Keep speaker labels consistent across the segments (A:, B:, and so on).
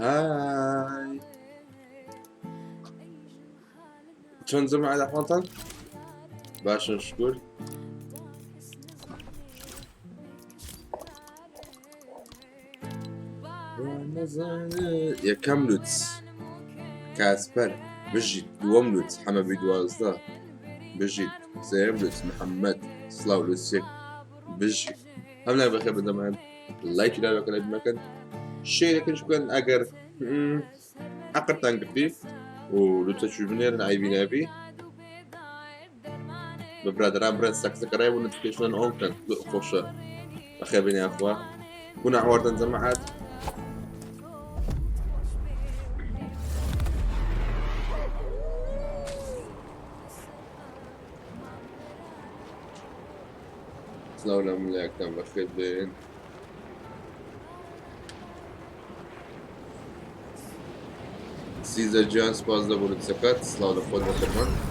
A: هاي شلون زمع على حوطن باش نشكر يا كاملوتس كاسبر بجيت دواملوتس حما بيدوازدا بجيت سيملوتس محمد سلاو لوسيك بجيت هم لا بخير بدمان لايك لا بكره بمكان شيء لكن شكرا أجر أقرتان كفيف ولتشوفني نعيبين أبي ببرادران برد سكسكراي ونوتيفيكيشن أون كان خوشة أخي بني أخوة كنا عوارضا زمعات سلاو لهم لك كان بخير بين Caesar Jones fazla vurup sakat. Slav'da Fastpay.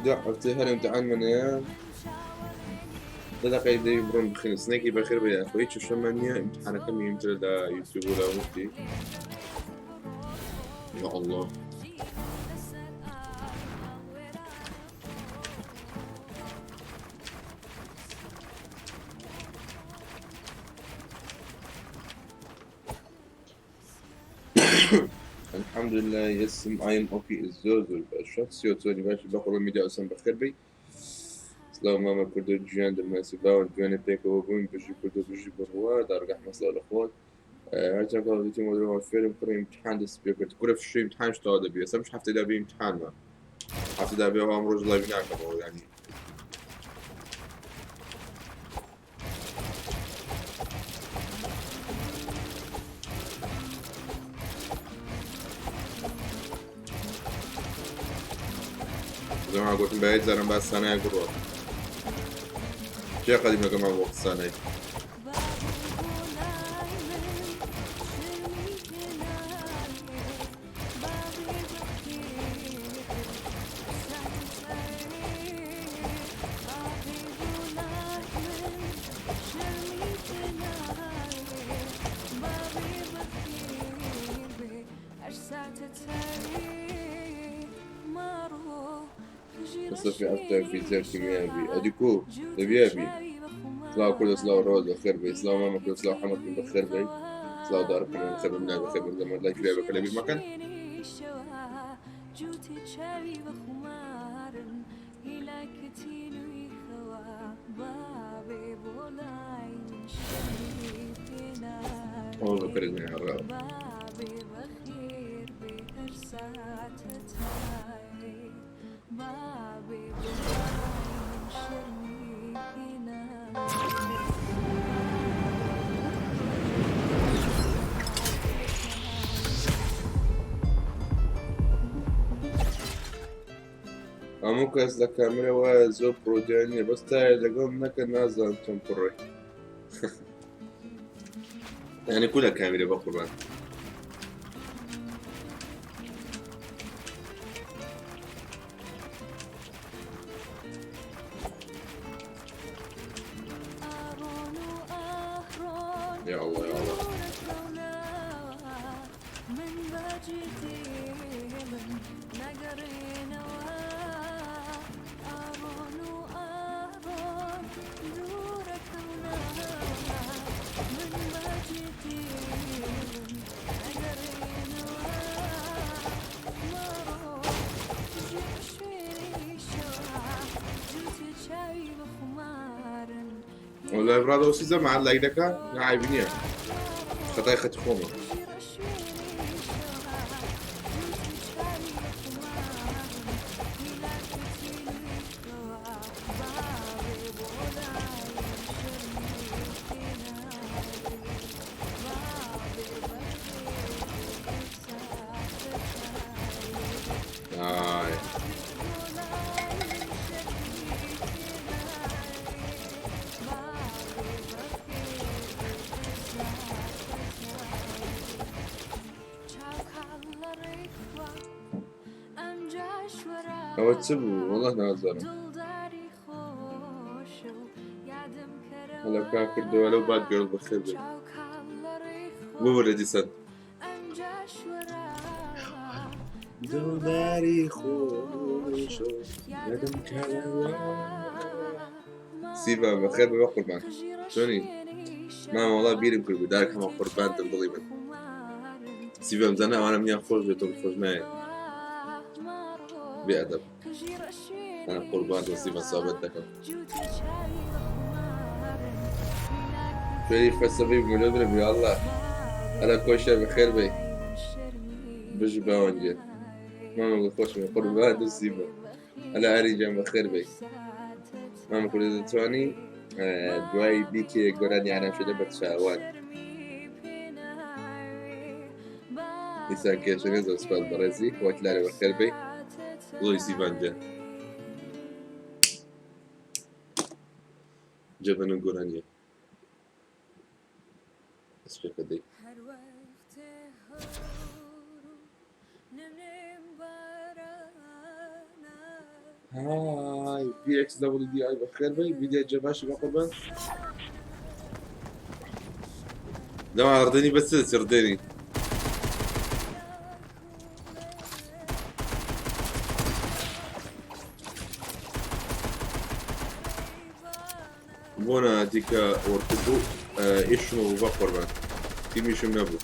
A: ده افتهر امتحان من ايام دقيقة يدي برون بخير سنيكي بخير بيا أخوي شو شمانية امتحان كم يمتر دا يوتيوب ولا مفتي يا الله الحمد لله يسم أيم أوكي الزوزو الشخص يوتوني باشي بخور الميديا أسم بخير بي سلاو ماما كردو جيان دماسي باون جواني بيكو وبوين بجي كردو بجي بروا دارقح مسلا الأخوات هرچند که حاضرتي مدرم فيلم كره امتحان دست بيكرت كره في شو امتحان شو هذا بيه سامش حفتي ده بيه امتحان ما حفتي ده بيه وام روز لايف ناكم يعني زي ما قلت بعيد زرم بس سنة يقرأ شيء قديم لكم على وقت سنة بس في أفتر في زير كيميائي أديكو تبيابي سلاو كل سلاو روز بخير بي سلاو ماما كل سلاو حمد بخير بي سلاو داركم بخير بمنا بخير من زمان لايك ليه بكلي بالمكان والله كردني يا رب ممكن أسلك كاميرا وزوب برودانية بس تاي لقوم نك نازل أنتم كوريك يعني كلها كاميرا بقران يا الله يا الله. والله براد وسيزا مع اللايدكا عايبينيا خطاي خط خومه هو تسبو والله نازل هلا كان كردو ولو باد قرل بخير بي مو ولدي سد دولاري خوش يدم كلوا سيبا بخير بي قربان شوني ما والله بيرم كربي دارك هم قربان تنضلي من سيبا مزانا وانا مني خوش بيتم خوش معي بأدب أنا قربان وسيبا صابتك شوي فلسفي بملودنا يا الله أنا كوشة بخير بي بجي باونجي ماما خوش من قربان وسيبا أنا أريجا بخير بي ماما كل تواني دواي بيكي قراني أنا شده بتشاوان إنسان كيش نزل سبال برزي واتلالي بخير بي الله يسيبان جا جبنا قرانية اسمه كدي هاي بي اكس دبل دي اي بخير بي فيديو جباشي بقربان لا ما ارضيني بس ترديني بونا ديكا ورتبو إيشمو بقربان تيميشم نبو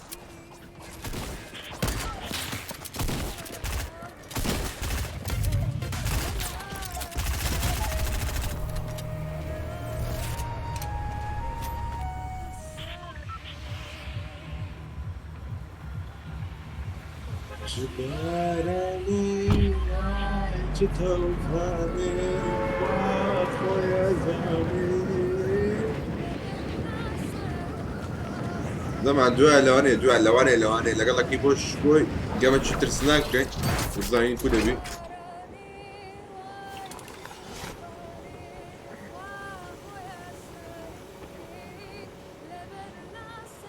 A: جبارني جتوفاني وخويا زامي طبعا دوال لواني لقال لك يبوش شوي قامت شتر سناك والظاهرين كله بي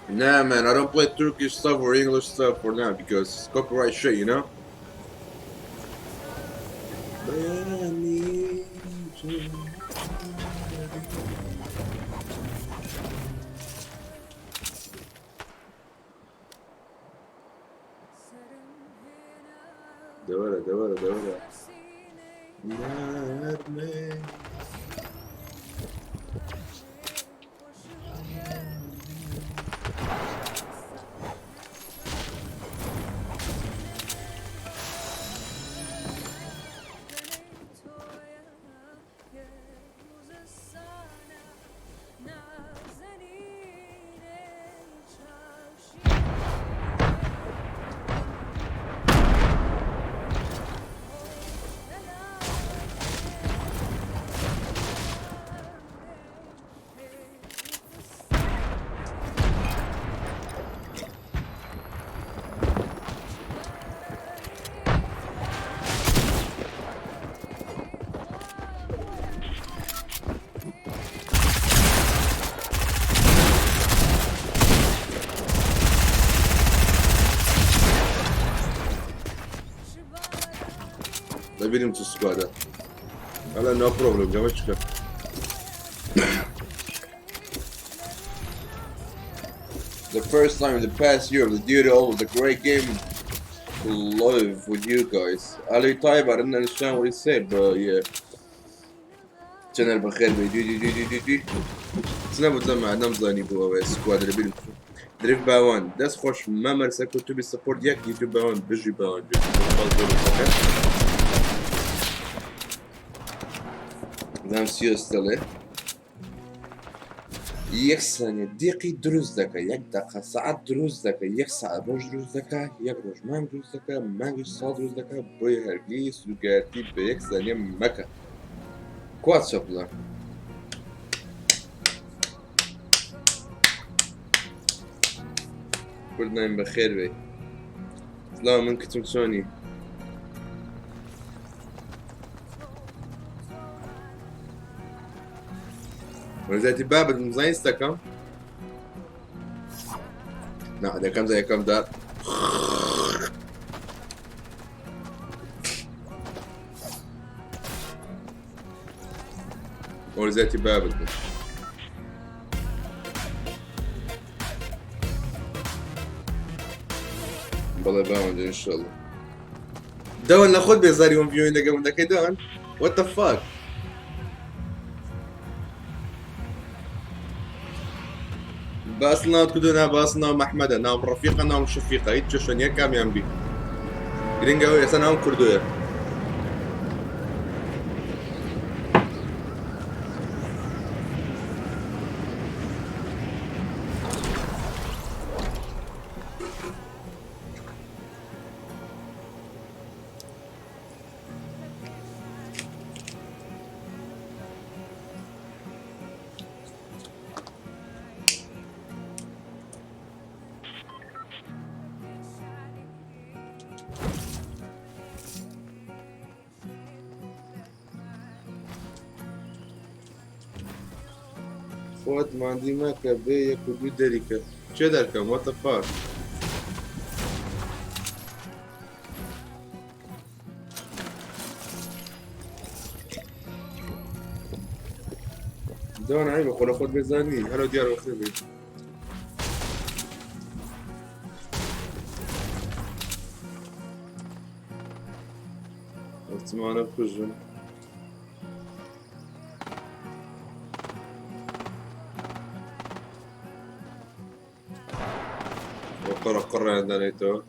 A: Nah man, I don't play Turkish stuff or English stuff for now because it's copyright shit, you know? دورة ببینیم تو سکواده حالا نو پروبلم جمعه چکم the first time in the past year of the duty all was a great game to live with you guys. Ali طيب I didn't understand what he said but yeah. channel بخير دي تنبو زعما عندنا مزاني بوا سكواد اللي بيلو دريف باوان داس خوش ما مرسا كنت تبي سبورت ياك يوتيوب باوان بجي باوان زعما سيو ستالي یک ثانیه دقیقی دروست دکه یک دقیقه ساعت دروست دکه یک ساعت روز دروست دکه یک روز مانگ دروست دکه مانگش سال دروست دکه بوی هرگی سوگرتی به یک ثانیه مکه کوات شبلا كردن بخير بي سلام من كتم سوني ونزلتي باب المزاين استكم لا ده كم زي كم دار ونزلتي باب بالله باوند ان شاء الله دون ناخذ بيزار يوم فيوين دقا من دقا دون وات ذا فاك باسنا تكدونا باسنا محمدا نام رفيقا نام شفيقا يتشوشن يا كام ينبي جرينجا يا سنام كردويا فوت ما عندي ماكا بي ياكل بدريكا شو داركم وات ذا فاك دون عيب اخو خد بيزاني هلو ديار وخيبي احتمال بكجن قرر عندنا تو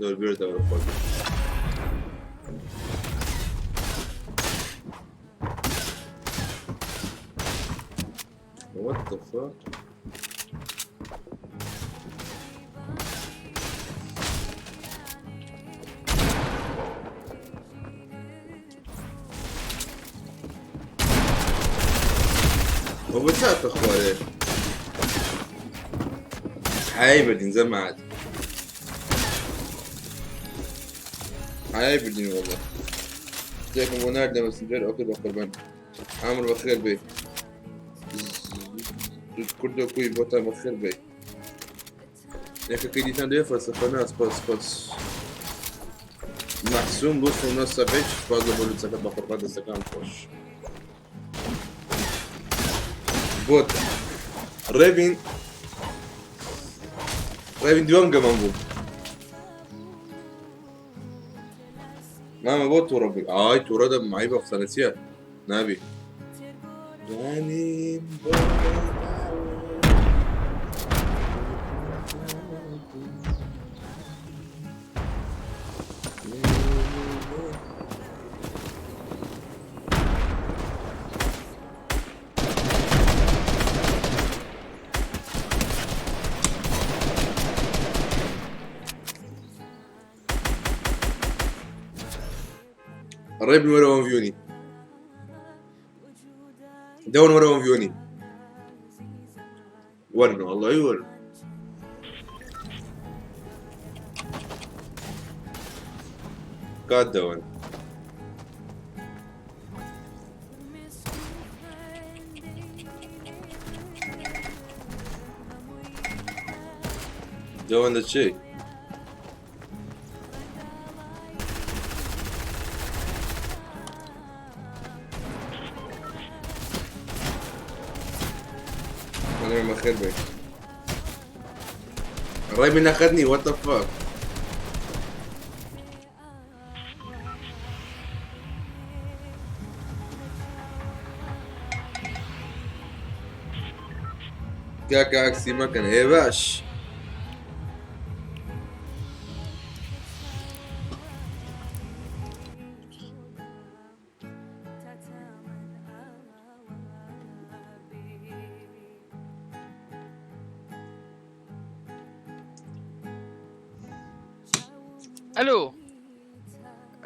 A: دور بيرد ولا فوق what the fuck وبتساعد اخواني هاي بدين زي ما عاد هاي بدين والله زيكم ونادنا مسنجر اوكي بقربان عامر بخير بي كردو كوي بوتا بخير بي ياك كيدي تان ديفا سفنا سباس محسوم لوس وناس سبيش فاضل بولو تسكت بقربان دستكام خوش بوت ريفين دوام كمان بو ماما بوت وربي تورا ده معي بقى ثلاثيات نبي يعني الريب ورا وان فيوني دون ورا وان فيوني ورنو والله يورن قاد دون دون ذا شيء انا ما خير بك الرايب انه اخذني وات ذا فاك كاكا اكسي مكان ايه باش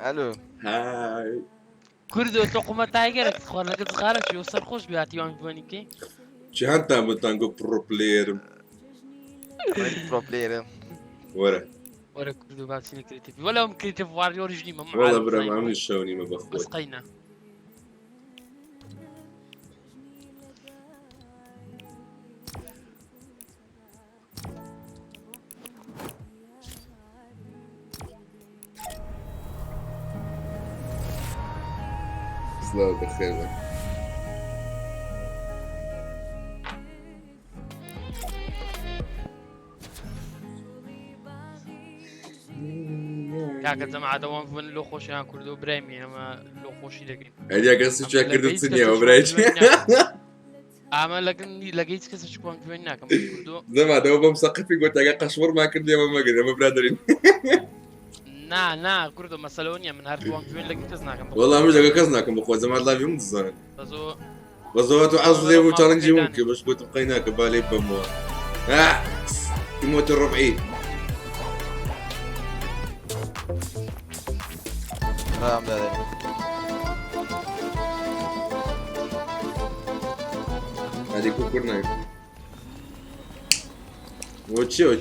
B: الو
A: هاي
B: كردو تقوم تايجر تخوان لك صغارك يوصل خوش بياتي وان فونيكي
A: شهان تعمل تانجو برو بلاير
C: برو بلاير
A: ورا
B: كردو باتسيني كريتيف ولا هم كريتيف واريور جني ما
A: والله برا ما عمل الشوني ما
B: بس
A: بخوت
B: قينا
A: سلاو بخير بك
B: كاكا جماعة دوام فون لو خوش يا كردو برايمي اما لو خوشي لكن
A: هذه قصة شاكر الدنيا وبرايج
B: اما لكن لقيت كسر شكوان كوينا كم كردو
A: زعما دابا مسقفي قلت لك قشور ما كنت اليوم ما قلت ما برادرين
B: نا كردو مسلونيا من هارت وان كوين لقيت كزنا
A: والله مش لقى كزناكم بخوة زعما لايف يوم الزمان بزوات وعز لي وتشالنجي ممكن باش قلت بقيناك بالي بموا يموت الربعي
C: رام دادي
A: هذه كوكور نايف وتشيو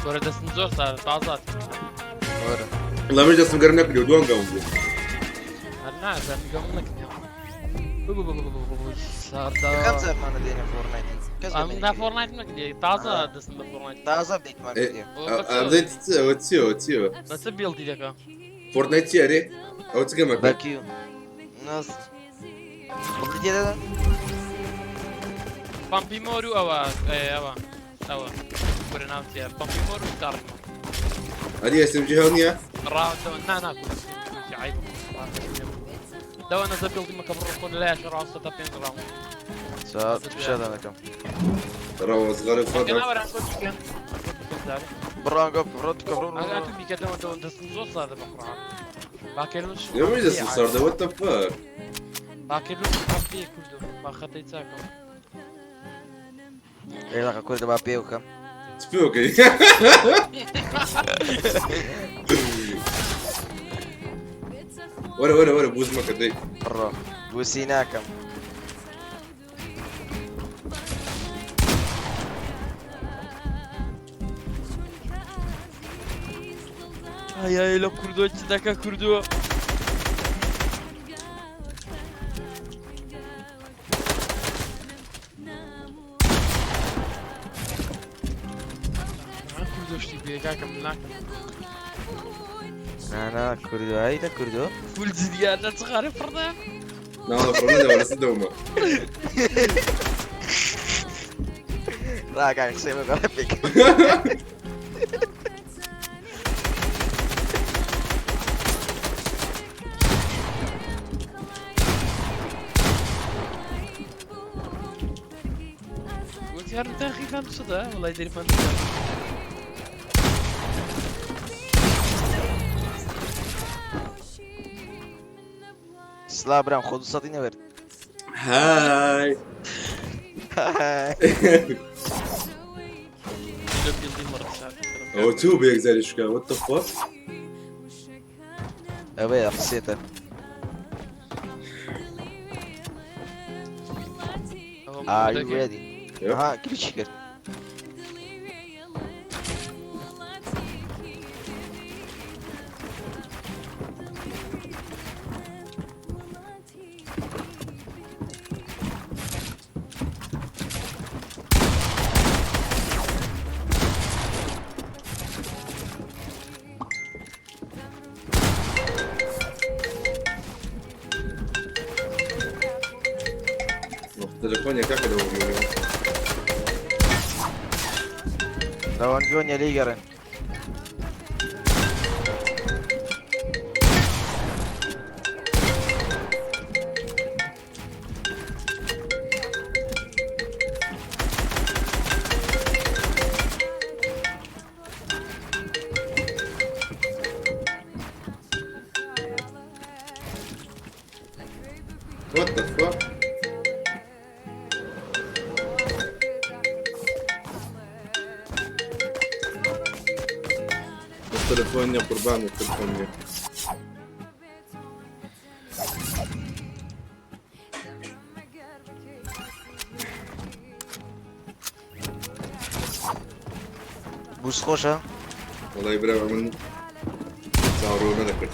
B: صورة دستن زور صار تعزات
A: والله مش جالس مقرنك لي ودوان قوم
B: انا زعما قبل لك صار
C: خمسة ما ندينا فورنايت
B: انا فورنايت مكدي تعزا دستن فورنايت
C: تعزب ديت ما ندينا
A: بديت وتسيو
B: بس بيلدي لك
A: فورتنايت تياري او تقمك
C: باكيو ناس قبل هذا
B: بامبي مورو او برنامج بامبي مورو كارما
A: هذه اسم جهونية
B: راود نا كل عيب لو انا زبيل دي مكبر كل لا شرع وسط بين راوند
C: صار مش هذا انا كم
A: ترى صغار
B: انا
A: الفضل
B: ورا كنت كان
C: برا قف كبرون
B: انا تبي كده وانت دستنزوس هذا بقرا باكلوش
A: يوم مش جالس صار ده وات ذا فاك
B: باكلوش كافي كله ما خطيتاكم
C: ايه لك كل ده بقى بيو كم
A: سبوكي ورا بوز ما كدي
C: برا وسينا كم
B: ay la kurdu içindeki kurdu. kurdu işte bir kakam lan.
C: انا كردو هاي ده كردو
B: Full zidiyada çıkarıp fırda.
A: نعم فرنا ولا سدوما
C: لا قاعد يسوي غرفك
B: قلت يا رب تاخي فهمت صدق والله يدري فهمت.
C: سلا برام خود سطحی نبرد
A: هاي
B: يلدي مرة ساعات
A: هو تو بيك زي الاشكال وات ذا فاك
C: اوه حسيته Are you ready? Aha geri çıkar.
A: تليفوني كاكا لو
C: Ravan Gonya ligaren.
A: وات ذا فاك تليفوني قربان التليفوني
C: Buz خوشا.
A: والله يبرع من صارونا ذكرت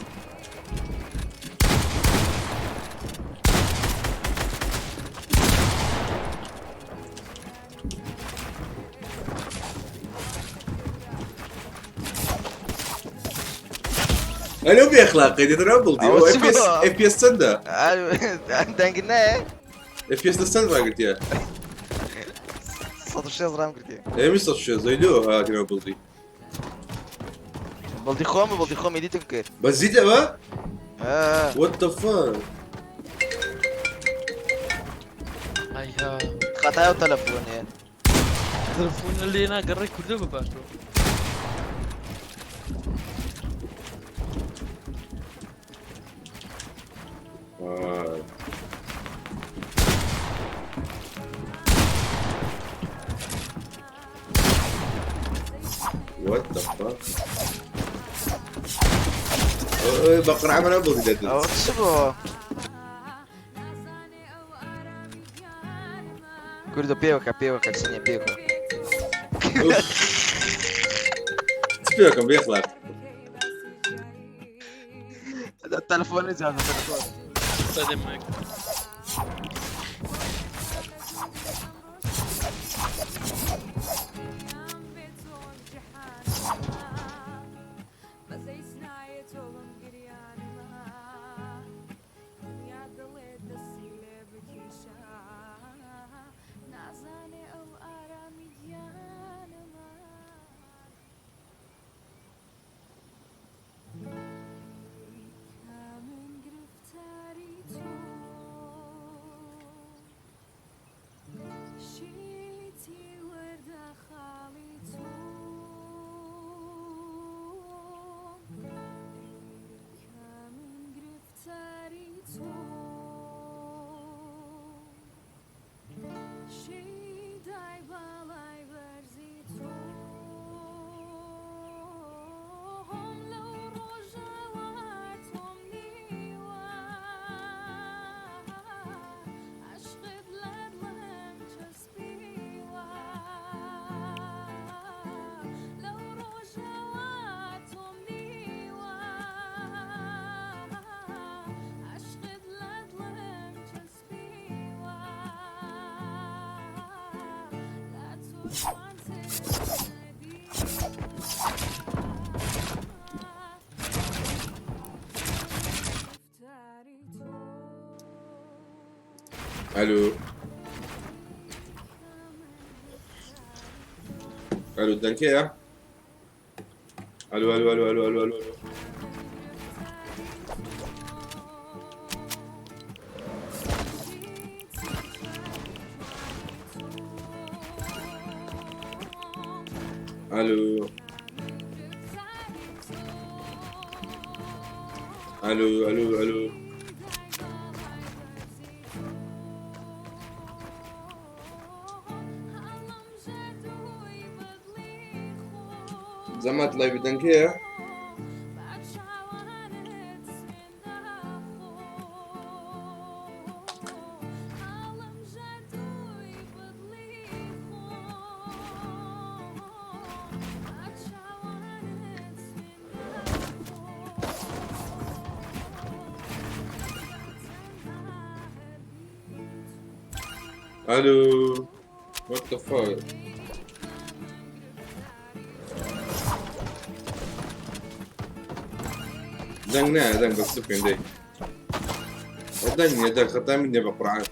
A: انا باخلاقي دي ترابل دي
C: أو
A: اف
C: تسمع.
A: بي اس سندا
C: عندنا قلنا ايه؟
A: اف بي اس السندا قلت يا
C: صوت الشيء زرام قلت ايه؟
A: ايه مش شو زي له ها ترابل دي
C: بلدي خوم يدي تنكر.
A: بس زيد بقى
C: اه
A: وات ذا فاك
B: هيا
C: خطايا وتلفون يعني.
B: تلفون اللي هنا قريت كله بباشو
A: وات ذا فاك بقرا عمل ابو جدد
C: او تسبو. كردو بيوكا سنية بيوكا.
A: تبيكم بيخلق
C: التلفون نزل التلفون.
B: استخدم معك
A: الو الو الدنكيه الو الو الو الو الو الو الو الو الو الو زەمات لای بدەنگەیە الو what the fuck زنگ نه زنگ بس سكن دي ودني هذاك خطا مني بقرعان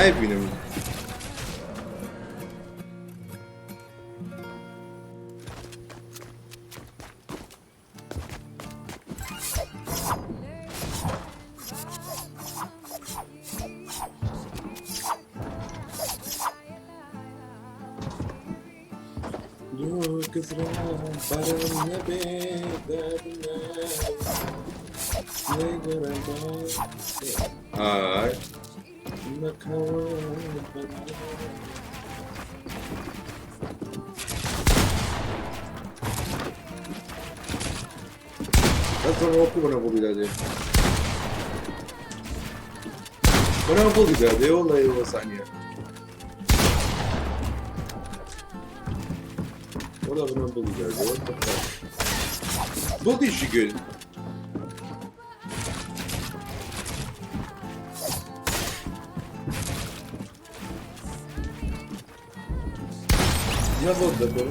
A: نايبينم دو كسرى برنا بيدنا هاي اصلا موقف انا ابو بلادي انا ابو بلادي والله يوسعني والله انا ابو بلادي بودي شكل ما بقدر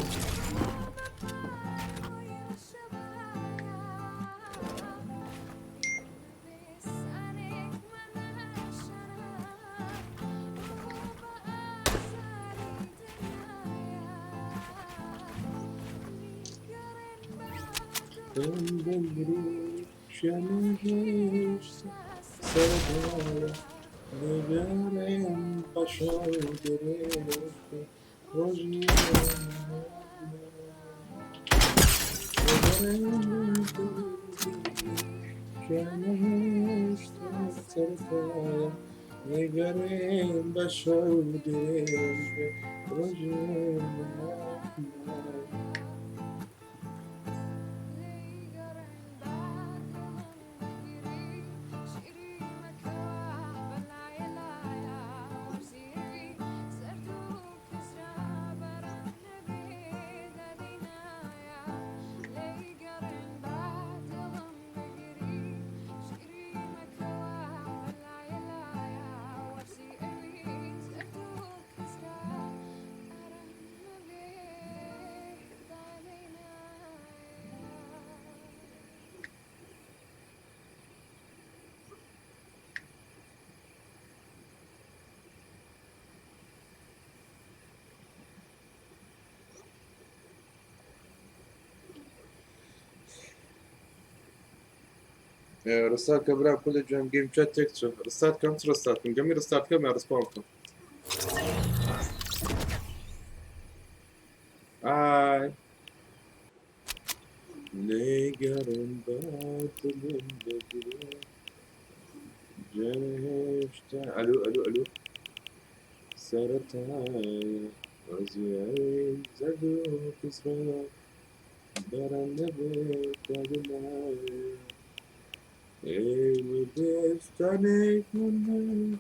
A: رستارت كبرى كل جيم جيم شات تكتشف رستارت كم رستارت من جميع رستارت كم يا رسبونكم آي ليجرن باتلين بدري جنشتا الو الو الو سرتای وزیای زدو کسرا برنده بدنای ای مدستانه من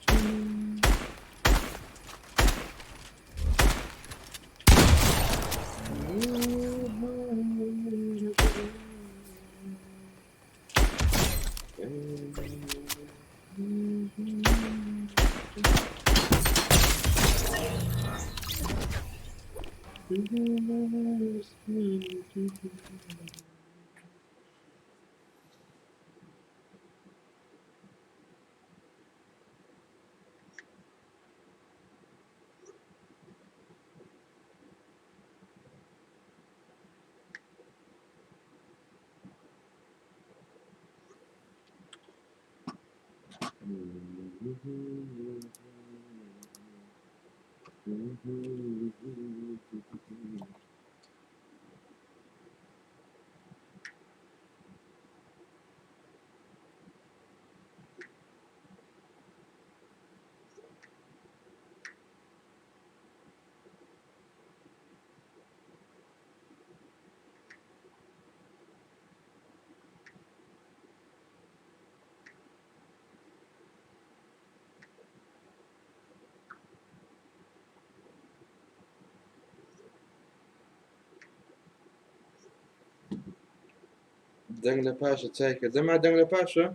A: دەنگ لە پاشە چایکە دەما دەنگ لە پاشە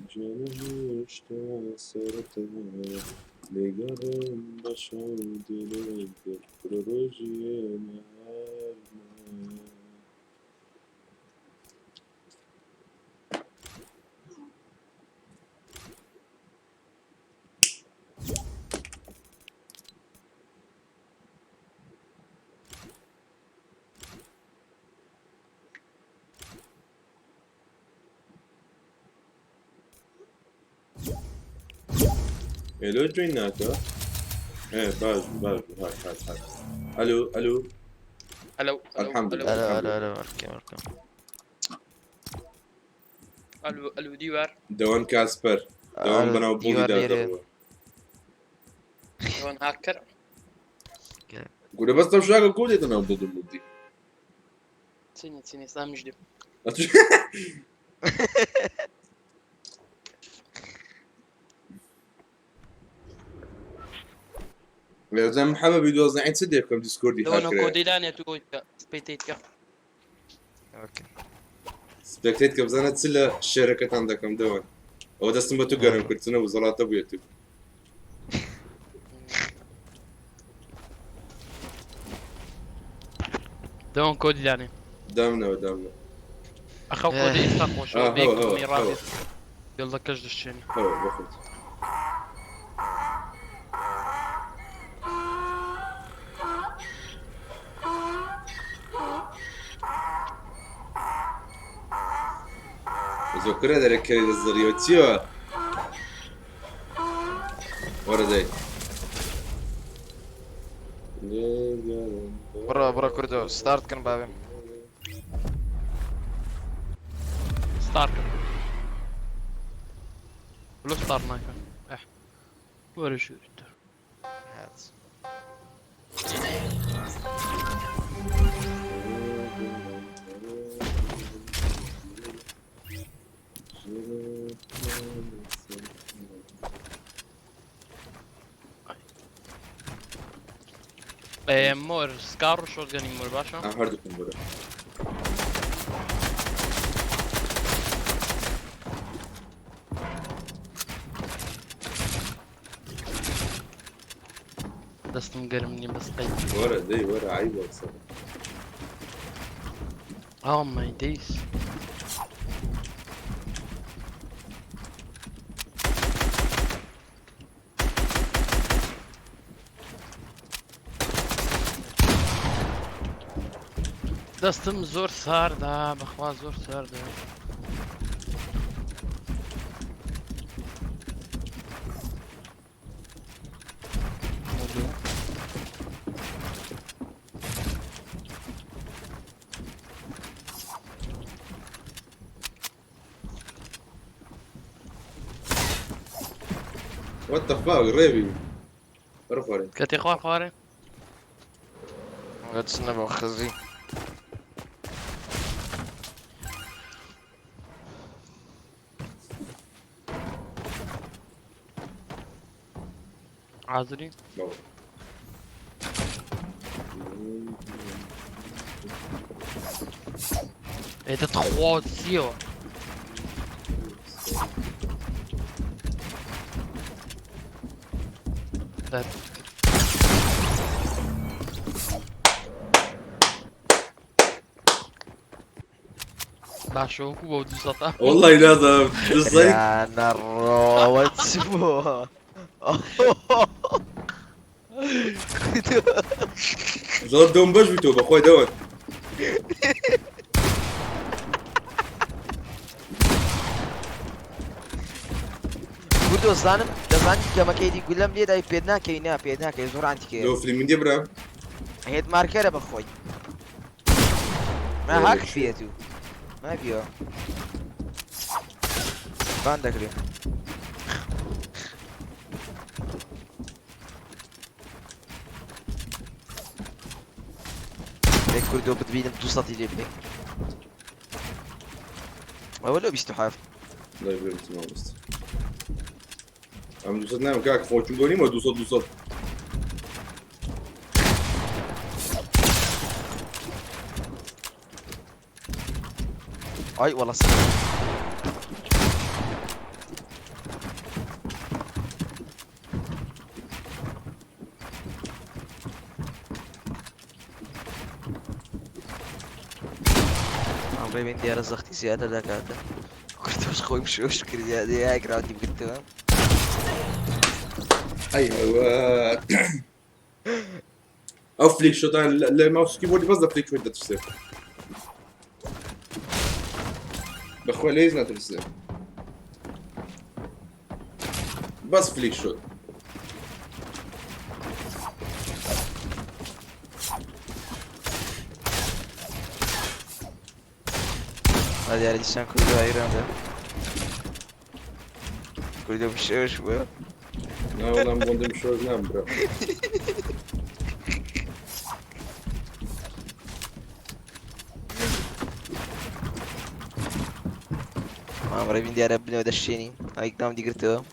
A: جانم سرتای نگارم باشم دلم پروژه نهار الو جوین ناتا باش هاي الو الحمد لله
C: الو اركب
B: الو ديوار
A: دوان كاسبر دوان بناو بولي دار
B: دوان هاكر
A: قول بس طب شو كودي انا ضد المدي
B: سيني سام جديد
A: لازم محمد فيديو زين تسديكم ديسكوردي
B: دوان كوديلانيا تويكا سبيتيتكا
C: اوكي
A: سبكتيت كم تسلا الشركة عندكم دوان او دستم بتو قرن كنت سنة وزارة ابويتو
B: دوان كوديلانيا
A: دامنا
B: اخو كودي يستقوى شو بيكم ميرابي
A: هو
B: يلا كجد الشيني
A: باخذ ذكرنا ذلك كريد الزريوتيو ورا زي
C: برا كردو ستارت كان بابي
B: ستارك لو ستار نايكا ورا شو
C: هات
B: مور سكار شو يعني مور باشا
A: هاردكم برا
B: دەستم گەرم نیم بەسقەی
A: وەرە دەی وەرە عیب وەکسە
B: Oh my days. دەستم زۆر ساردا بەخوا زۆر ساردا
A: What the fuck رێبی بەرە خوارێ
B: کەتی خوار خوارێ
C: قەچنە بۆ خزی
B: حاضری
A: بابا
B: ئێتە تخوازیەوە باشەوەکو بۆ 200
A: والله لازم تصير
C: يا نرو تسبوها
A: زۆر دۆم بەش بی تۆ بەخۆی دەوەن
C: دۆزانم دەزانی گەمەکەیدی گولەم لێ دای پێت ناکەی نا پێت ناکەی زۆر ئەنتیکەیە
A: دۆفری من دێ برا
C: هێت مارکەرە بەخۆی ما هاک فێت و ما بیە بان دەکرێت لێک کوردۆ بتبینم 200 لێ بێ ئەوە لە 27
A: لا يبقى تمام بس عم دوسات نعم كاك فوتشون بوني ما دوسات
C: ئای وەڵە سەر ببین دیارە زەختی زیادە دەکاتە کورتۆش خۆی شۆش کردی یا گراوندی بگرتەوە
A: ايوه او فليك شوت الماوس كيبورد بس فليك شوت تشتغل بخوي ليز نترسل بس فليك شوت
C: هذه على ديشان كله ايران ده كله بشوش بقى
A: لا والله ما بندم شو نام برا
C: ما مرة بين ديار ابني ودشيني هاي قدام دي قلتها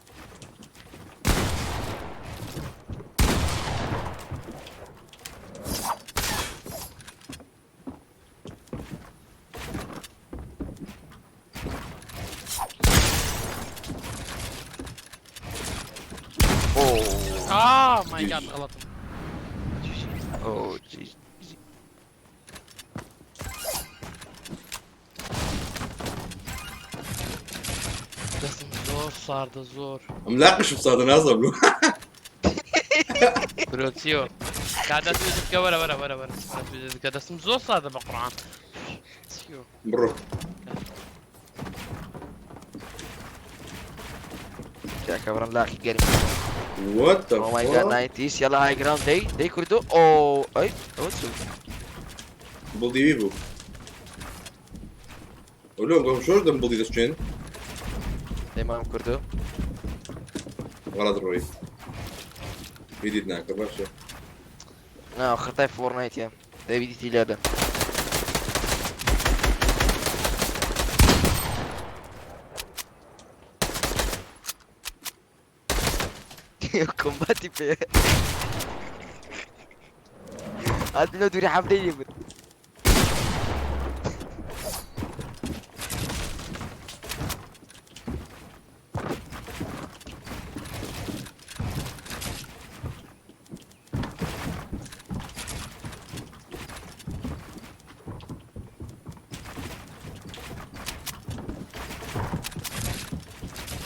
B: ماي جاد غلطم
C: اوه جي
B: دەستم زۆر ساردە زۆر
A: ملاقش بصاد نازم له
B: برۆچیەوە کادەست بکە وەرە وەرە وەرە وەرە کە دەستم زۆر سادە بە قورعان
A: برو
C: يا كبران لاخي قريب
A: وات ذا
C: او ماي جاد 90s يلا هاي جراوند دي كردو او اي اوتسو
A: بلدي بيبو ولو قوم شو دم بلدي دشين
C: تمام كردو
A: غلط روي فيديتنا كبرشة
C: لا خطاي فورنايت يا ده بديتي لعبه كومباتي في هاد لو دوري حفلي يبر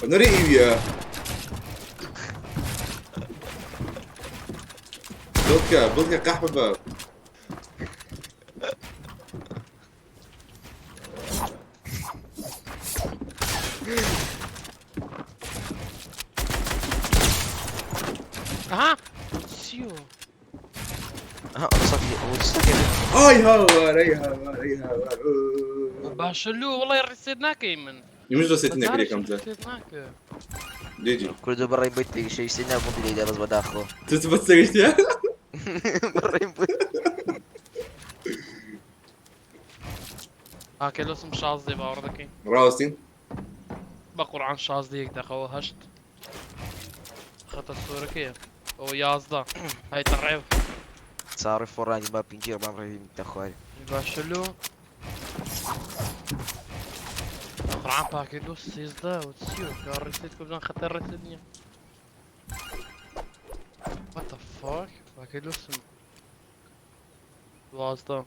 A: نوري إيويا بلقى قحبة
B: ها سيو
C: صدق
A: اي هاوار اي هاوار اي هاوار
B: باشلو والله رسيدناك يمن
A: يمش رسيتنا كده كم
B: رسيدناك
A: جيجي
C: كردو برا يبيت لي شيء سنة ممكن يدرس بداخله
A: تثبت سجشتها
C: برا يبيت
B: هاكي لو اسم شازدي باوردكي
A: راوستين
B: بقرعان شازدي يقدر هو هشت خط الصورة كيف او يازدا هاي ترعب
C: صار فراني ما بينجير ما مريم تخوالي
B: باشلو قرعان باكيدو سيزدا وتسيو كان رسيد كبدان خطر رسيدني What the fuck? باكيدو اسم وازدا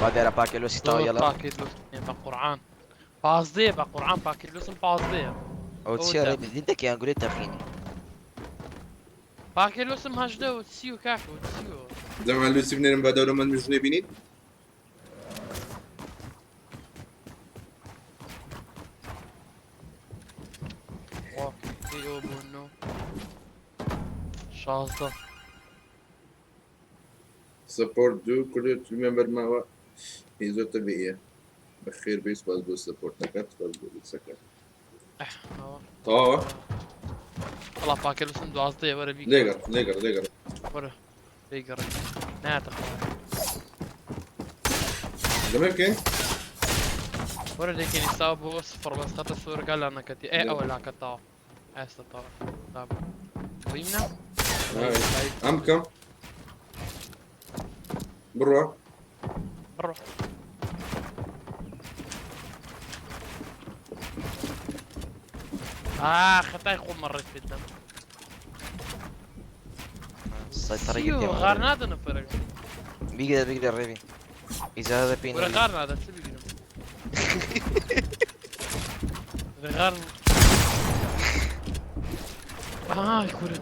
C: بعد era باكي لو ستة يلا
B: باكيدو بقرعان بازدي بقرعان باكيدو اسم بازدي
C: او تسير بدك يا قولي تخيني
B: باكيدو اسم هجده وتسيو كاكو وتسيو
A: زعما لوسي بنين بعد ولا من مجني بينين
B: ايوه بونو شازدا
A: support do could remember ما هو هيزو طبيعية بخير بيس باز بو support نكت باز بو سكت طاوة
B: والله باكر اسم دوازدي ورا بيك
A: ليقر
B: ورا بيقر نات اخوان
A: زمان كين
B: ورا دي كان يستوى بو صفر بس خط الصورة قال انا كتي اي او لا كتاو استا طبعا لا ويمنا
A: عم كم بروا
B: برا خطاي يقوم مريت في الدم
C: السيطرة
B: سيو
C: قدام
B: غار نادا نفرق
C: بيقدر ريبي إذا هذا بين
B: ورا غار نادا سيبي قدام غار كورة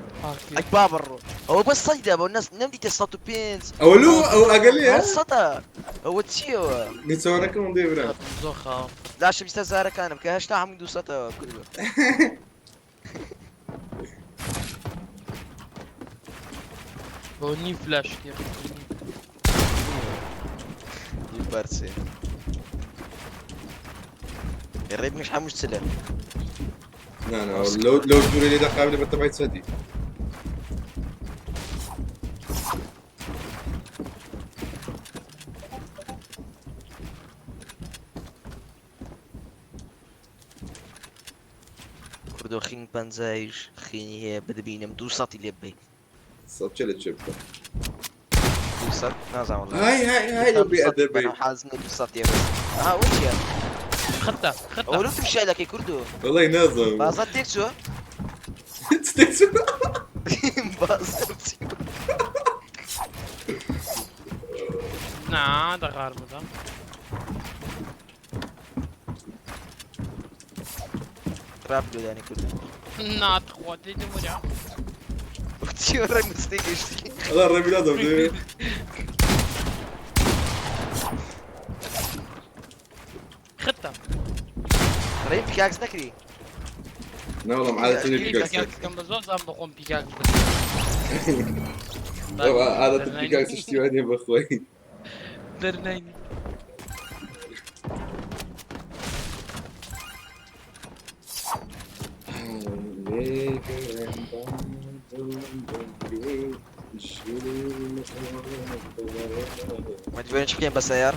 C: أكبر هو بس صيدة أبو الناس نمدي تصطو بينز
A: أولو أو أقلية
C: هالصتا هو تسيو
A: نتسوى لكم دي برا
B: زوخة
C: لا شو بيستزارة كان بكهاش تاعهم يدو صتا كله
B: هوني فلاش يا
C: يبارسي الريب مش حمش سلام
A: لا لو تقولي لي ده قابل بالطبع سدي
C: كردو خين بانزايش خيني هي بدبينم دو صاتي لبي
A: صوت شلت شبكة
C: دو صات نازع والله
A: هاي لو بيأدبي
C: انا حازني دو صاتي بس وش يا
B: خدتها
C: اولو تمشي لك يا كردو
A: والله نازم
C: بازات تكسو
A: تكسو
C: بازات
B: نا ده غار مدا
C: رابدو يعني كردو
B: نا تخواتي دي مريع
C: اختي ورا مستيقشتي
A: والله الربي لازم دي
B: خدتها
C: ريب كاكس نكري
A: لا والله معادة تاني بيكاكس
B: كم بزوز ام بقوم بيكاك
A: عادة بيكاكس اشتواني يا بخوي
B: درنيني
C: ما تبينش كيم بس يا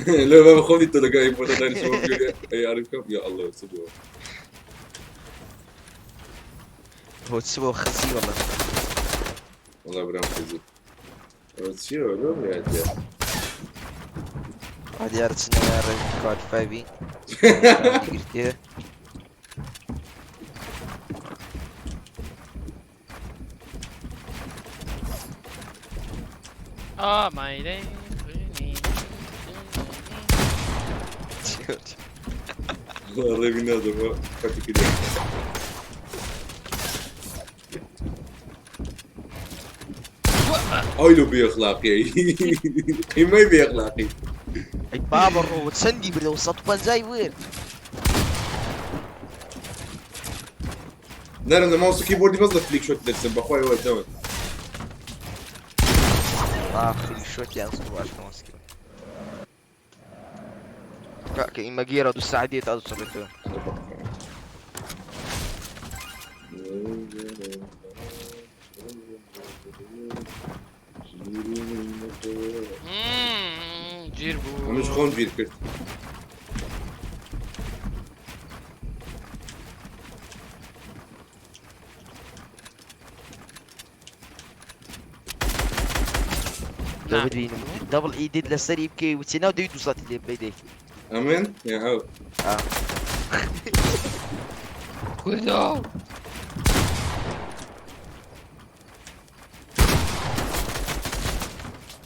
A: لا ما بخوني انت لقاي فوتا داني شو بيقول اي عارفكم يا الله سبحان
C: هو تسوى خزي والله
A: والله برام خزي شو لو يا جا
C: هذه يا رتسنا يا ريكورد فايبي قلت
B: my day.
A: والله بينادوا فاتي كده ايلو باخلاقي ما يبي اخلاقي
C: اي بابا الروبوت سندي بدو سطبان زي وين
A: لا انا ماوس كيبوردي بس فليك شوت درسم بخوي هو الدون
C: اخي شوت يا اصبر عشان ماسكين كاكي اما جيرا دو الساعدية تادو صبيتو
B: جيربو
A: مش خون فير كرت
C: دو بدين دبل اي ديد لسري بكي وتسيناو دو يدو صاتي دي بيديك
A: امين يا عاود
B: كردو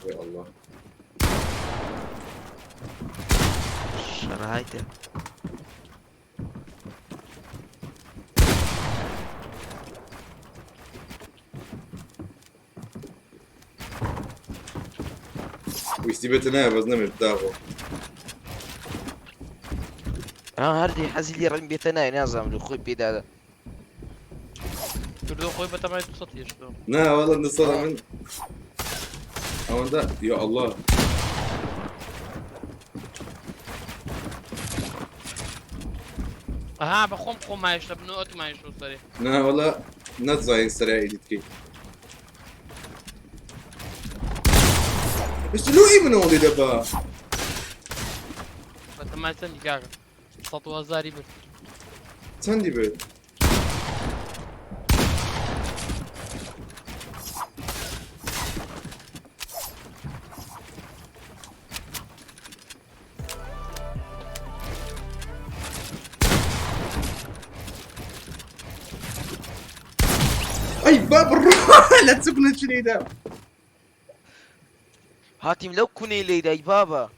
A: يا الله
C: شرايته
A: ويستبتنا بس نمر داغو
C: هردي حزيلي رمي بيتنا نازم لو خوي بيد هذا
B: كردو خوي بتابع صوتي شنو
A: لا والله نصر من او ده يا الله
B: ها بخوم خو ما يشرب نوت ما يشرب صريح
A: لا والله نتزاين سريع يدكي بس لو ايه من ولي دابا
B: بس ما يسني كاكا صوت وزاري بر
A: ساندي بيت اي باب الروح لا تسكن شنو ده
C: هاتي لو كوني لي داي بابا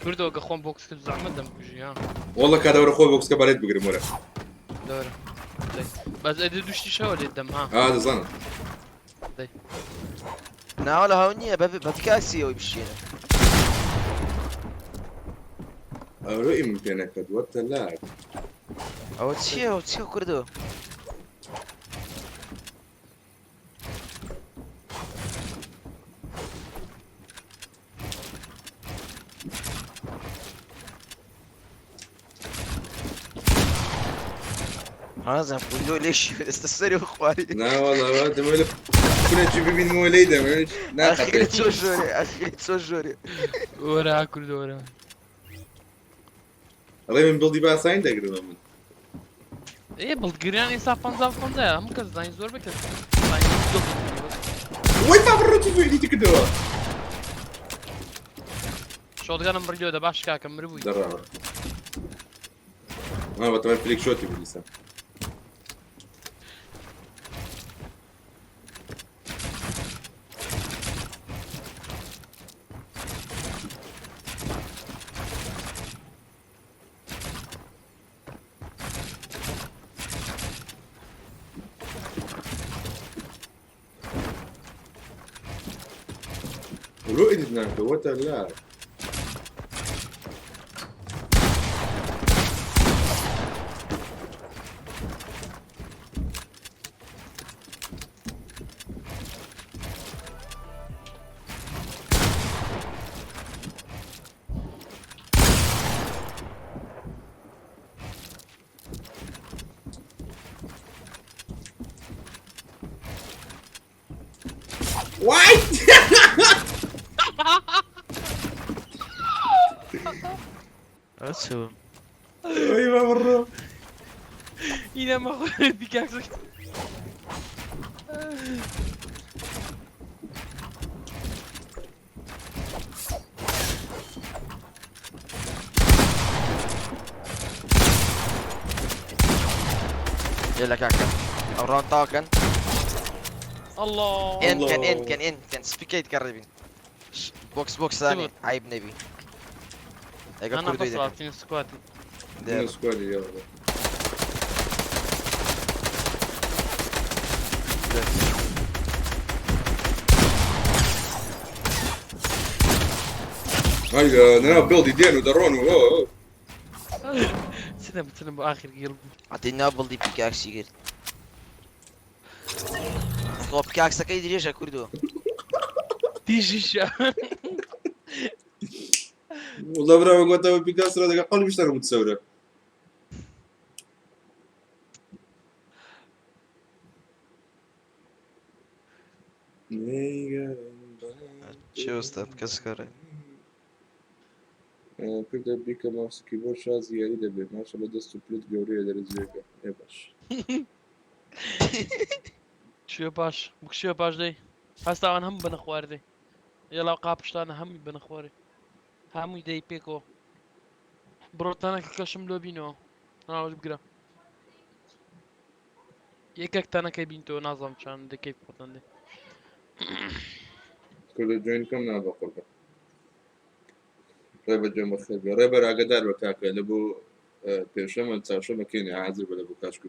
B: كردو قخون بوكس كل زعمت دم بيجي ها
A: والله كان دور اخوي بوكس كباريت بقري مره
B: دورة بس اذا دوشتي شو اللي الدم ها
A: هذا ظن
C: ناولا هونية بكاسي ويمشينا
A: رؤي ممكن قد وقت اللاعب
C: او تشيو كردو هذا بقول ليش استسري اخواني
A: لا والله هذا مالك كنا تجيب من وليده مش
C: اخي تسوجوري
B: ورا كردو ورا
A: الله من بلدي بقى ساين دقر من
B: ايه بلغاريان انسان 50 هم كز زين زور بكز
A: وين باب الروتو في اللي تكدوا
B: شوتغان مرجو ده باش كاكا مربوي
A: درا انا بتعمل فليك شوتي باللسان رؤية هناك وتا لا واي
C: اسو
A: ايوه مرة
B: ينا ما هو بيكاكس
C: يلا كاكا اوران طاقن
B: الله
C: ان كان سبيكيت قربين بوكس ثاني
B: سبت.
C: عيب نبي
B: انا
C: كردو
B: بصرف
C: إذا
B: في سكواتي
A: من سكوادي يلا هاي انا بيلدي دين ودرون
B: سلم باخر قلبي
C: اعطينا بلدي بيكاكس يقول هو بيكاكس اكيد ليش كردو
B: تيجي شا
A: والله برافو قوتها بيكاسو هذا قال مش ترى متسورة
C: شو استاذ كسكر
A: كنت بيك ماوس كيبورد شازي يعني دبي ما شاء الله دستو بلوت جوريه درجة ايه باش
B: شو باش بك شو باش دي هستا انا هم بنخوار دي يلا قابشت انا هم بنخواري هم يدي بيكو بروتانا كشم لو بينو انا وجب قرا يكك تانا كي بينتو نظم شان دي كيف بروتان دي
A: كل جوين كم نابا قربة ريبر جمع خيبة ريبر عقدار بكاكا لبو بيرشما تساشما كيني عازر ولا بو كاشكو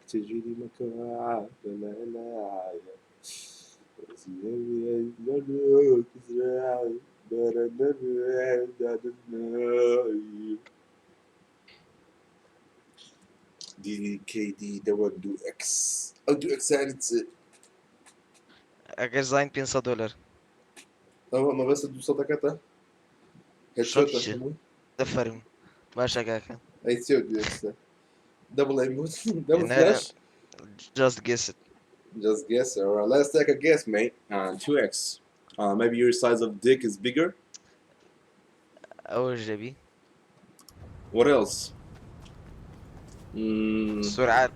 A: تجري مكاعب لا لا دي كي دي دو اكس او دو اكس يعني
C: اگر زين $500
A: ما بس دو صدقتها هيد
C: شوت
A: شوت
C: دفرم باشا كاكا
A: اي تسوي دو اكس دبل ايموت دبل
C: هنا
A: فلاش
C: just guess it
A: just guess alright let's take a guess mate 2x maybe your size of dick is bigger
C: اول جبي
A: what else
C: سرعة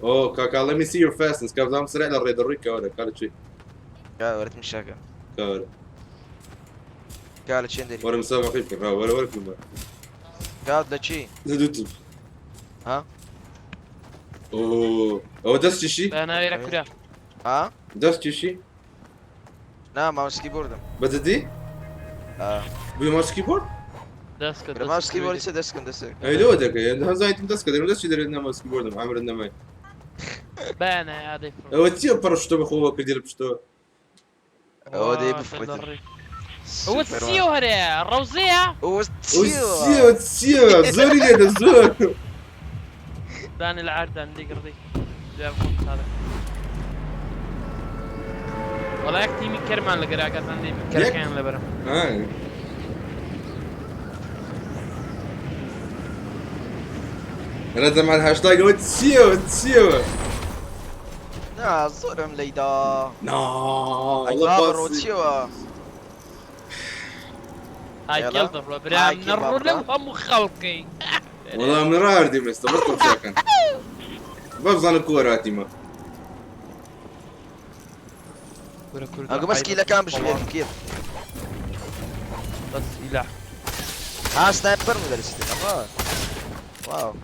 A: Oh, Kaka, let me see your fastness. Cause I'm سريع للريد الريكا ولا قالت شيء.
C: ورت مشاكل
A: قال
C: قالت شندري
A: ولا مسابقة فيك ولا كلمة.
C: قالت لا شي
A: زدت.
C: ها
A: أو دست شيء.
B: انا يرا كرا
C: ها
A: دست شيء.
C: نعم ماوس كيبورد
A: بددي؟ بي ماوس كيبورد؟
B: داسك
C: ماوس كيبورد دسكن دسك
A: أي لو دك هذا زايد دسك ده دست شيء ده ماوس كيبورد عامر النماي.
B: بانا هذا
A: أو تيجي برشتو بخوه كدير بشتو.
C: هو دي بفوت
B: هو تسيو هري الروزية
C: هو
A: تسيو زوري ده زور.
B: داني العرض عندي قرضي جاب خمس هذا والله يكتي من كرمان لقراقات عندي من كركان لبرا
A: أنا زمان الهاشتاج هو تسيو
C: لا زورم ليدا
A: والله
C: روتشيوا
B: هاي
C: يلا.
B: كلطة برا من الرولم هم خلقي
A: والله من راردي مستبطل ساكن بفظن الكوراتي ما
C: اقو بس كيلا كان بشوية كيف
B: بس سلاح
C: سنايبر مدرستي واو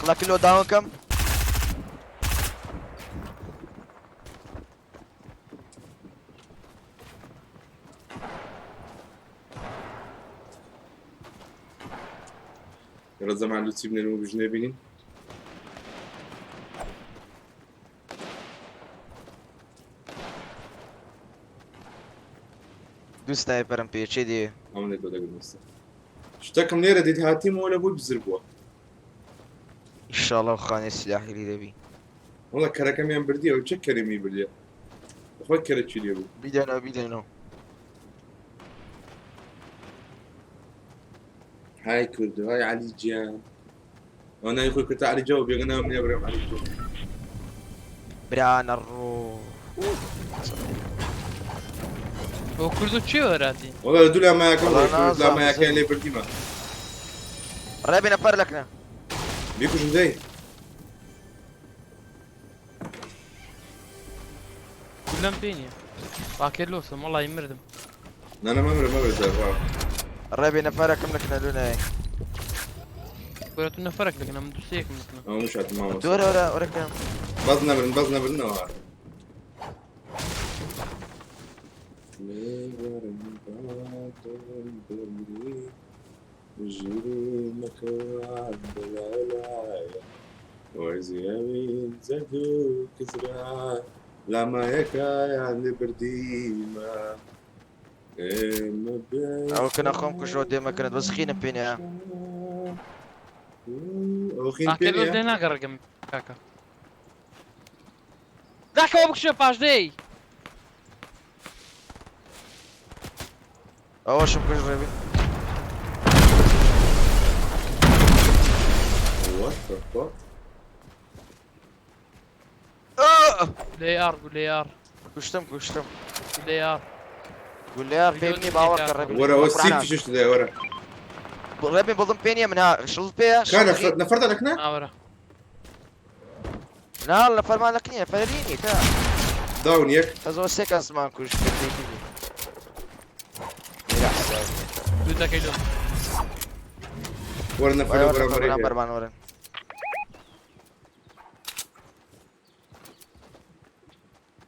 C: خلا كله داون كم
A: رزم على لوتسي بن المجنبين
C: دو سنايبر ام بي اتش دي
A: عملت بدك المستر اشتكم ليرة دي هاتيم ولا ابوي بزربوا
C: ان شاء الله وخاني السلاح اللي دبي
A: والله كراكم يم برديه وتشك كريمي برديه اخوي كرتش اليوم
C: بيدنا
A: هاي كردو هاي علي جان وانا يا اخوي كنت علي جواب يا غنام من ابراهيم علي جواب
C: برانا الروح
B: هو كردو تشي وراتي
A: والله دول ما ياكل
C: والله
A: لا ما
C: نازل.
A: ياكل لي برديما
C: رابي نفر لكنا
A: بيكو جندي
B: كلهم بيني باكر لوسم والله يمردم
A: انا ما برد زي
C: رابي نفر كم لكنا لونا
B: قلت انه فرق لك انا من دوسيك مثلا
A: ئەو مشات ماوە
C: دۆرە وەرەکەم
A: بەس نەبرنەوە ژیری مەکەوان بەلایە وەرزیاوین زەرد و کزرا لامایەکایان لێ بردیمە ئێمە
C: ئەو کە نەخۆم کوژۆ دێمەکەنت بەس خینە پێنیە
A: ئەو خین
B: اكل
A: پێنیە
B: لي ناقرقم كاكا ذاك هو بكشف باش دي
C: ئەوەشم کوژ ڕێبی
A: What the fuck?
B: لي ار قول لي ار
C: کوشتم
B: قول لي ار
C: قول لي پێم نییە باوەڕکە ڕێبی
A: وەرە ئەوە سیک فیشش دەدای وەرە
C: ڕێبی بڵم پێ نییە منها شڵ پێە
A: نەفەردە لەکنە؟
B: ما ورا
C: ناڵ لە فەرمانەک نییە فەرینی تا
A: داون یەک
C: ئەزەوە سێ کەسمان کوش
B: دوتا كيلو
A: وەرە نەفەرە بەرامبەرێک
C: بەرمان وەرن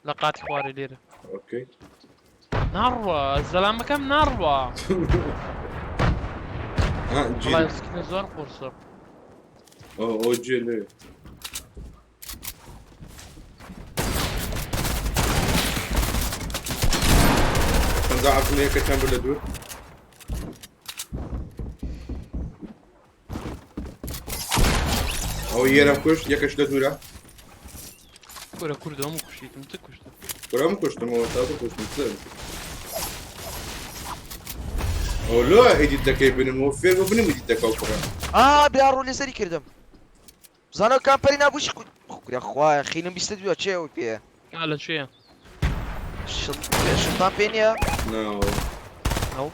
B: لقات خواري ليرة
A: اوكي
B: نروى الزلمة كم نروى
A: ها
B: والله
A: جيل
B: يسكن زور قرصر
A: او جيل ضاعف هيك كان ولا دور او يرم كش يكش لدورا
B: كورة كردة مو كشيت متكشت
A: كرام كشت ما وصلت كشت مثل او لا هيدي الدكاي بين الموفر وبين مدي الدكاي كرام
C: بیاڕۆ لێسەری کردم زانەوە کامپەری نابووش کوکریا خوایە خینم بیستە دووە چێەوە پێ
B: على شيء
C: شتان پێ نییە
A: نو
B: او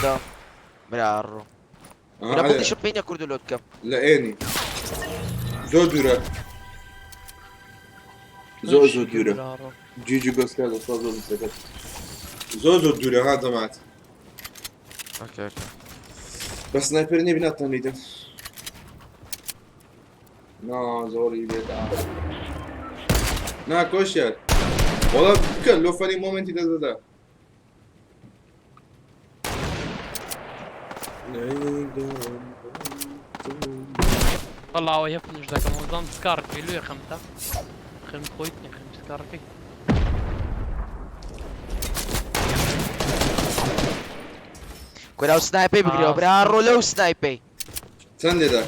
C: دا براڕۆ بودی شت پێ نییە کوردە لۆ بکەم
A: لاني زو دورا زو دورا جيجي بس كذا صار مسكت زو دورا هذا مات
C: اوكي
A: بس سنايبرني بنات نيدا نا زوري بيتا نا كوشر والله بكل لو فاني مومنت ده
B: والله هو يفنش ذاك الموضوع سكارك في له خمسة خمس خويتني خمس سكارك
C: کوراو سنایپەی بگرێەوە براڕۆ لەو سنایپەی
A: تندي ده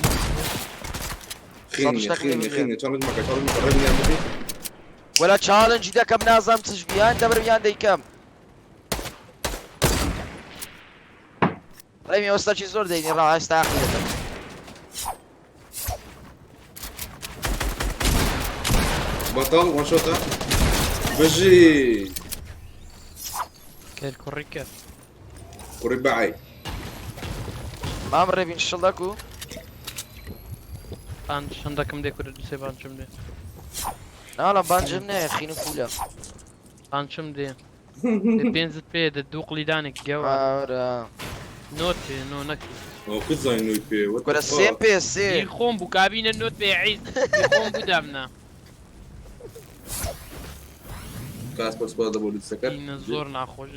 C: صدش تقريبا
A: خيني تشالنج ما قربني يا مدي
C: وەلا چاڵنجی دەکەم نازام چش بیان دەبرمیان دەیکەم ڕێمی ئێستاچی زۆر دەینی ڕاهێستا عەقلی دەکەم
A: بطل وان شوت بجي
B: كير كوريكا
A: قريباعي
C: مام ڕێبین شڵ دەکو
B: أنا عندكم ديكور دوسي بانشم دي
C: ناڵم بانجم نەیە خین و پولە
B: بانشم دي بينزل بيد الدوق لي دانك جوا
C: ئەورە
B: نوت نو نكتب
A: او كنت زين نوت بي
C: گۆرە سێم پێ سێ
B: يخون بو كابين النوت بعيد يخون قدامنا
A: كاس بس بعد بقول السكر
B: إن زور ناخوش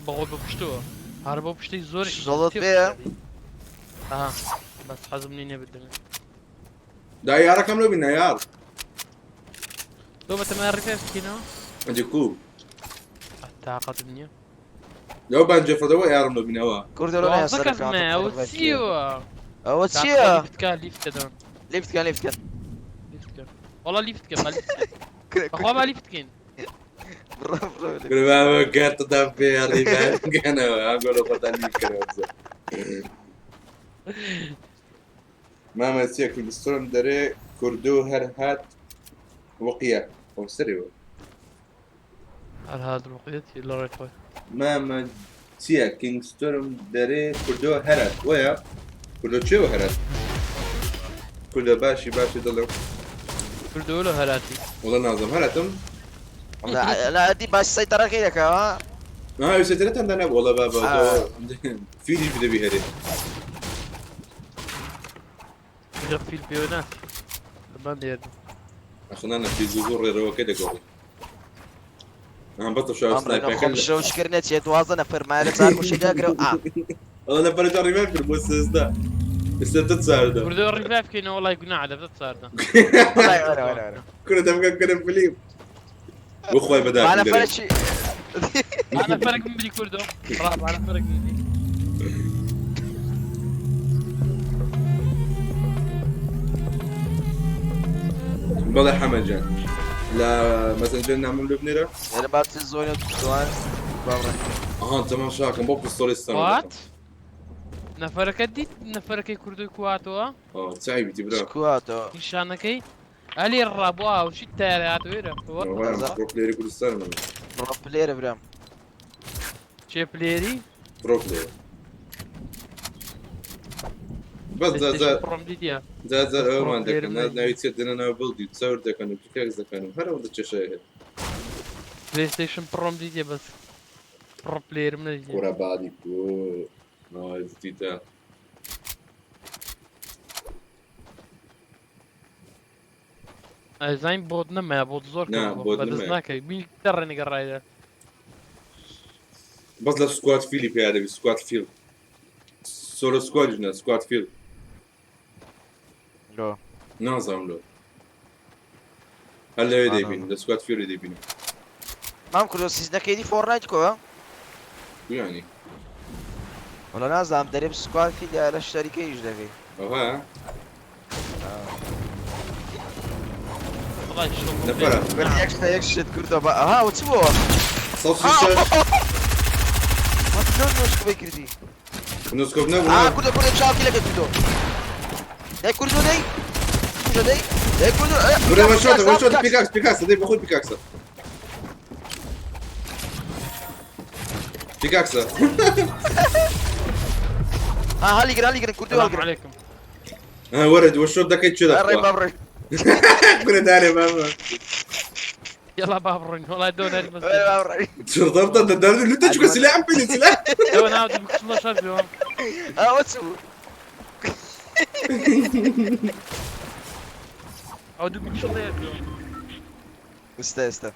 B: بغو بكشتوه هربو بكشتي زور
C: شڵت پێە
B: اه بس حزمني نبدل
A: دا يارا كم لو بينا يار
B: لو بتمرر كينو
A: عندي كوب
B: الطاقة الدنيا
A: لو بانجا فدوا يار لو بينا وا
C: کوردە لۆ نایە
B: ذكرت ما وتسيوا
C: ئەوە چییە
B: ليفت كان ليفت كان
C: لێفتکەن لێفتکەن
B: ليفت كان والله ليفت كان ما ليفت كان اخويا ما ليفت كان
A: كل ما قالت دام في هذه انا اقول له فتاني كذا ما مسيا كل ستورم دري كردو هر هات وقيا او سريو
B: على هذا الوقت اللي ريت
A: ما چییە کینگستۆرم دەرێ کوردەوە هەرات وەیە کوردە چێوە هەرات کوردە باشی دەڵێ
B: کردو لە هەراتی
A: وڵە نازم هەراتم
C: لا دي باش سيطرة كيدك ها
A: وسێترەتان دەنا وڵە بابا فیریش بدەبی هەرێ
B: جا فیل پێوە نات من دێردم
A: ئەخنانە فیزی زۆر ڕێرەوەکە دەگەڵی بەتە شاو
C: عمرنا
A: سنایپەکە
C: خمس شو شكرنت يا دوازن فرما له صار كل شيء داكرو
A: ئەڵە لە بەرەجا ڕیمان کرد بۆ سێزدا ئێستا ساردا
B: کردو ڕیڤایڤ کەینەوە وڵای گوناح دەبێت ساردە
A: کورە دەمگەم کردم فلیم بۆ خۆی
C: انا
A: بەدات
C: فرق شيء
B: أنا فرق من بدي كردو راب أنا فرق من بدي
A: بەڵێ حەمەجان لە مەسەنجەر نامم لێ بنێرە
C: انا بعد الزون دوان بابا
A: ئەهان تەمان شاکەم بۆ پستۆلیستان
B: وات نفرك ديت نفرك كردو كواتوا
A: چای بیتی برا
C: سكواتو
B: نشانكي علي الرابوا وشي التاريات ويرا
A: پرۆپلێری کوردستان من
C: برو بلاير برام
B: شي بليري
A: پرۆپلێر بەس
B: بروم ديتيا
A: جار ئەومان دەکەن ناوی چێت دێنە ناو بڵدی چاور دەکەن و پیکاکس دەکەن و هەرەوەندە چێشەیە هەیە
B: بلاي ستيشن بروم ديتيا بس برو بلاير من ديتيا
A: کۆرە بادی کۆ دیتە
B: زين بود نما بود زور
A: نا، بود
B: بس
A: نما.
B: ناكي مين ترى نقرايدا
A: بەس لە سکوات فیلی پێیا دەبی سکوات فیل سۆرە سکواجنە سکوات فیل
C: لو
A: نازانم لۆ هەر لەوێ دەیبین لە سکوات فیلی دەیبین
C: مام كردو سيزنا كيدي فورنايت كو
A: یانی
C: ولا نازم دريب سكوات في دي على الشركة يجدفي
A: ئەوها
B: والله شنو
A: نەفەرە
C: قلت يكشت يكشت كردو بقى ها وتسوى
A: سەڵ شیشە
C: ما تدون نوش كبي كردي
A: نوسکۆپ نەبوو
C: كردو كردو شاكي لك كردو داي كردو داي كردو داي داي كردو
A: برا وەشۆتە پیکاکسە دەی بەخۆی پیکاکسە پیکاکسە
C: ها هالي قرا كردو
B: السلام
C: هالي
B: عليكم
A: وەرە وەشۆت دەکەیت چێ
C: الري
A: دەخوا
C: بابري
A: کورە دارێ بابا
B: يلا بابرن والله دون هذه بس
C: الري بابري
A: شرطة الدرجة اللي انت تشوف سلاح بين سلاح
B: ايوه انا عاود بك الله شاف اليوم
C: ها وتسوى
B: عاود بك الله اليوم
C: استا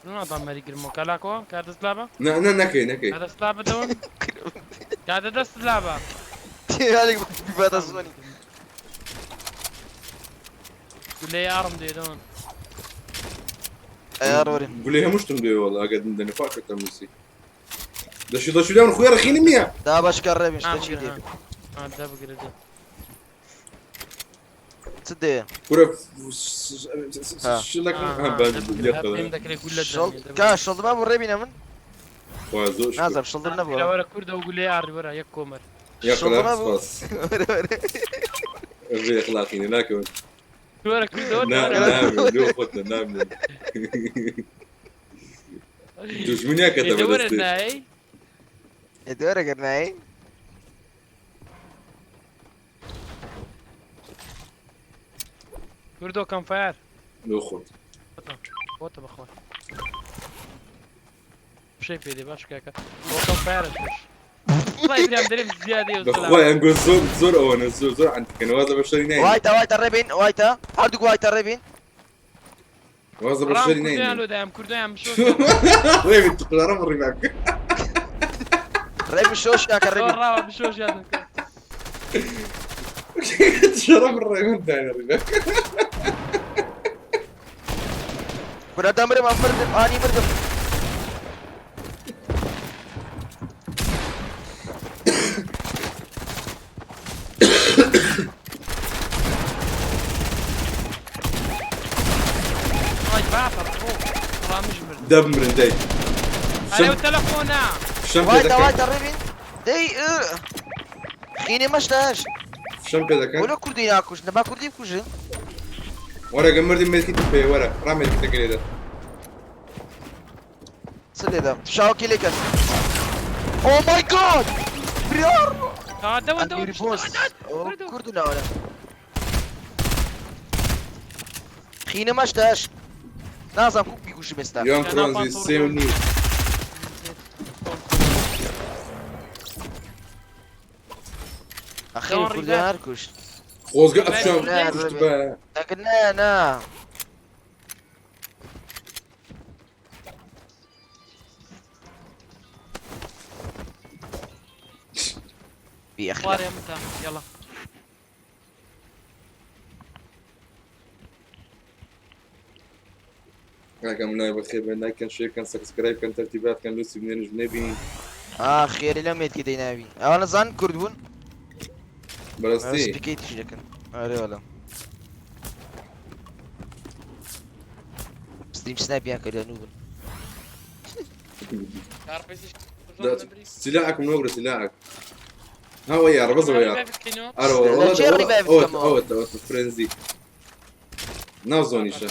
B: شنو هذا مالي قرمو كلاكو قاعد تلعبه
A: نكي
B: قاعد تلعبه دون قاعد تلعبه
C: هالي بيبات الزوني
B: قول لي يا ارم دي دون
C: يا روري
A: قول لي مش تمدي والله قاعد عندنا فاكر تمسي دشو داون خويا رخيني 100
C: دا باش كرب مش تشي دي
B: ده بقرا دي
C: تصدق
A: كرة شو لك
B: عندك لي كل
C: شلط كاش شلط ما بريبينا من
A: وازوش
C: نازم شلط
B: لا
C: نبغى
B: ورا كرده وقول لي يا ورا يا كومر
A: يا
C: شلط ما
A: خلاص في اخلاقي لكن
B: ورا كرده
A: نعم لو خدنا نعم دوش من ياك
B: يدور
A: كتب
B: الناي
C: يدور قرناي
B: كردو كم فاير
A: لو خد
B: فوت بخوان شيء في دي باش كاكا هو كم فاير والله يبري دريم زياده
A: اخويا نقول زور او انا زور عندك انا وازا بشتري نايم
C: وايتا الريبين وايتا هاردوك وايتا الريبين
A: وازا بشتري
B: كردو
A: نايم
B: لو دايم كردو يا مشوش
A: وين انت قرار مري معك
C: الريبين شوش ياك الريبين
B: ورا مشوش يا
A: شرب الريمون تاني ريبك
C: كنا دمري ما مردم اني مردم
B: هاي بعثر رامج مرد
A: دمر انتي
B: على تلفونه
A: شنو
C: وايتا
A: كذا
C: الريبين دي خيني مشتاش
A: شنو كذا
C: ولا كردي ياكوش نبا كردي بكوش
A: ورا قمر دي ملكي تبي ورا رامي تكريده
C: سليدة شاوكي لك او ماي جاد بريار
B: دوا
C: أمير بوس كرد ولا ولا خينا ما اشتاش نازم كوك بيكوش مستاك
A: يوم كرونزي سيوني
C: اخي كرد هاركوش
A: خوز قاعد شو كتبه
C: لكن نا في
B: خوار
C: اخلاق
B: يا متى يلا
A: كان لايف بخير لايك كان شير كان سبسكرايب كان ترتيبات كان لوسي منين جنبي
C: خير لم يد كده نبي انا زان كردون
A: بلستي
C: سبيكيت ايش لكن اري ولا ستريم سناب يا كده نوبل
B: تعرف ايش
A: سلاحك منور سلاحك ها ويا ربز ويا ارو
C: لا،
A: والله
C: جيري بقى
A: اوت
C: بتكمل.
A: اوت فرنزي نازونيشا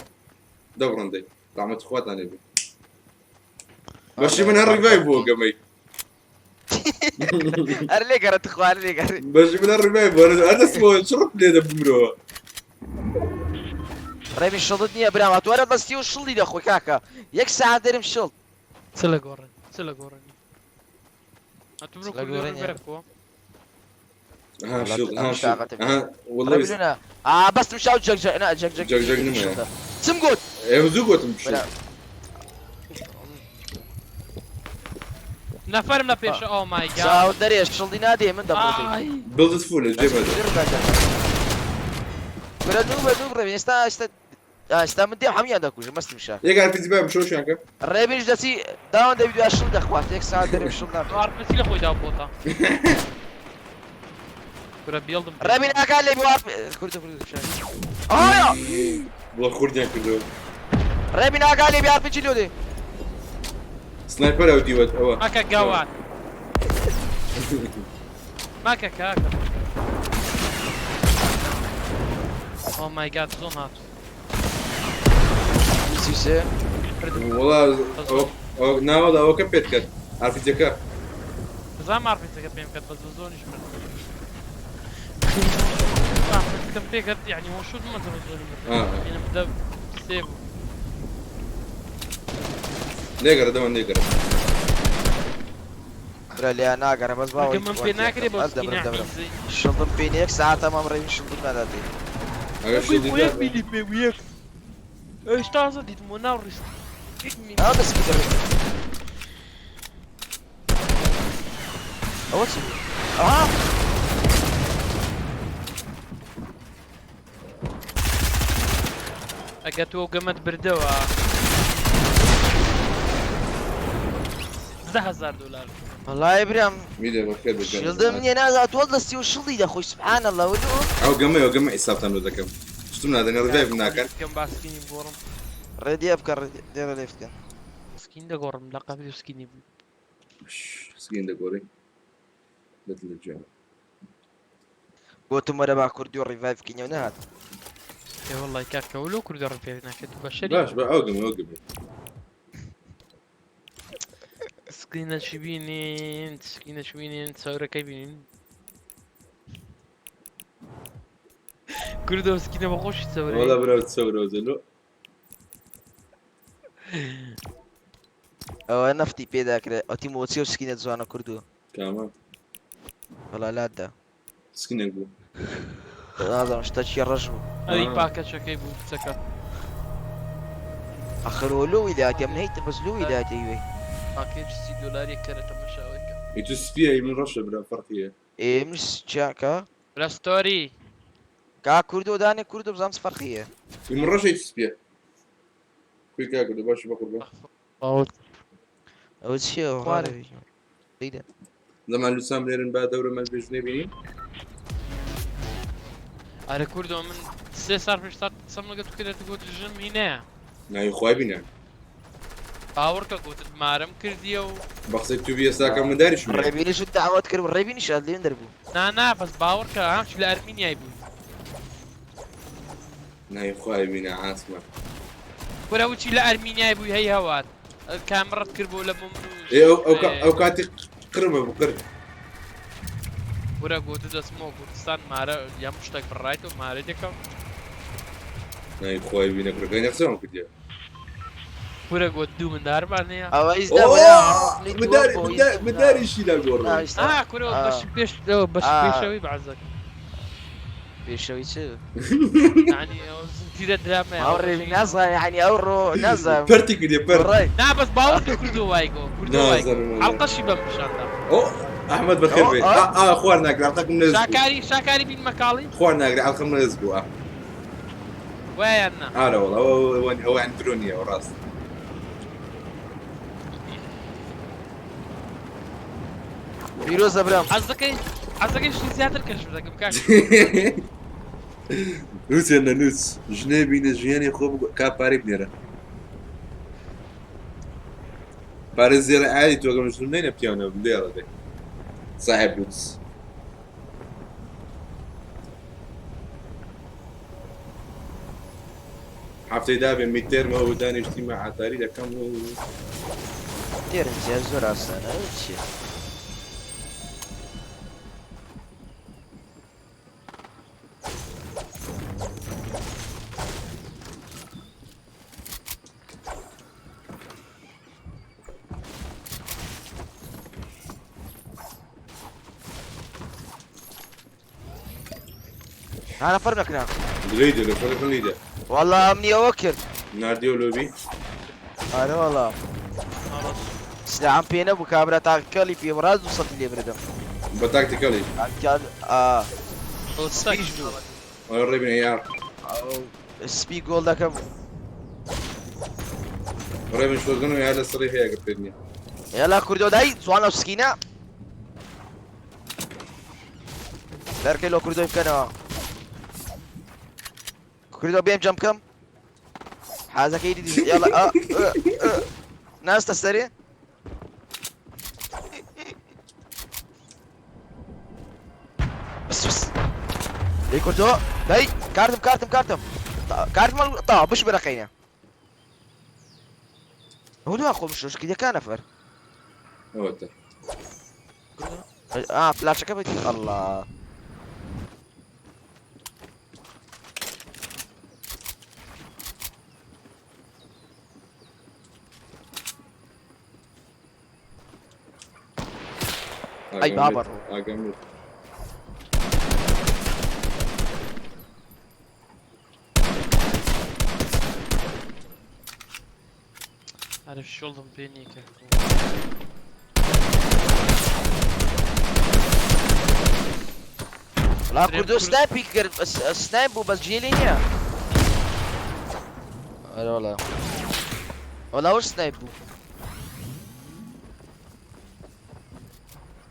A: دورندي طعمت اخوات انا بي بشي من هالريفايف هو قمي
C: ارلي قرأت اخوان ارلي قرأت
A: بشي من هالريفايف انا اسمه شرب لي دبمرو
C: ريبي شلطني يا برام اتورد بس تيو شلطي ده اخوي كاكا يك ساعة درم شلط
B: سلا قورن سلا قورن اعتبروا
C: سلا
B: كل
C: قورن
B: يوم
C: يعني.
B: بركوا
A: ها شو
C: والله
A: ها
C: مش
A: شو
C: عاقتك.
A: ها والله
C: ريبي لنا بس تمشاو جك جك انا جك جك
A: جك جك نما.
C: سمقوت
A: ايه زوجو تمشي
C: بلا
B: نفر من بيش او ماي جاد
C: ساعة دري شلطي نادي من دبرتي
B: اي
A: بلدت فول جيب هذا
C: قرأت نوب ريبي استا مدي حمية عندك وش ما استمشى
A: يقعد في زباب شو شانك
C: الريبي جدتي داون دي فيديو اشلط اخوات يك ساعة درم شلط
B: عارف بس لي خوي دا بوطا كره بيلدم
C: ريبي قال لي بواب كرت يا
A: والله خردين كله
C: ريبي قال لي بيعرف يجي لودي
A: سنايبر او ديوت هو
B: ماكا قوات ماكا كاكا او ماي جاد زون هات
C: سيسي
A: والله او ناو هو كبيت كات عارف الذكاء
B: زعما عارف انت كيف بس بزوني شمل كم بيكت يعني هو شو ما تبزوني يعني بدا سيف
A: نيجر دوان نيجر
C: برا لي انا قرا بس باو
B: كم من بيناكري بس
C: شلطن بينيك ساعة تمام ريبي شلطن ما دادي
A: انا شو دي
B: وياك بيلي بي وياك ايش تعزل دي منورس
C: هذا سبيكر اول شيء
B: اجاتو قمت بردوا $10,000
C: والله يا برام
A: ميدا بخير
C: شلطن مني انا اتوضى استيو شلطي ده اخوي سبحان الله ولو
A: او قمي حساب تانو ذاك شفتم هذا ريفايف ناكن
B: كم باسكيني بورم
C: ريدي افكر دير ليفت كان
B: سكين ده قورم لقب فيديو سكيني
A: سكين دقوري مثل الجامع
C: قلت مرة بقى كرديو ريفايف كينيا ونهاد
B: اي والله كاكا ولو كردو ربي هناك تبشري
A: باش بقى اوقمي
B: سكينة شبيني انت سكينة شبيني انت ساورة كيبين كردو سكينة بخوش تسوري
A: والله برا تسوي روزلو
C: او نفتي بيدا كده او تيمو تسيو سكينة زوانا كردو
A: كمان
C: والله لا ده
A: سكين يقول
C: هذا مش تشي الرجل
B: هذي باكت شكيبو تسكر
C: اخر ولو ولايتي من هيت بس لو ولايتي ايوه
B: باكيج $60 يكرت مشاويك
A: يتوسفيها من رشا بلا فرقية
C: ايه مش جاكا
B: بلا ستوري
C: كا كردو داني كردو بزامس فرقية
A: من رشا يتوسفيها كوي كاكو دو باش بقول بقى
B: اوت
C: او تشي
B: خواري.
C: ايه
A: زمان لسام ليرن بعد دورة مال بيجني بينين
B: على كردو من 3 صار فيش صار تصمم قلت كده تقول الجيم هنا
A: ناي خوي بينا
B: باوركا قلت مارم كرديو
A: بقصد تبي ساكا من داري شو
C: الريبيني شو الدعوات كرب الريبيني شو اللي ندربو
B: نا بس باوركا همش لارمينيا يبي
A: ناي خوي بينا عاصمة
B: ولا وشي لارمينيا يبي هي هوات كاميرا تكربو ولا
A: ئەو کاتی قرمە بکرد
B: ورا گوتو دەسمەوە کوردستان مارە یام شتێک بڕایت و مارە دێکەم
A: نای خۆی بینەکڕەکەی نەخسەوە کردیا
B: ورا گوت دوو مندارمان هەیە
C: ئەوە
A: مداریشی لا گۆڕ
B: کورەوە بەش پێش بەش پێشەوەی بەعزەک
C: پێشەوەی چ
B: يعني زنجيرة دراما
C: هاوري نازا يعني اورو نازا
A: پەرتی کردێ پەر
B: نا بس باور كردو وايكو حلقة شي بمشاندا
A: ئەحمەد بەخێر بێت خوار ناگرێ حەڵقەکەم نەز
B: شاكاري بين مكالي
A: خوار ناگرێ حەڵقەم نەز بووە
B: ويانا
A: ئارە وەڵا ئەوە ئەندرۆنیە و ڕاست
C: فيروزة برام
B: عزكي شي زيادة كرش بدك مكان
A: نووسێنە نووس ژنێ بینە ژیانی خۆ کا پارەی بنێرە پارە زێرە ئای تۆگەم ژن نەینە پیاونە لێڵە دێ صاحب نووس هەفتەی دابێ میتێرمەوە دانیشتیمە عاتاری دەکەم و
C: تێرن زیاد زۆر ئاسانە چیە أنا فرنك نعم
A: ليدة لو فرق ليدة
C: والله أمني أوكر
A: نارديو لوبي
C: أنا والله سلام بينا بكاميرا تاكلي في براز وصلت لي بردم
A: بتاكتيكالي
C: كان
B: سبيجو
A: انا قريب من ايار
C: سبيك جول ذاك
A: قريب من شوزنو يا هذا الصريح يا قبلني
C: يلا كردو داي سوانا وسكينة دركي لو كردو يمكن كردو بيم جمب كم هذا كيدي يلا ناس تستري بس لي كردو داي كارتم طا بش برقينا هو ده اخو مش كده كان نفر
A: هو ده
C: فلاش كبت الله اي بابر
A: اجمل
B: عارف شو ظن بيني
C: لا كردو سنايب يقدر سنايب وبس جيلينيا ولا ولا وش سنايب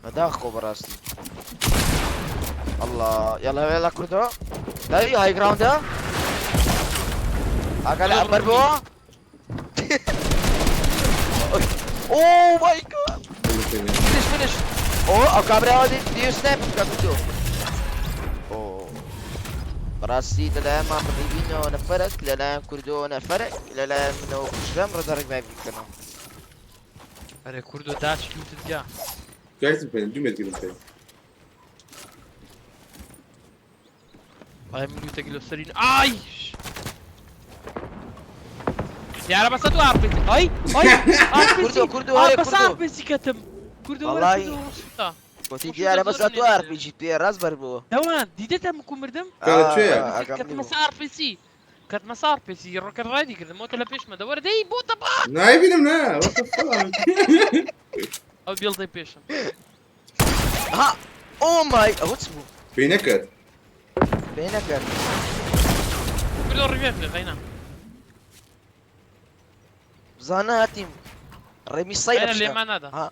C: هذا اخو براسي الله يلا كردو داي هاي جراوند ها اقل عمر بو اوه ماي جاد فينيش اوه او كاميرا هذه ديو سنايب كردو اوه براسي لا ما قريبين وانا فرق لا كردو وانا فرق لا منو كشرم ردرك ما يمكننا
B: اري كردو داش لوت تجا
A: كويس بين جمله كده بين
B: هاي من لوت كيلو سرين اي يا رب صدوا عربتي هاي كردو هاي بس عربتي كتم كردو
C: والله وتيجي على بس اتوار في جي بي راس بربو
B: دوان ديدتها مكون مردم
A: قالت شويه
B: كانت مسار بي سي كانت مسار بي سي الروكر رايدي كده موت لا بيش ما دور دي بوتا با
A: نايفين منا
B: او بيلدي بيشن
C: ها او ماي اوتسبو
A: في نكد
B: كله ريفيف غينا
C: زانا هاتيم رمي الصيد
B: انا اللي ما نادا
C: ها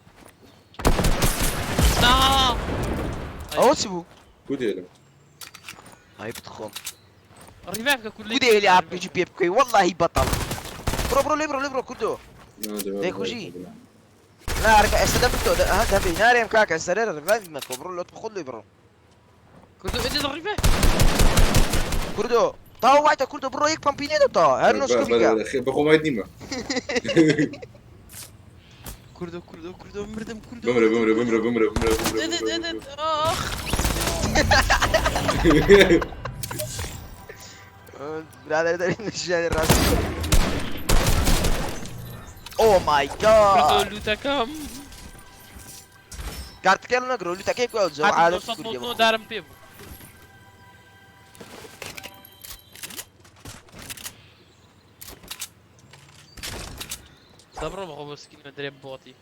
B: لا
C: اوتسبو
A: كوديلا
C: هاي بتخون
B: ريفيف كله
C: كودي اللي عم بيجي بيبكي والله بطل برو ليبرو كودو ديكو جي لا ارجع استدبتو هذا في ناري مكاك السرير ريفيف ما كبروا له تاخذ له برو
B: كردو ادي الريفيف
C: كردو طاو وايتا كردو برو يك بامبينيدو طا هرنوس كوفيكا
A: بخو ما يديما
B: كردو كردو كردو مردم كردو
A: بمرة
B: اخ
C: برادر داري نشاني راسي او ماي
B: كردو
C: جاد
B: لوتا كم
C: كارت كيلو نقرو لوتا كيف قول زو
B: هذا
C: عادة
B: صوت
C: كردي
B: نو دارم بيبو صبروا بخو مسكين مدري بوطي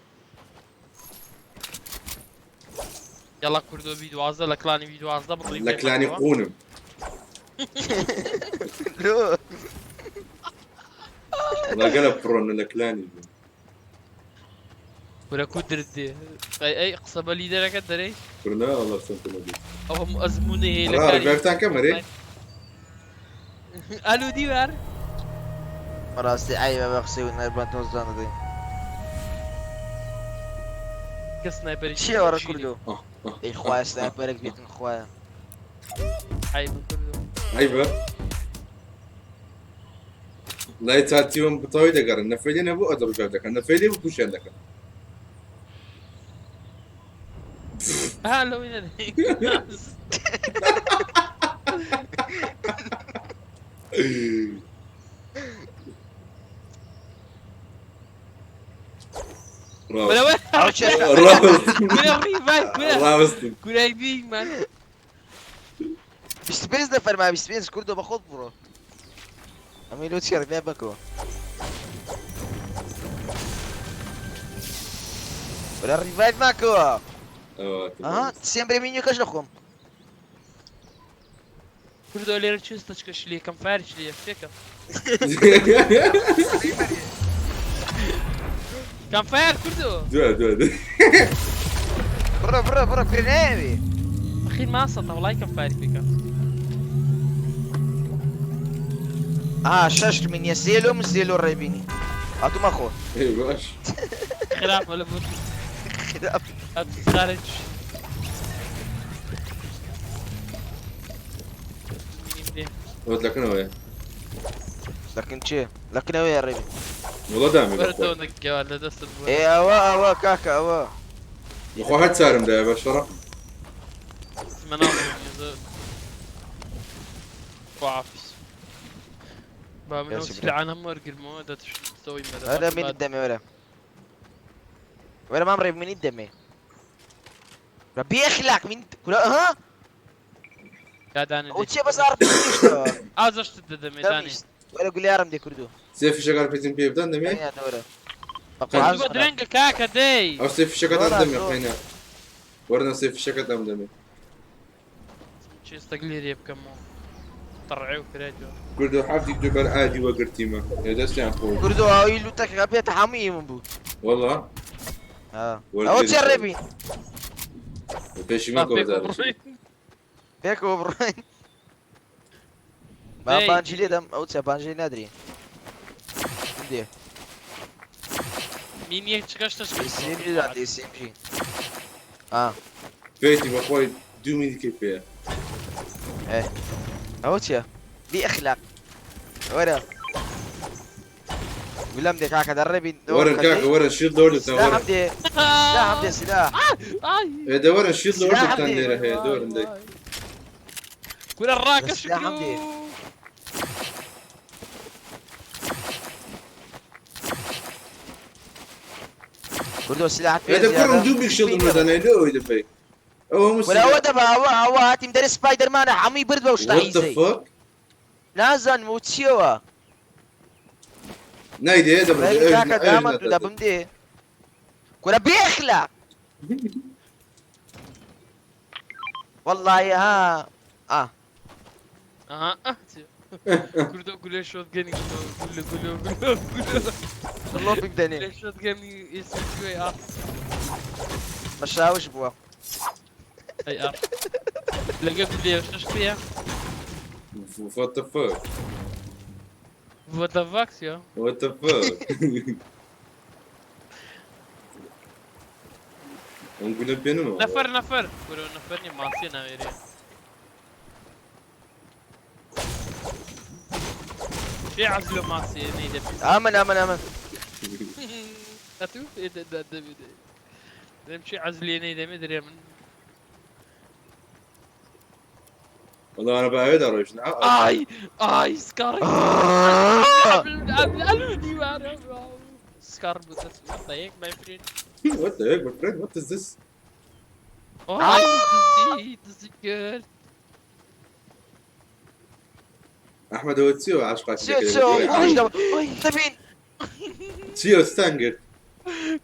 B: يلا كردو فيديو عزة لكلاني فيديو عزة بطيب
A: لكلاني قونم
C: لو
A: لا قلب برون لكلاني
B: ولا كودر دي اي قصبة لي درك دري
A: كرنا والله سنت مدي
B: او مؤزموني هي
A: راه
B: لكاري
A: بيفتح كاميرا
B: الو ديوار
C: راسي عيبة بخسي ونربان توزان دي
B: كسنايبر
C: شي ورا كردو اي خويا سنايبرك بيت خويا
B: عيب كردو
A: عيبة لا يتاتيهم بطوي دقر النفيدين ابو ادب جاتك النفيدين بكوش عندك
B: هلا وين ولا وين
A: راوست
B: كنا ريفايف كنا
A: راوست
B: كنا يبيك مان
C: بيستبيز نفر ما بيستبيز كردو باخد برو امي لو تشير بيا باكو ولا ريفايف ماكو اه سيمبري مينيو كشلخهم
B: كردو لير تشيستش لي كم فارش لي فيك كم فاير كردو
A: دو
C: برا برنامي
B: اخي ما سطا والله كم فاير فيك
C: شاش من يسيلو مسيلو الريبيني هاتو ماخو
A: اي باش
B: خلاف ولا بوت
C: خلاف
B: خارج
A: قلت لك انا وياه
C: لكن شي لكن ويا الريبي
A: والله دامي
B: بردونك يا ولد دست
C: ايه اوا كاكا اوا
A: اخو هاد سالم ده بشرة
B: مناظر وعافس بابا
C: يا
B: من
C: سبحان.
B: وسيلة عنها مرق المواد شو تسوي
C: ولا مين الدمي ولا ما مريب مين الدمي ربي يخلق من كلا ها
B: قاعد انا
C: وتشي بس عارف ايش
B: عاوز اشتد دمي داني
C: ولا قول لي ارم دي كردو
A: سيف شغال في بي بدان دمي
C: يا دورة
B: تقعد درينك كاكا دي
A: او سيف شغال دمي حينا ورنا سيف شغال دمي
B: شي استقليل يبكم طرعي وكريجو
A: قلت حافظ جبل عادي وقرتيما يا داس يعني فوق
C: كردو هاي لو تك غبيت حامي من بو
A: والله
C: ها او تشربي
A: فيش ما كوزار
C: هيك وبروين ما بانجيلي دم او تشا بانجيلي نادري عندي
B: مين يكشكش
C: سي ام جي عندي سي ام جي
A: فيتي بخوي دومي كيف فيها
C: ايه اوتيا دي اخلاق ورا ولا مدي كاكا دربي
A: ورا كاكا ورا شيل دور
C: سلاح
A: ورا
C: عمدي سلاح عمدي سلاح
A: هذا ورا شيل دور تاني هي دور عندي
B: كل الراكش
C: سلاح عمدي كردو سلاح
A: هذا كلهم دوبي شيل دور انا لو يدفي
C: ولا هو دبا هو هاتي مدري سبايدر مان عمي برد وش
A: وات ذا فك
C: نازن موتشيوا
A: نايدي هذا
C: راي كاكا دامن دبم دي كولا بيخلع والله يا ها
B: كردو كل شوت جاني كل
C: الله بيبداني
B: كل شوت جاني يسوي
C: مشاوش بوا
B: اي ار لقيت لي وش فيها
A: وات ذا فك
B: وات ذا فاكس يا
A: وات ذا فك نقول بينو
B: نفر ولو نفرني ماسينا غيري شي عزلو ماسي نيدب
C: امن
B: أتو ده نمشي عزليني ده مدري من
A: والله انا بعيد اروح
B: آي سكار قبل سكار طيب my friend.
A: What the heck, my friend? What is this?
B: Oh, this is good.
A: احمد هو تسيو عشقك
C: تسيو تبين
A: تسيو ستانجر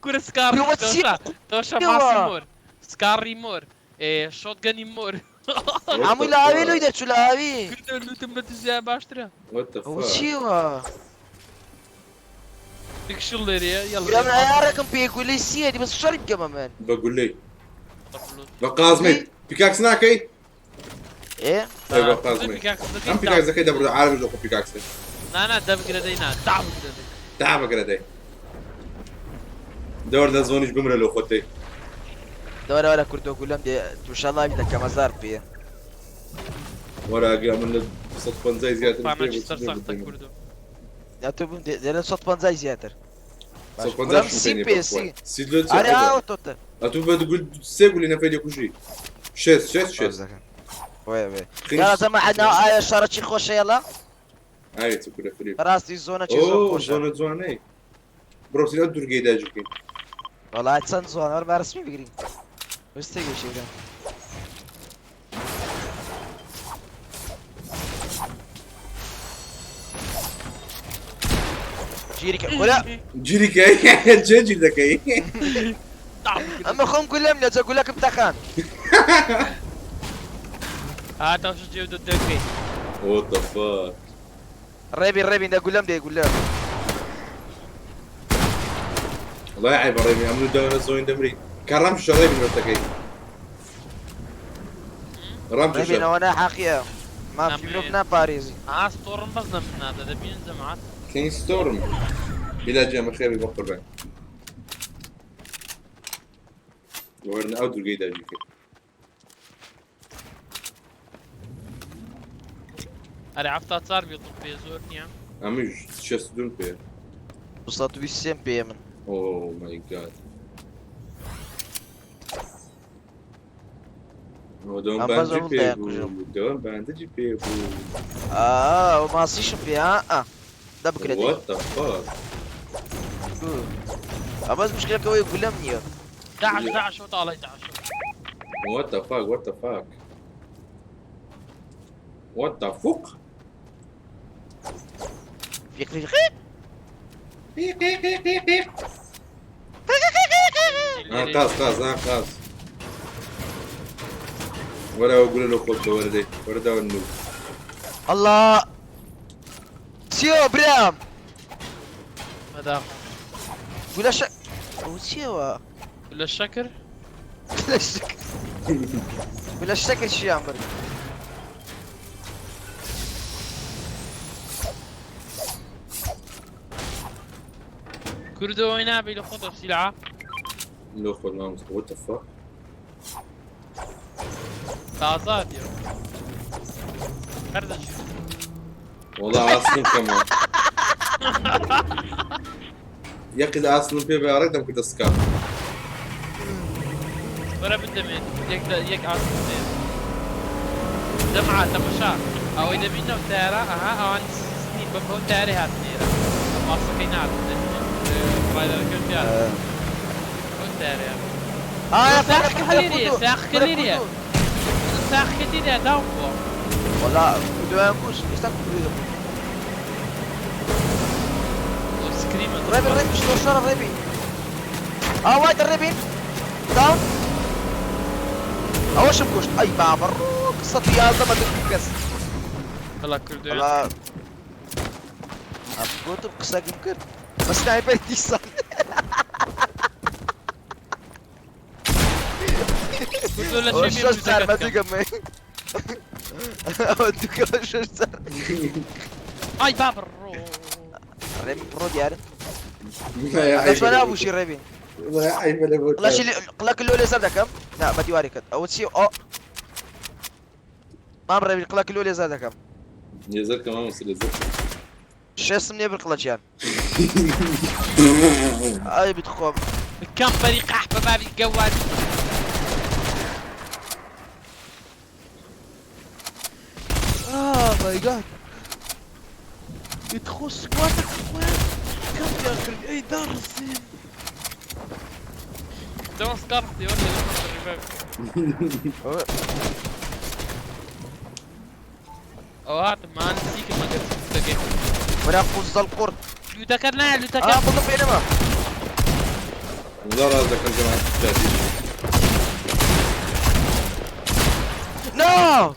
B: كورة سكار
C: هو تسيو
B: توشا ماسيمور سكار ريمور شوت جان يمور
C: عمو لاعبين ويدا شو لاعبين
B: كنت لو تمت ازاي باشترا
A: What the
C: هو
A: fuck?
C: تسيو
B: ديك شليريا
C: يلا
B: يلا
C: من عياركم بيقول لي سيدي بس شو الجمع مان
A: بقول لي بقازمي بيكاكس ناكي
C: ايه
A: ايوه بقازمي هم بيكاكس كده برضه عارف جو بيكاكس
B: لا دب قردينا دعم قردي
A: تعال كده دور ده زونيش بمره لو خدتي
C: دورة ولا كردو كلهم دي ان شاء الله بدك كمزار بيه
A: ورا قام صدفه زي زياده
B: فانا جستر ساختك كردو
C: يا توب دي صدفة زي زياتر
A: صدفه
C: كلهم
A: زي
C: سي بي سي
A: سيدلو
C: انا اوتوتا
A: اتوب تقول سيقول لنا فيديو كوشي شيس
C: وي يلا زعما عندنا شارة شي خوشة يلا
A: هاي تقول فريق
C: راسي زونة شي زون
A: اوه
C: خوشة
A: زوني برو سينا دور قيدا جوكين
C: والله تسان زون انا ما رسمي بقري وستيجي شي ده جيريك ولا
A: جيري كاي جيجي ذكي
C: اما خم كلهم لا تقول لك امتحان
B: هات وش جيب ضدك
A: وات ذا فاك
C: ريبي ده اقول لهم ده يقول لهم
A: والله عيب ريبي عملوا دورة زوين دمري كان رمش ريبي مرتكي رمش
C: ريبي وانا حقيقة ما في بلوكنا باريزي
B: ستورم بزنا من هذا ده بين جماعات
A: كين ستورم بلا جامع خير يبقر بين ورنا اودر قيدا جوكين
B: أنا عرفت صار بيطلب في زورني
A: عميج شستون بيه
C: وصلت بالسيم بي من
A: اوه ماي جاد ودون باند دون باند جي
C: وما صيش فيها ده بكرة دي
A: وات ذا فاك
C: بس مشكلة قوي يقول لهم نيو
B: داعش وطالع داعش
A: وات ذا فاك وات ذا فاك وات ذا فوق
C: فيق
A: قاص ولا اقول له خذ ولدي ورده والنوب
C: الله سيو برام
B: ماذا
C: ولا شك سيو
B: ولا الشكر
C: ولا الشك ولا الشكل شي عمري
B: كردو هنا بيلخطوا سلعة
A: لو خذ ما مستوى وات ذا فاك
B: تعزات يا كردش
A: والله اصلا كمان يا اخي اذا اصلا في بارك دم كنت اسكار
B: ولا بده من يك عاصم جمعة تمشى او اذا بينا وتارا او عن سنين بفهم تاري هات نيرا ما سكينات رايدر كل فيها تاري ساخ كليريا ساخ كليريا داونفو
C: والله بدو ينقص يستنقذ ريبي شلون صار ريبي وايد الريبي داون اول شبكوش اي بابر قصتي يا زلمه تنقص
B: والله كردو
C: والله ابغوت بقصه يمكن بس نايبر تيسان
B: ولا شيء
C: شو صار ما تقمي اودك شو صار
B: اي بابر
C: ريبي برو ديالك
A: يا
C: ايش انا ابو شي ريبي
A: والله يا عيب انا
C: والله شي قلك الاولى زاد كم لا بدي اوريك او تسي او ما ريبي قلك الاولى زاد كم
A: يزر كمان وصل يزر
C: شو اسمني بالقلشان اي بتخوم
B: كم فريق احبه ما بيتجوز.
C: ماي جاد يدخل سكواتك وين؟ كم يا اخي اي درسين
B: تو سكارت يقول لي او هات ما نسيك ما قلت تلاقي
C: ولا قص القرد
B: لوتاكرنا لوتاكر
C: بالضبط بينما
A: لا هذا كان جماعة التهديد.
C: نو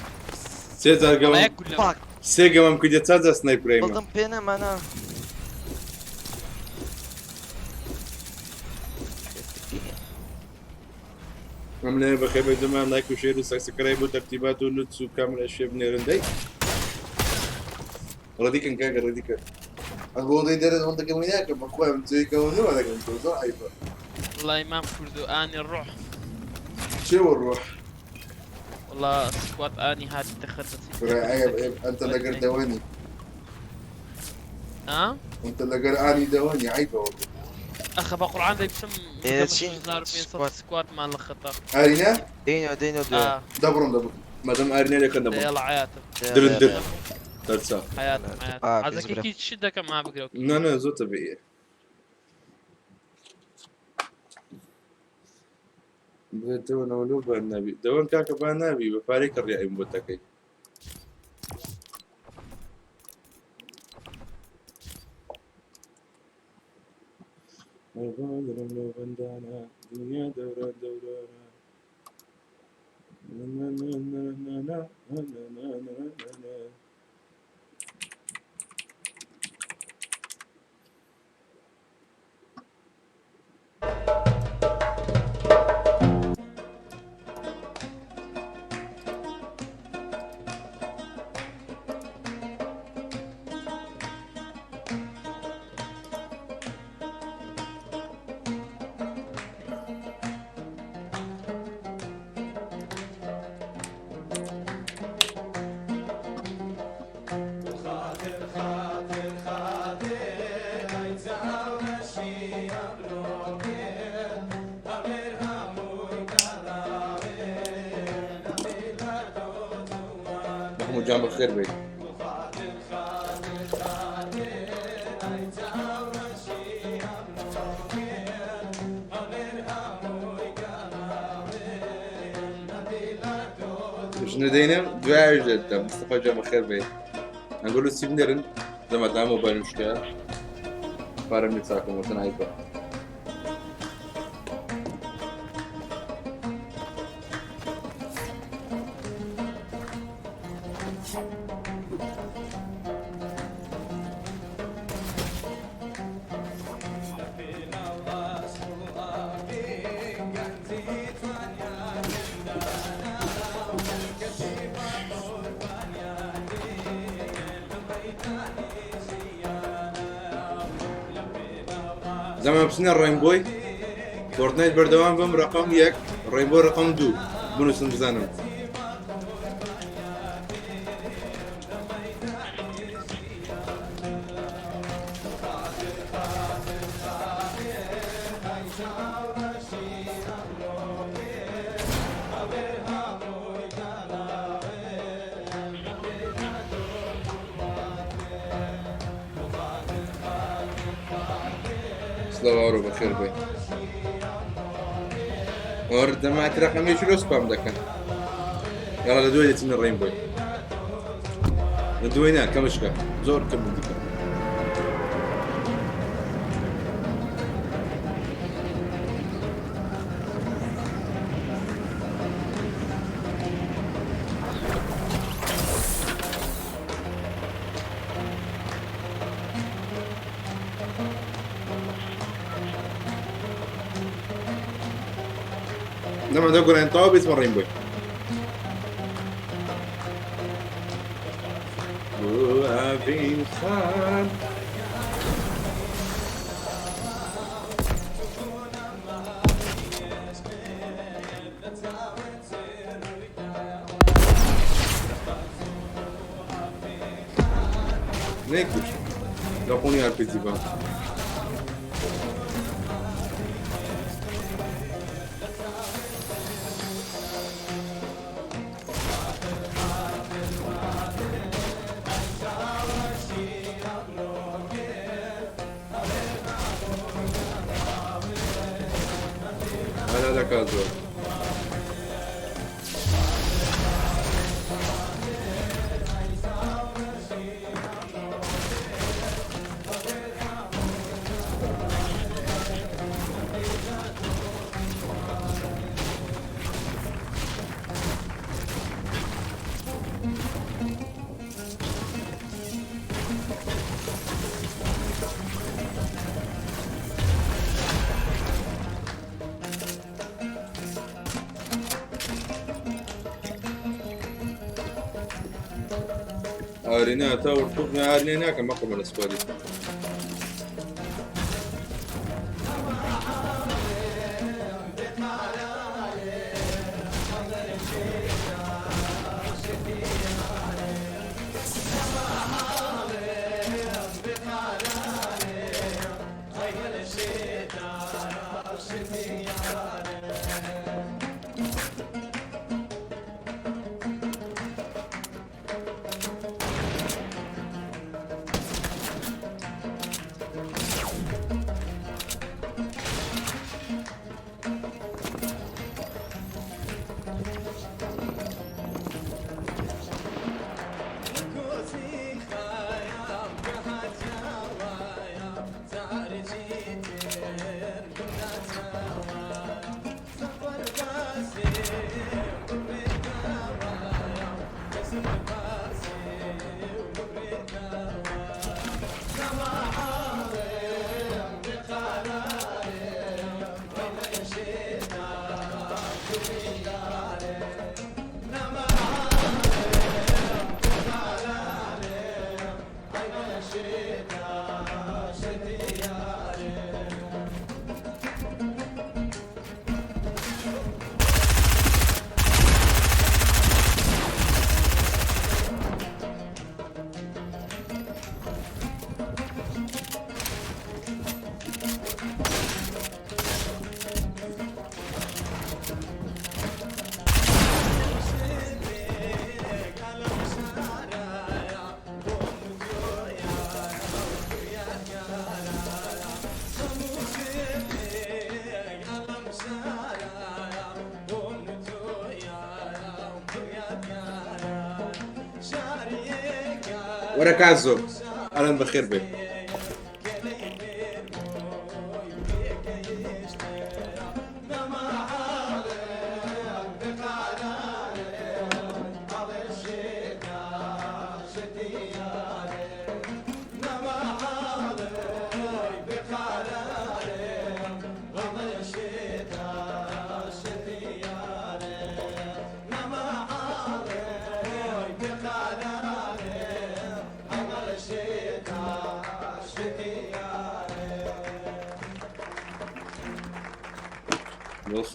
A: سيزا
B: ما
A: قام
B: ياكل
C: فاك
A: سيجا ما ممكن يتساعد سنايبر ايما.
C: بالضبط بينما انا
A: عملنا بخير جماعة لايك وشير وسبسكرايب وترتيبات ونوتس وكامل اشياء بنيرندي. رديك كاكا رديك. أقول لي درس وأنت كم وياك بخوي مسوي كونو ولا كنت صح أيوة.
B: والله إمام كردو اني الروح.
A: شو الروح؟
B: والله سكوات اني هذه تخربت.
A: عيب أنت اللي قرد دواني.
B: ها؟
A: أنت اللي قرد اني دواني عيبة والله.
B: اخ بقرعان ذي بسم سكوات مال الخطا.
A: أرينا؟
C: دينو
A: دبرم ما دام أرينا لك دبرم.
B: يلا حياتك.
A: درن ترسا.
B: حياتك عايزك كي تشدك ما بقرا.
A: لا زو طبيعي. دوان أولو بالنبي دوان كاكا بالنبي بفاريك الرياء مبتكي. نو بندانا دنيا دوران دورانا جام الخير بي شنو دينا دعاء جدا مصطفى جام الخير بي نقول له سيبنرن زي ما دامو بالمشكلة فارم نتساكم وتنعيبه زمان بسنا الرينبوي فورتنايت بردوام بم رقم 1 الرينبو رقم 2 بونس بزانم سلاوارو بخير بي ورد ما رقم يشلو سبام دكان يلا لدوي تن الرينبوي لدوينا كمشكا زور كم دكان لما تقول انت باسم الرينبوي وابي خان نيكوش لو قوني ار بي زي بان هلا لك كازو ارينا تاور طوفنا ارينا كان مقبل من السكوادي ورا كازو اهلا بخير بك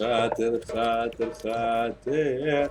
A: خاطر خاطر خاطر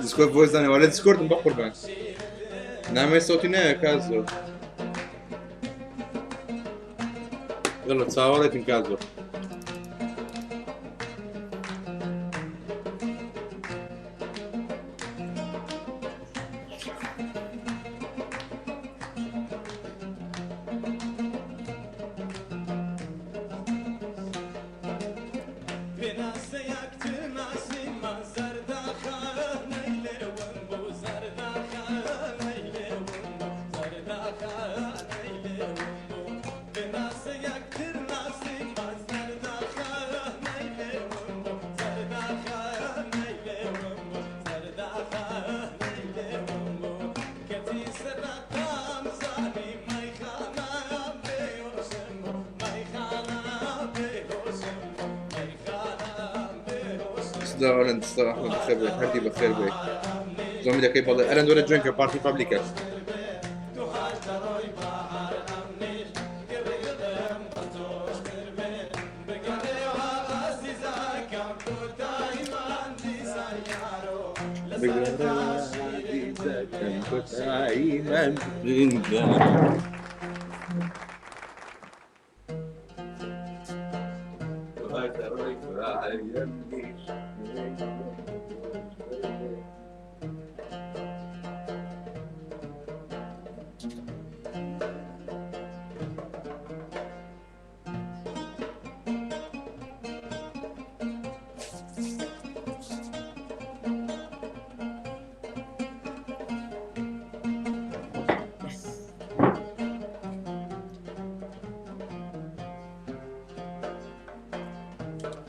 A: ديسكورد فويس ثاني ولا ديسكورد مبقر بان نعمل صوتي نايا كازو يلا تصاورت كازو زاولا الصراحة بخير بي هردي بخير بي زومي لكي بالله أنا دورة جنك بارتي بابليكا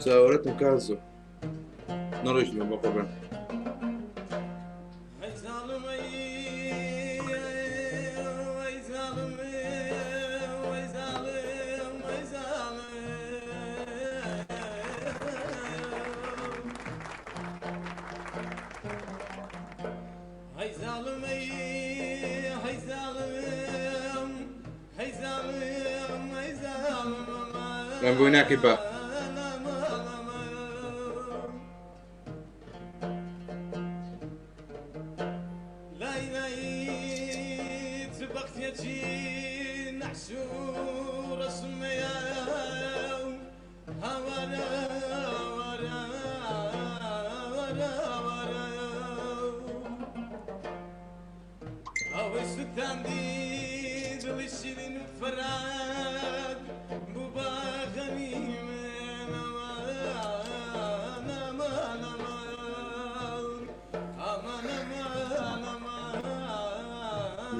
A: ساورتهم كازو نرجل بقربان I'm going to keep up.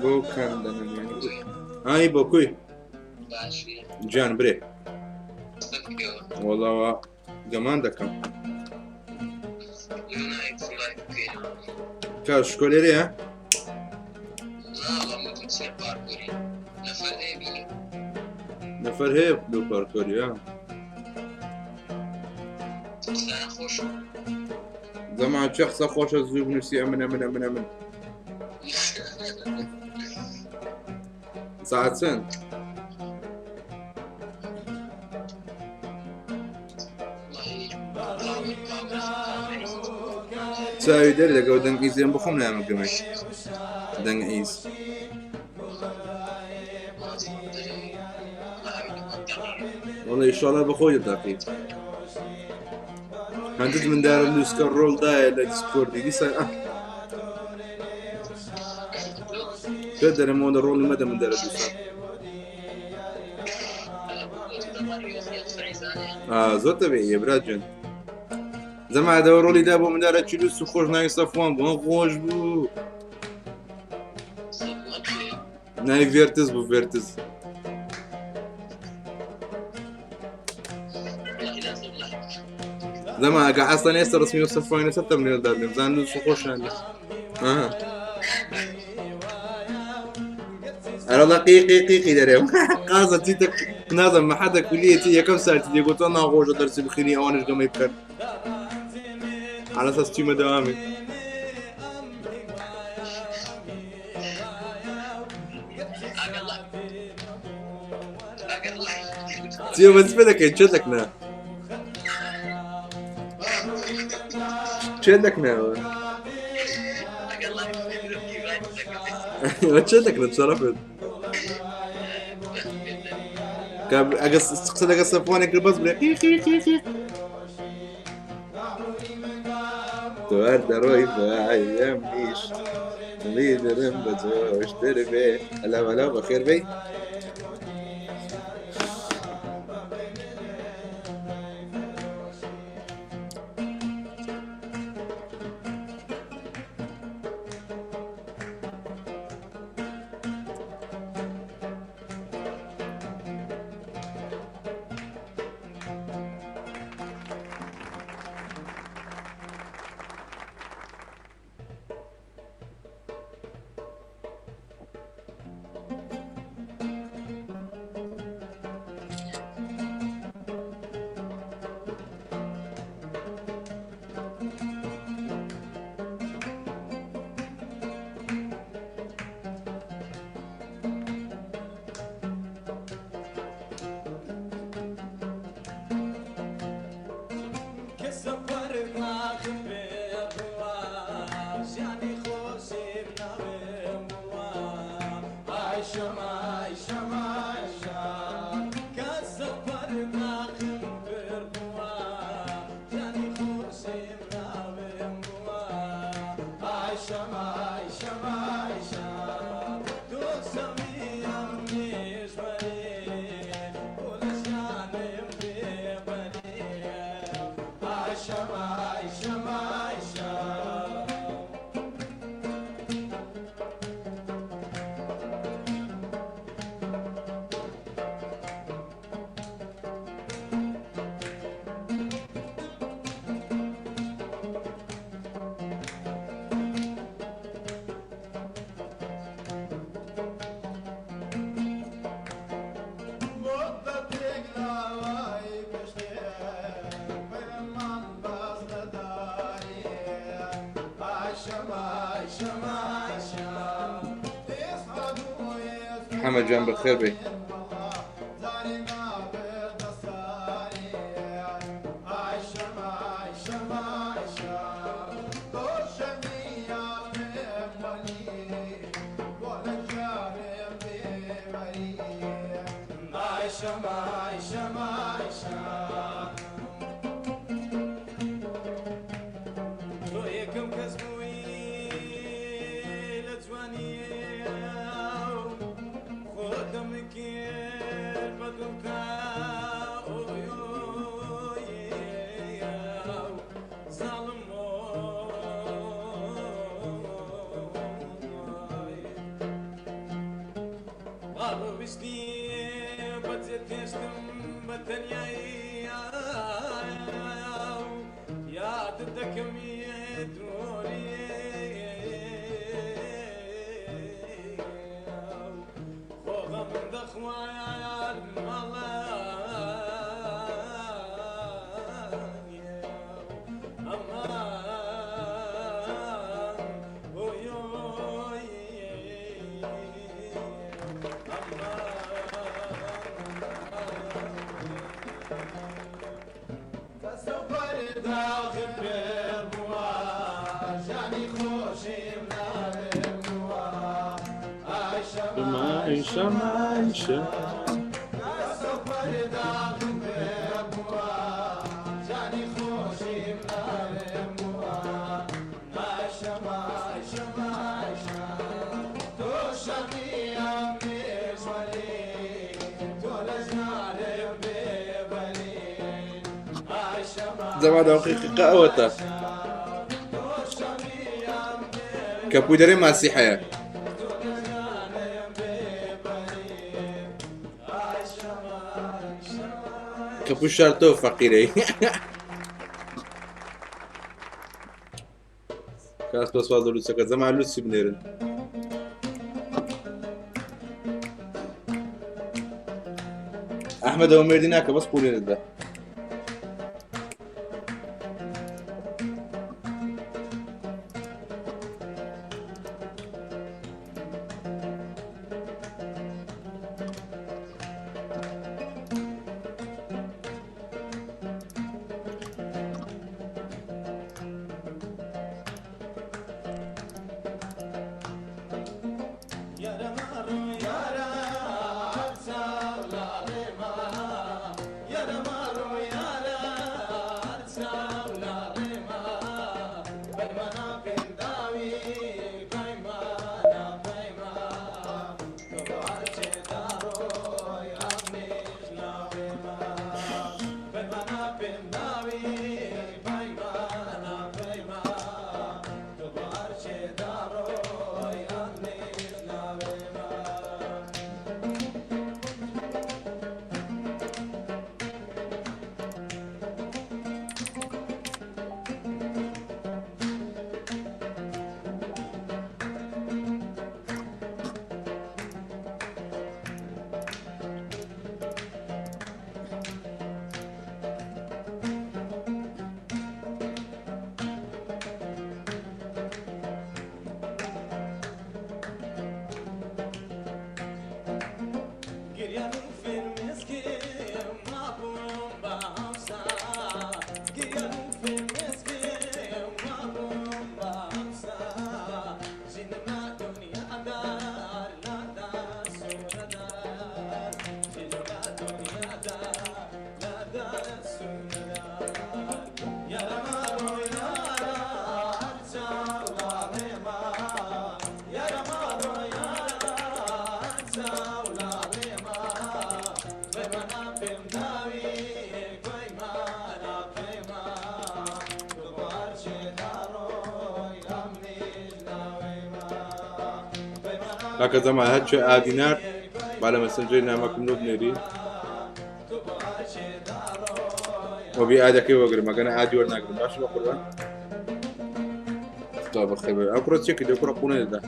A: بكەن هاي بۆکوی جان برێ وەڵاوە گەمان دەکەم کاش شکۆلێرەیە نەفەر هەیە لەو پارکۆریە زەمان چه قسە خۆشە زوو بنووسی ئەمن ساعت چەند چاوی دەر لەگەڵ دەنگ ئیزیان بخۆم لایەمەکەمەش دەنگ ئیز وەڵێ ئیشەڵا بەخۆی دەداقیت هەندت منداڵە نووسکە ڕۆڵدایە لە دیسکۆردی دیسان پێ دەرەمەوە ڕۆڵی مەدە منداڵە دووسان زۆر دەبێ ئێبرات جون زەمادەوە ڕۆڵی دا بۆ منداڵە چیلوس و خۆش ناوی سەفوان بۆ خۆش بوو ناوی ڤێرتز بوو ڤێرتز زەما ئەگە ئەستان ئێستا ڕسمی و سەفوانە سەر تەمنێ دادێم زان لوس و خۆشیان لێ ئەرەڵە قیقی دەرێم قازە چیتە نازم محەدە کولیەتی یەکەم ساتی دێگوتۆ ناخۆشە دەرسی بخوێنی ئەوانش گەمەی بکەن على أساس تيمة دوامي تيمة بس بدك تشدكنا تشدكنا تشدكنا تشرفت كاب أقص تقصد أقص فوانك البص بلا توارد روي بايام ميش ليدرم بزوج دربي هلا بخير بي محمد جان بخير بي زمان دقيقة قهوة كابودري مع السيحية كابو شارتو فقيري كاس بس واضح لسه زمان لسه بنيرن احمد ومرديناك بس قولين ده
D: يا رمار
A: هكا زعما هادشي ادينار على مسنجرنا معكم نبنري وبي ادي كي وغير ما كان ادي ورنا غير باش بقول طب خير اكرو تشيك دي كرو كونه ده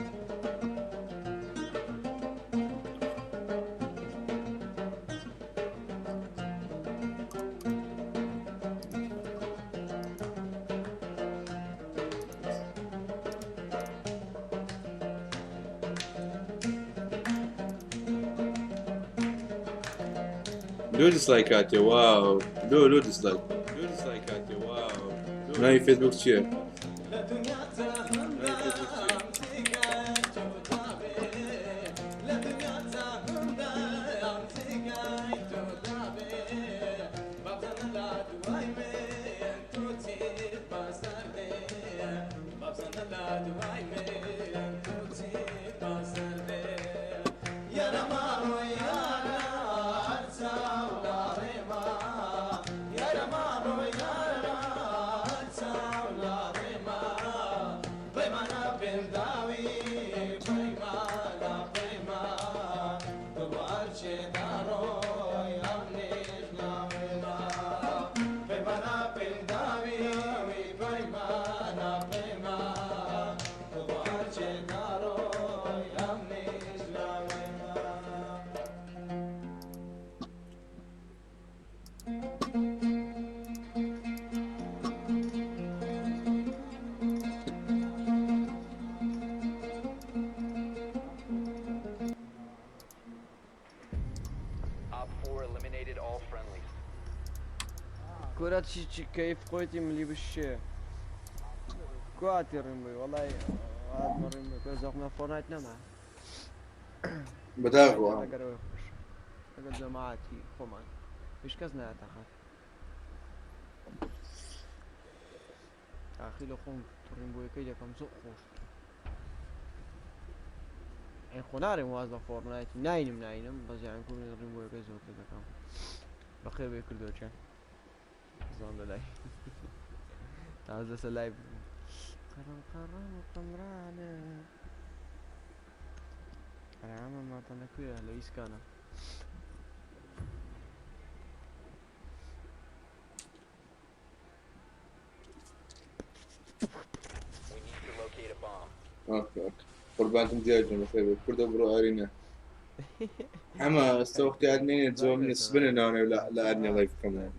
A: دو ديسلايكات يا واو دو ديسلايكات يا واو ناي فيسبوك شير
D: كرة شي كيف قوتي ملي بالشي كواتي ريمبي والله هاد مريمبي كويس زعما فورنايت نما
A: بداغوا
D: اقدر يخش اقدر جماعتي خمان مش كزنا تاخذ اخي لو خون ريمبي كي كم زق خوش این خونه رو موازنه فورنایت ناینم بس يعني كل ريمبي كي زوت لكم بخير بيكردو چه زان لای تازه سلای قرم قمرانه رام ما تنكويا ليس كان
A: اوكي قربانكم دياجنا خير كردو برو ارينا اما استوقت ادني جو من السبن انا لا ادني لايف كمان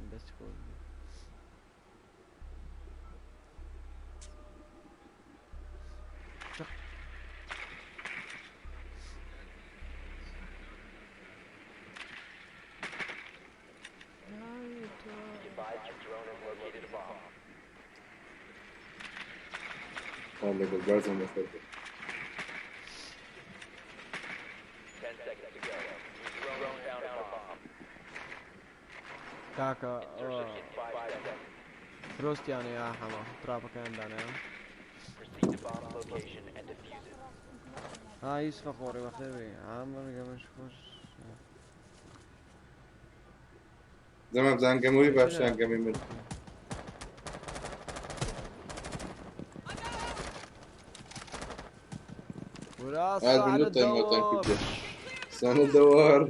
A: والله بالبرزة مختلفة
D: كاكا روست يعني يا حما ترابا كان دانا يوسف فخوري وخيري عامر قمش خوش
A: زمان بزن قموي باشان قمي من
D: وراس
A: هذا
D: على
A: بالنقطة
D: الدور
A: المتأكد سنة الدوار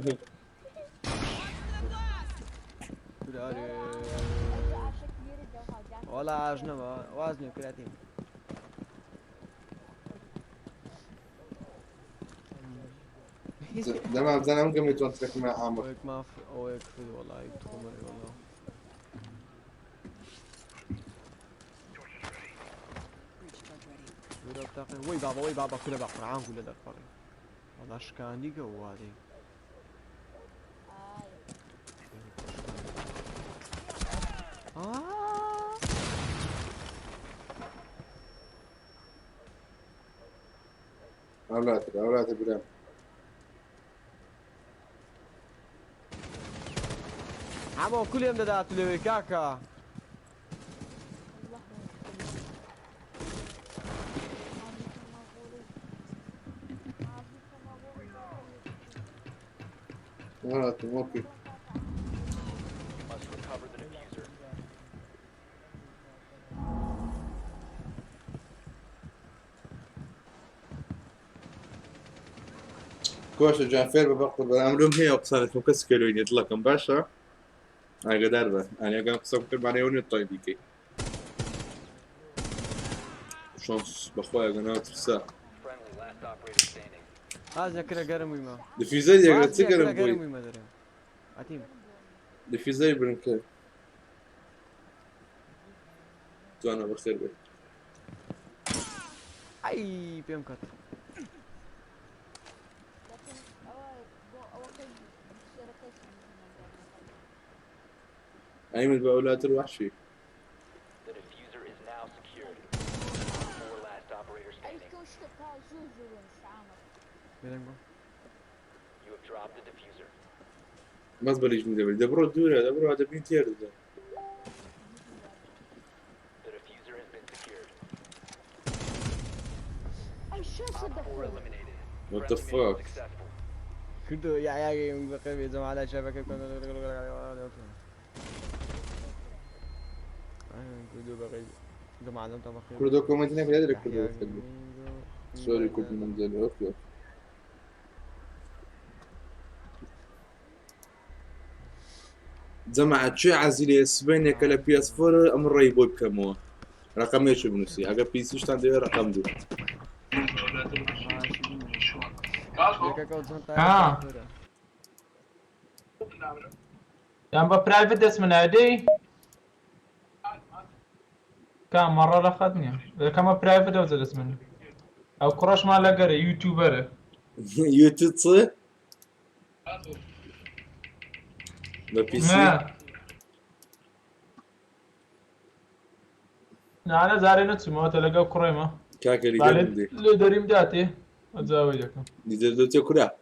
D: ولا عجنبه وزنه كراتين
A: زمان بزن هم قمي تونترك مع عامر
D: ويك ما في ويك في والله يتخمري والله وي بابا كله بقرعان كله در قري والله شكاندي قوادي
A: أولاد برام
D: عمو كل يوم دات لوي كاكا
A: اوكي كوشة جان فير ببقى بأمرهم هي وقصانتهم كسكلوني يطلقهم باشا ئاگدار بە ئەنیگەم قسە کرد بانێونی تایبیکەی شانس بەخوای گەناوە ترسا
D: هذا كده قرم ويما
A: دفیزەی دێگرێت چ گەرم
D: قرم
A: بووی
D: ويما درهم عتيم
A: دفیزەی برنکە توانە بەخێر بێت
D: اي بيم كات
A: ئەیمت بە ئەولاتر وحشی بەس بەلیش من دەبێت دەبڕۆ دوورە دەبڕۆ دەبین تێردا What the fuck?
D: كردو يا جيم بقى زعما على شبكه كردو بقى زعما على طبخ
A: كردو كومنتنا في هذا كردو سوري كنت منزل اوكي جماعة شو عزيلي اسبانيا كلا بي اس 4 امر ريبو بكمو رقم ايش بنسي اجا بي سي شتان دي رقم دو
E: يعني برايفت اسم نادي كم مرة أخذني كم برايفت أوزل اسمه أو كراش ما لقى يوتيوبر
A: يوتيوب صي ما بي سي
E: أنا زارينا تسمع تلقى كريمة
A: كاكري
E: بالي
A: جندي
E: لدريم جاتي أتزاوجكم
A: دي دلوقتي كرة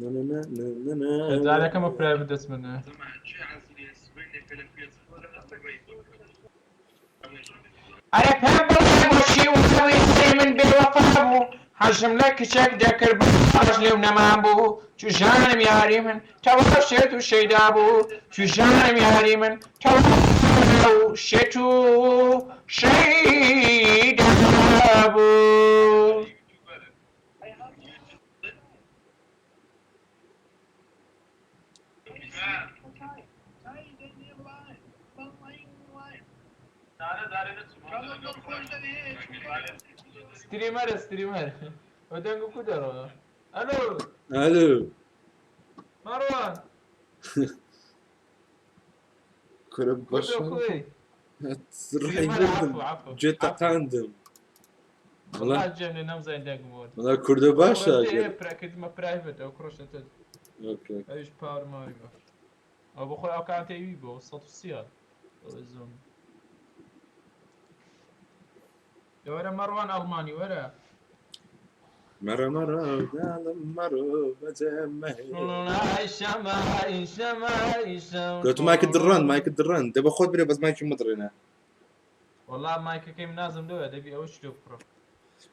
A: نا نا نا نا
E: زاري كم برايفت اسمه أنا فهم وشي وسوي من بالوفابو حجم لك شك ذكر بحاجلي ونمامبو شو جانم ياري من توشت وشي دابو شو جانم ياري من توشت وشي دابو ستريمر ودنگو كدرو الو
A: الو
E: مروان
A: كرة
E: كدرو
A: بشر
E: خوي
A: روحي قدم جيت قاندم
E: والله جاني نمزة عندك مود
A: والله كردو باشا
E: كنت ما برايفت او كروشت
A: اوكي
E: ايش باور ماري با او بخوي او كانت يبو صوت السيارة الزوم ولا مروان الماني ولا
A: مرة قلت مايك الدران دابا خذ بلي بس مايك مدرنا
E: والله مايك كيم لازم له دبي اوش برو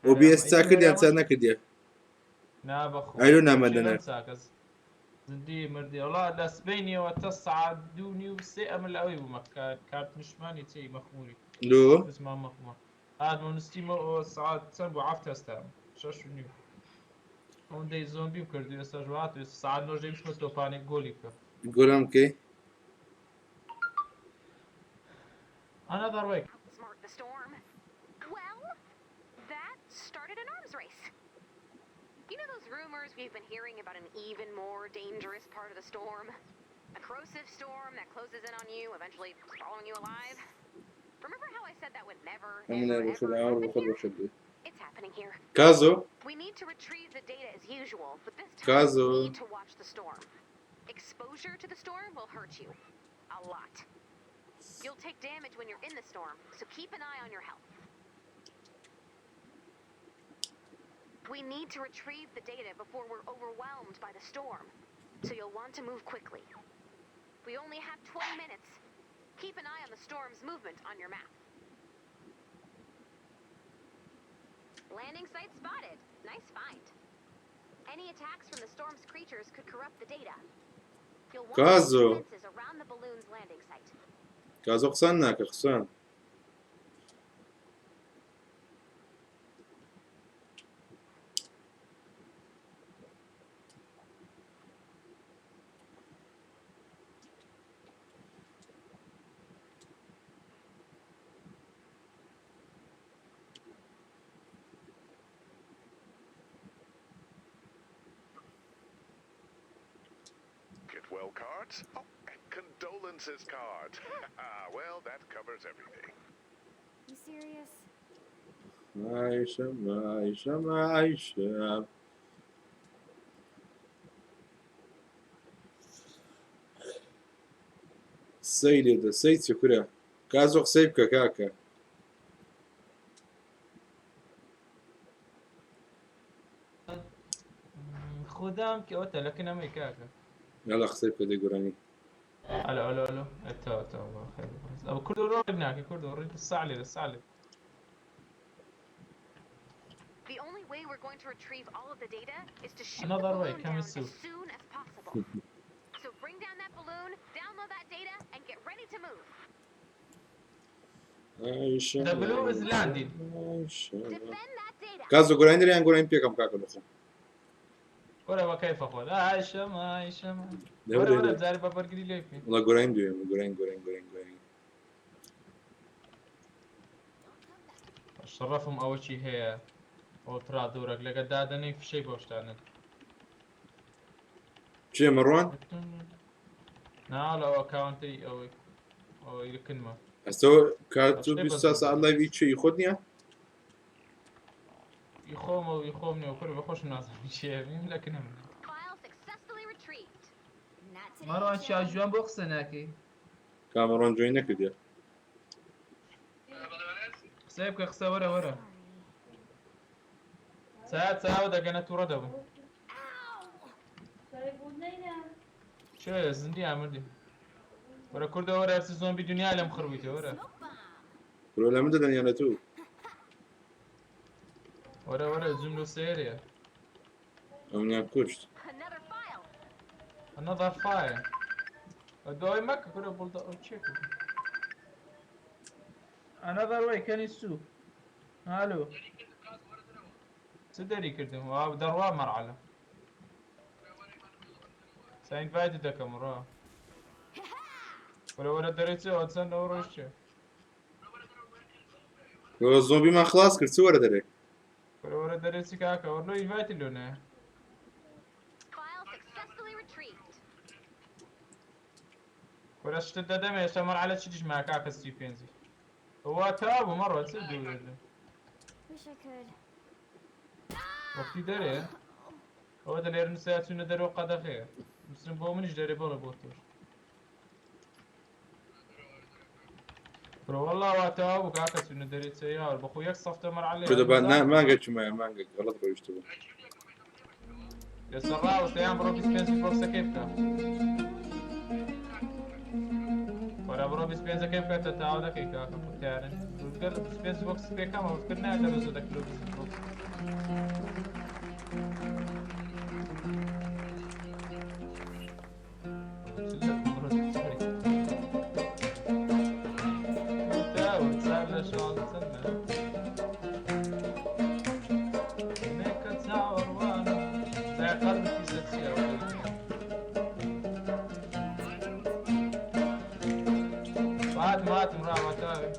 A: وبي استاكد يا تانا كديا
E: نا بخو
A: ايلو نامدنا
E: زندي مردي والله الاسبانيا وتصعدوني وسئم القوي بمكان كانت نشماني تي مخموري
A: لو
E: اسمها مخمور هاد ونستيمو ساعات سنبو عفت استام شاش نيو اون دي زومبي وكردي استجوات ساعات نوجي مش متوفاني جولي
A: قولهم كي
E: another way
F: Smart the storm. Well, that started an arms race. You know those rumors we've been hearing about an even more dangerous part of the storm? A corrosive storm that closes in on you, eventually swallowing you alive? Remember how I said that would never, ever happen here? It's happening here.
A: كازو
F: We need to retrieve the data as usual, but this time
A: Kazu.
F: we need to watch the storm. Exposure to the storm will hurt you. A lot. You'll take damage when you're in the storm, so keep an eye on your health. We need to retrieve the data before we're overwhelmed by the storm, so you'll want to move quickly. We only have 20 minutes. Keep an eye on the storm's movement on your map. Landing site spotted. Nice find. Any attacks from the storm's creatures could corrupt the data. You'll want to
A: Kazu.
F: make defenses around the balloon's landing site.
A: كازو خسانك خسان
G: cards? Oh, and condolences cards. Well, that covers everything.
F: You serious?
A: عايشة سيد سيد سكرة كازوق سيبك كاكا
E: خدام كيوتا لكن أمي كاكا.
A: يلا خسيبك دي قراني
E: الو تو خير أبو كرد ورود هناك كرد ورود السعلي
F: The only way we're going to retrieve all of the data is to shoot
E: Another
F: the
E: way,
F: balloon
E: come
F: down
E: and
F: as
E: sue.
F: soon as possible. So bring down that balloon, download that data, and get ready to move.
A: عايشة
E: The blue is landing.
F: Defend that data.
A: كازو قراني ريان قراني بيكم كاكا لخو
E: ولا وكيف أقول عايشة ما
A: ده
E: ولا
A: ده.
E: بزاري ببرقلي ليفي.
A: والله قراني دويم قراني
E: شرفهم أول شي هي أو ترى دورك لقد دادني في شيء بوشتانك.
A: شي مروان
E: لا أكاونتي أو الكلمة.
A: استو كاتو بيستاس الله يبيك شي يخدني
E: يخومني وكل بخش ناس شيء لكن
F: File successfully retrieved. Not today,
E: مروان
F: Joe.
E: شاجوان بوخسناكي.
A: كاميرون جوين نكدي
E: سيبك خسا ورا. ساعة ودا قناة ورده. شو زندي عمردي. ورا كرده ورا ارسزون بدنيا لم خربيته ورا.
A: ولا مدة يعني تو
E: ورا زملو سيريا.
A: أمني كوشت
F: Another file.
E: Another fire. الدواي مكة كده بولدا تشيك. Another way can you sue? الو. سدري كده دروا مرعلة. ساينفايد ده كاميرا. ولا دريتي واتسنى وروشة.
A: الزومبي ما خلاص كرت صورة دريك
E: ولا دريتي كاكا ورنو يفايت لونه.
F: File successfully retrieved.
E: ولا اشتد دمي يستمر على تشيش مع كاكا ستيفنزي. هو تابو مرة تسدو ولا.
F: Wish I could.
E: وقتي دري. هو ده اللي يرنسات سنة درو قدا خير. مسلم بو منش دري بولا بوتوش. برو والله واتاو وكاكا سنة دري سيار بخوياك صفت مر عليه.
A: كده بعد ما قلت ما قلت غلط بيشتغل
E: يسرع وستيان برو بيسبنس بوكسا كيف كان. ولا برو بيسبنس كيف كان تتعاود كي كاكا فتيارن. وتقول بيسبنس بوكس بيكا ما فكرنا هذا بس ذاك لو بوكس. مات امرأة وتاوي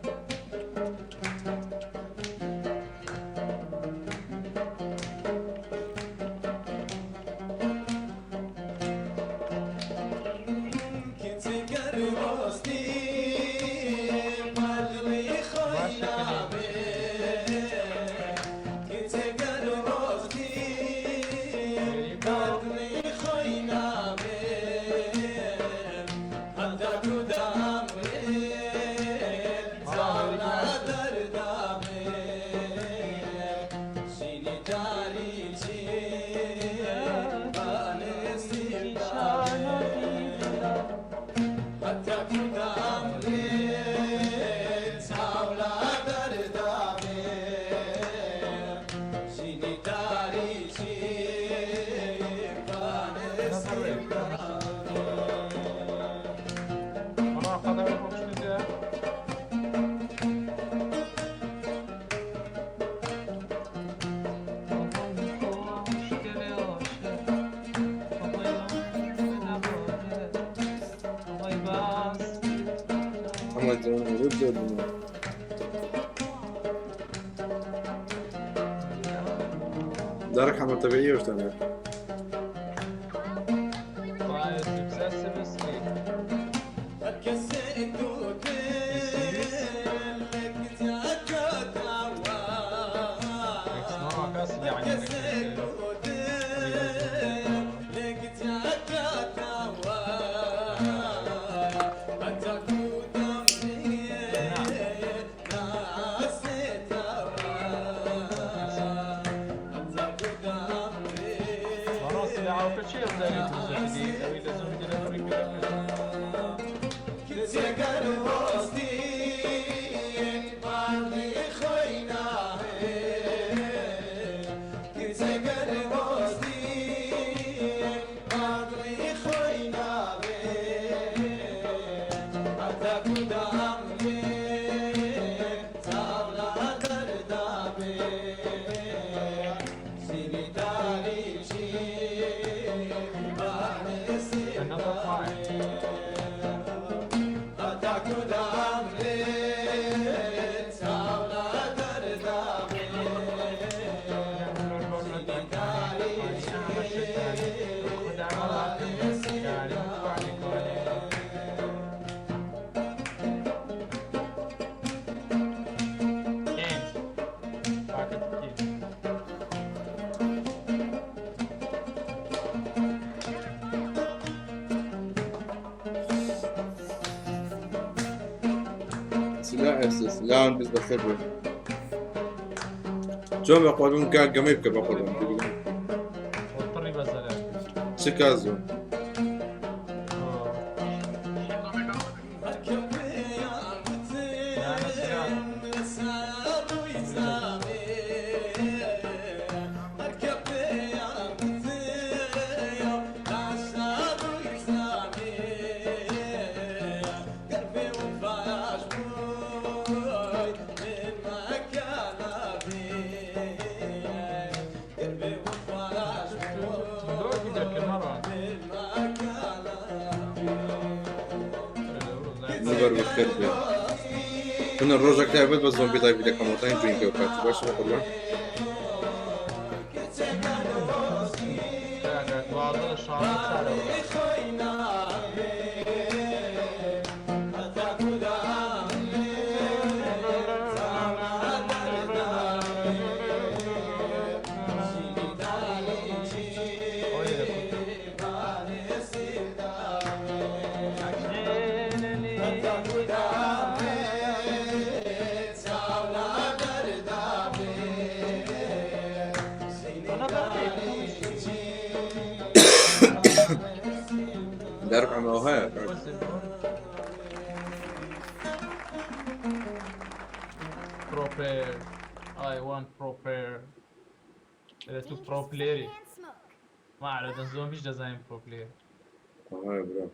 A: دارك حمل طبيعية وش تعمل؟
E: Fire successive escape. دعوة كل شيء بدأ يتوزع جديد أو لازم يدير أمريكا
A: سلاح بس بخبر شو بقولون كان قميب كبقولون
E: واضطر يبزل
A: شكازو كنا الروجك تعبت بس زومبي لايف بدك كموتين جوين كوكات باش نقول دارك عم هاي
E: prepare I want prepare to pro player ما أعرف الزوم فيش ديزاين pro player
A: هاي برو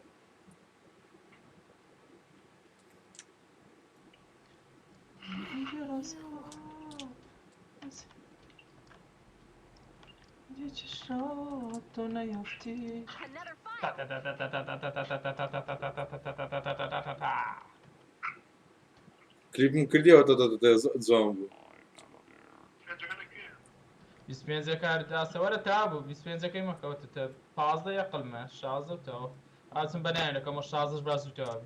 A: كليب مكردي أو زومبو
E: 25 كارت ولا تعبوا 25 كيما كوت 15 يقل ما 16 تو لازم بنانك كم 16 براسو تو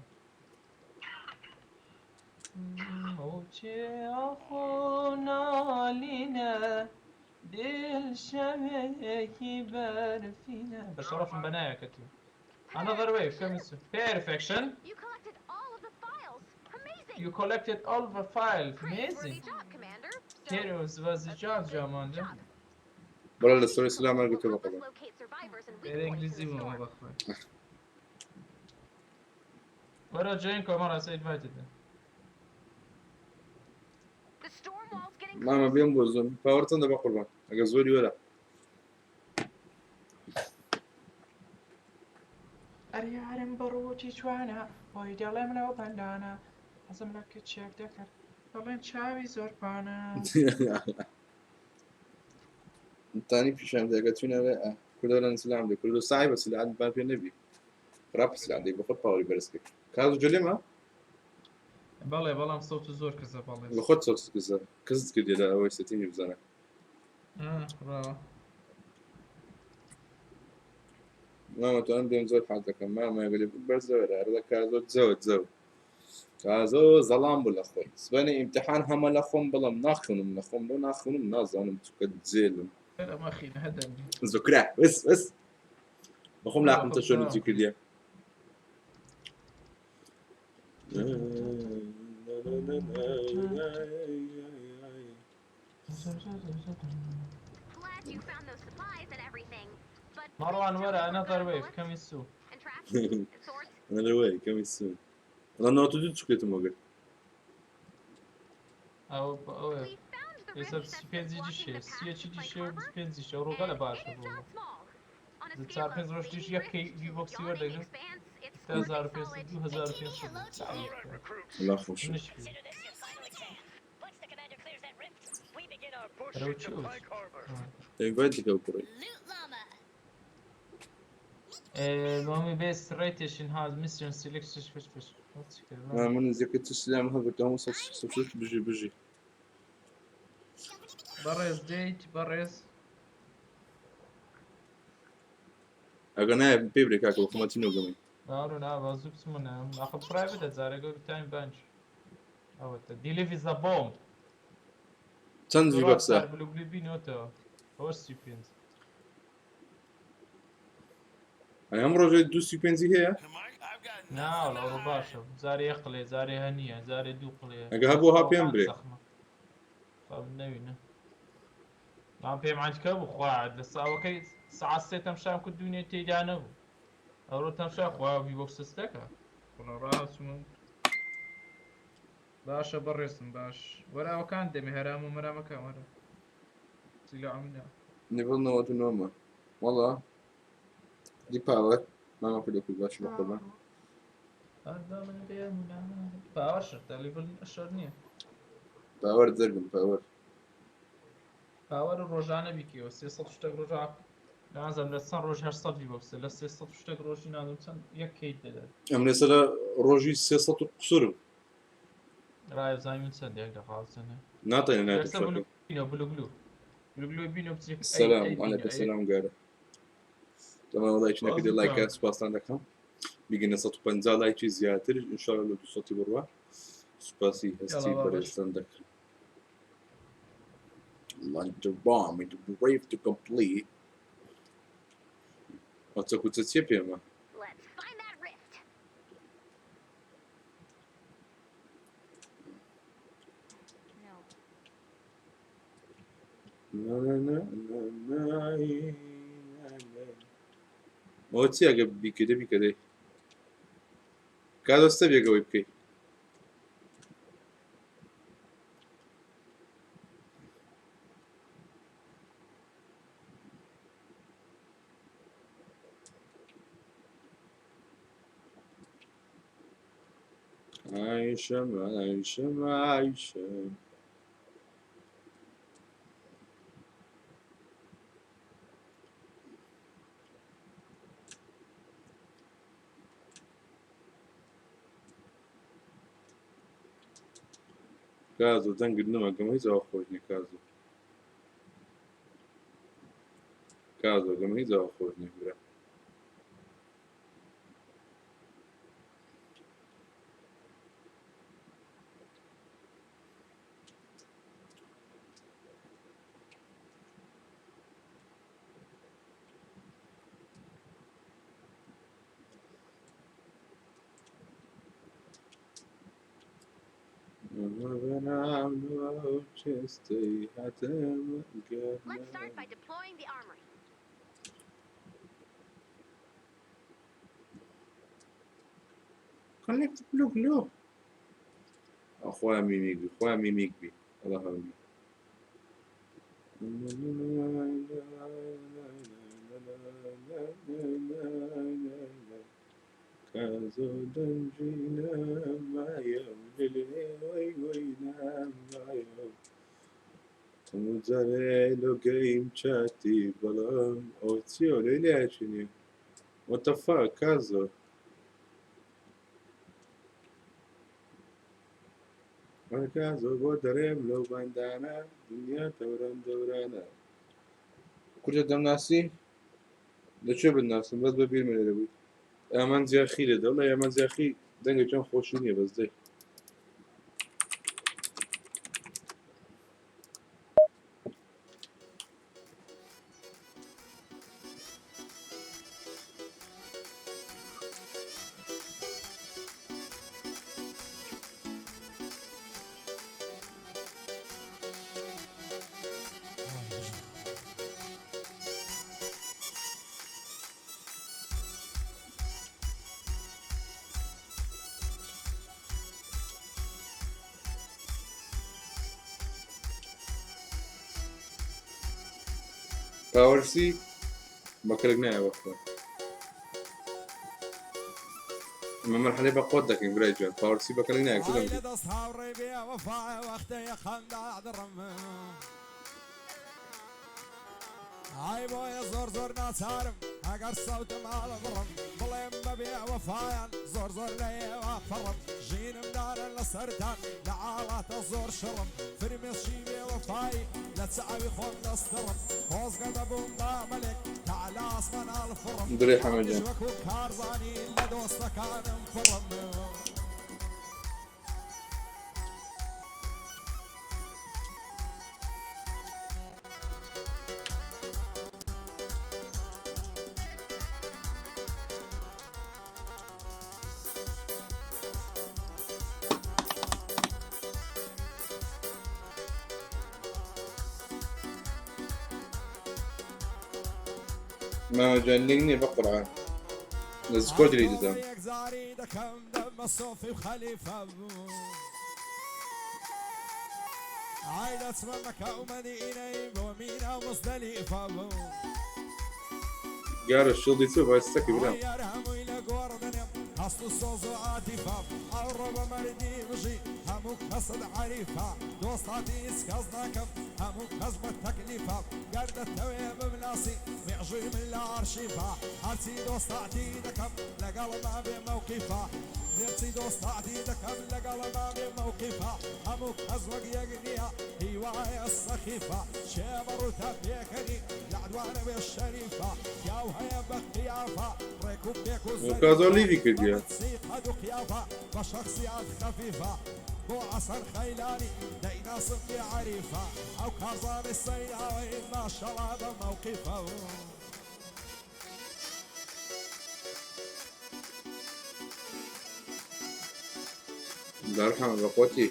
E: موجي أخونا لنا دل شمعي برفينا بشرف بنايا كتو another wave كم اسمه perfection you collected all the files amazing Keros was the job جامانده
A: ولا الستوري سلام أنا قلت بقول
E: بالإنجليزي مو بخوي ورا جينكو مرة سيد فايتد
A: ما بينبوزون باورتون ده بقول أجازولي ولا
E: أريارم بروتي شوانا ويدي الله منو بندانا حزم لك تشيك دكر والله شاوي زوربانا
A: الثاني في شام ذاك تفينا لا كله نسلام ده كله صعب بس اللي عند باب النبي رابس اللي عندي باخد باوري برسكي كازو جلما
E: بالله صوت زور كذا بالله
A: باخد صوت كذا كذا كده لا هو 60 بزنا
E: برافو
A: ما تو عندي نزول حالتك ما يقول لي برزة ولا هذا كازو تزود كازو ظلام بلا خوي سبني امتحان هم لخم بلا مناخن لو ناخن منازن تكد زيل
E: لا ما أخي هدني
A: ذكرى بس بخم لا انت شنو تذكر لي
F: Glad you found those supplies and everything, but but
E: مروان ورا
F: tell me
E: another
F: what kind of
E: wave coming soon.
F: bullets and traps and swords.
A: Another way, coming soon. Lan ne oldu çıkıyordum o gün.
E: او
F: We found the rift
E: يصير
F: that's been
E: سبينزي
F: blocking
E: دشي
F: the
E: سيا
F: path
E: شي
F: to Plank
E: دشي
F: Harbor,
E: سبينزي شي ورو
F: and
E: غلا باشا
F: it's not small. On a
E: زي
F: scale
E: تعرفين
F: of
E: روش
F: fleeting
E: دشي
F: rift
E: يكي في
F: to
E: بوكسي
F: yawning
E: وردقل
F: expanse, it's
E: تا
F: worth a
E: زار بيس
F: solid
E: 2000 بيس
G: All right, recruits.
A: Allah hoşum.
E: منش بي
H: Consider this your final exam. Once the commander clears that rift, we begin our
G: Push
E: Hello,
G: into
E: choose.
G: Plank Harbor.
A: Invite o burayı.
H: loot llama.
E: المهم بيس ريتيشن هذا ميشن سيلكشن فش
A: من زكاة السلام هذا كان صفصف بيجي.
E: برز ديت برز
A: Agana بيبريك هاكو خماتينو قمي.
E: دارو لا بازوك سمنا اخذ برايفت ازاري تايم بانش او ديليفي ذا بومب
A: تنزي بكسا.
E: بلوغليبي نوتا هو ستيبينز
A: أنا هم رجع دوسي بنزي هي.
E: نا ولا رباشا زاري يقلي زاري هنية زاري دوقلي
A: أجهبوها بيمبري.
E: طب نبينا عم بيم عند كابو خواعد لسا اوكي ساعة ستة مشان كل الدنيا تيجي انا او تمشى خوا في بوكس ستكا كنا راس من باشا برسم باش ولا وكان دمي هرام ومرا مكان مرا سيلا عمنا
A: نيفل نوت نوما. والله. دي باور. ما أقول لك باش مقطبة.
E: هذا من بيمنا باور شرط ليفل الشرنية
A: باور زرقم باور.
E: باور الرجعنا بيكي وسي صوت شتاق رجع لازم لسان روج هرصد في بوكس لسي صوت شتاق روجي لازم سن يكيد دلال
A: أم مثلا روجي سياسة قصور.
E: رايف زايمن سن ديك خالص انا
A: نعطينا نعطي
E: لسه
A: بشكل.
E: بلوغلو بينو بتريك
A: السلام عليكم السلام قارة. تمام والله إيش نكدي لايك سباس عندكم. بيجينا صوت بنزال لايك زيادة إن شاء الله لو صوتي بروا. سباسي هستي بريس عندك. Launch the bomb into brave to complete. What's up with the tip here, man?
F: Let's find that rift. No. What's he again? Bikede. Cada step you go with Aisha. Caso, tenho que não mais awkward ne caso. Caso, mais awkward ne bra. Let's start by deploying the armory.
A: Connect look. أخويا ميميك بي الله هوني. كازو دنجينا ما يوم وينا ما يوم ومزاريلو جيم شاتي بلام أوتيو ليلي عشني what the fuck كازو كازو بودريم لو باندانا دنيا دورانا كل دم ناسي لشو بالناس بس ببير من الربي أمان زي أخي لده والله يا أمان زي أخي دنجة كان خوشيني بس ده باورسي بكرهنا وقتها اما مرحله بقود لك انجريجن باورسي بكرهنا كده
I: هاي بويا زور زور ناس هارم اگر صوتم على ضرم بلين ببيع وفايا زور زور لي وفرم جين مدار لسرتان لعالات زور شرم فرمي شيبي وفاي لا تسعوي خون نسترم خوز قد بوم ملك تعالى اسمان الفرم
A: دري حمجان
I: جوكو كارزاني لدوستا كان مفرم
A: ما جنني بقرعه السكواد اللي قدام
I: عائلة مكة ومدينة ومينا ومصدلفة
A: قال الشغل يسوي بس سكي بلا
I: أصل الصوز عاطفة الربا مردي بجي هموك حصد عريفة دوستاتي اسكازناكم هموك حزب التكليفة قرد التويب بناسي معجي من الأرشيفة هرسي دوستاتي دكم لقل ما بموقفة هرسي دوستاتي دكم لقل ما بموقفة هموك حزبك يقنيها هواية السخيفة شابر وتبيكني العدوان بالشريفة ياوها بقيافة ريكوب بيكو
A: وكازولي في كرديا
I: هادو قيافة بشخصيات خفيفة بو عصر خيلاني دينا صفي عريفة او كازان السيداوي ما شاء الله بموقفه
A: الله يرحمه بقوتي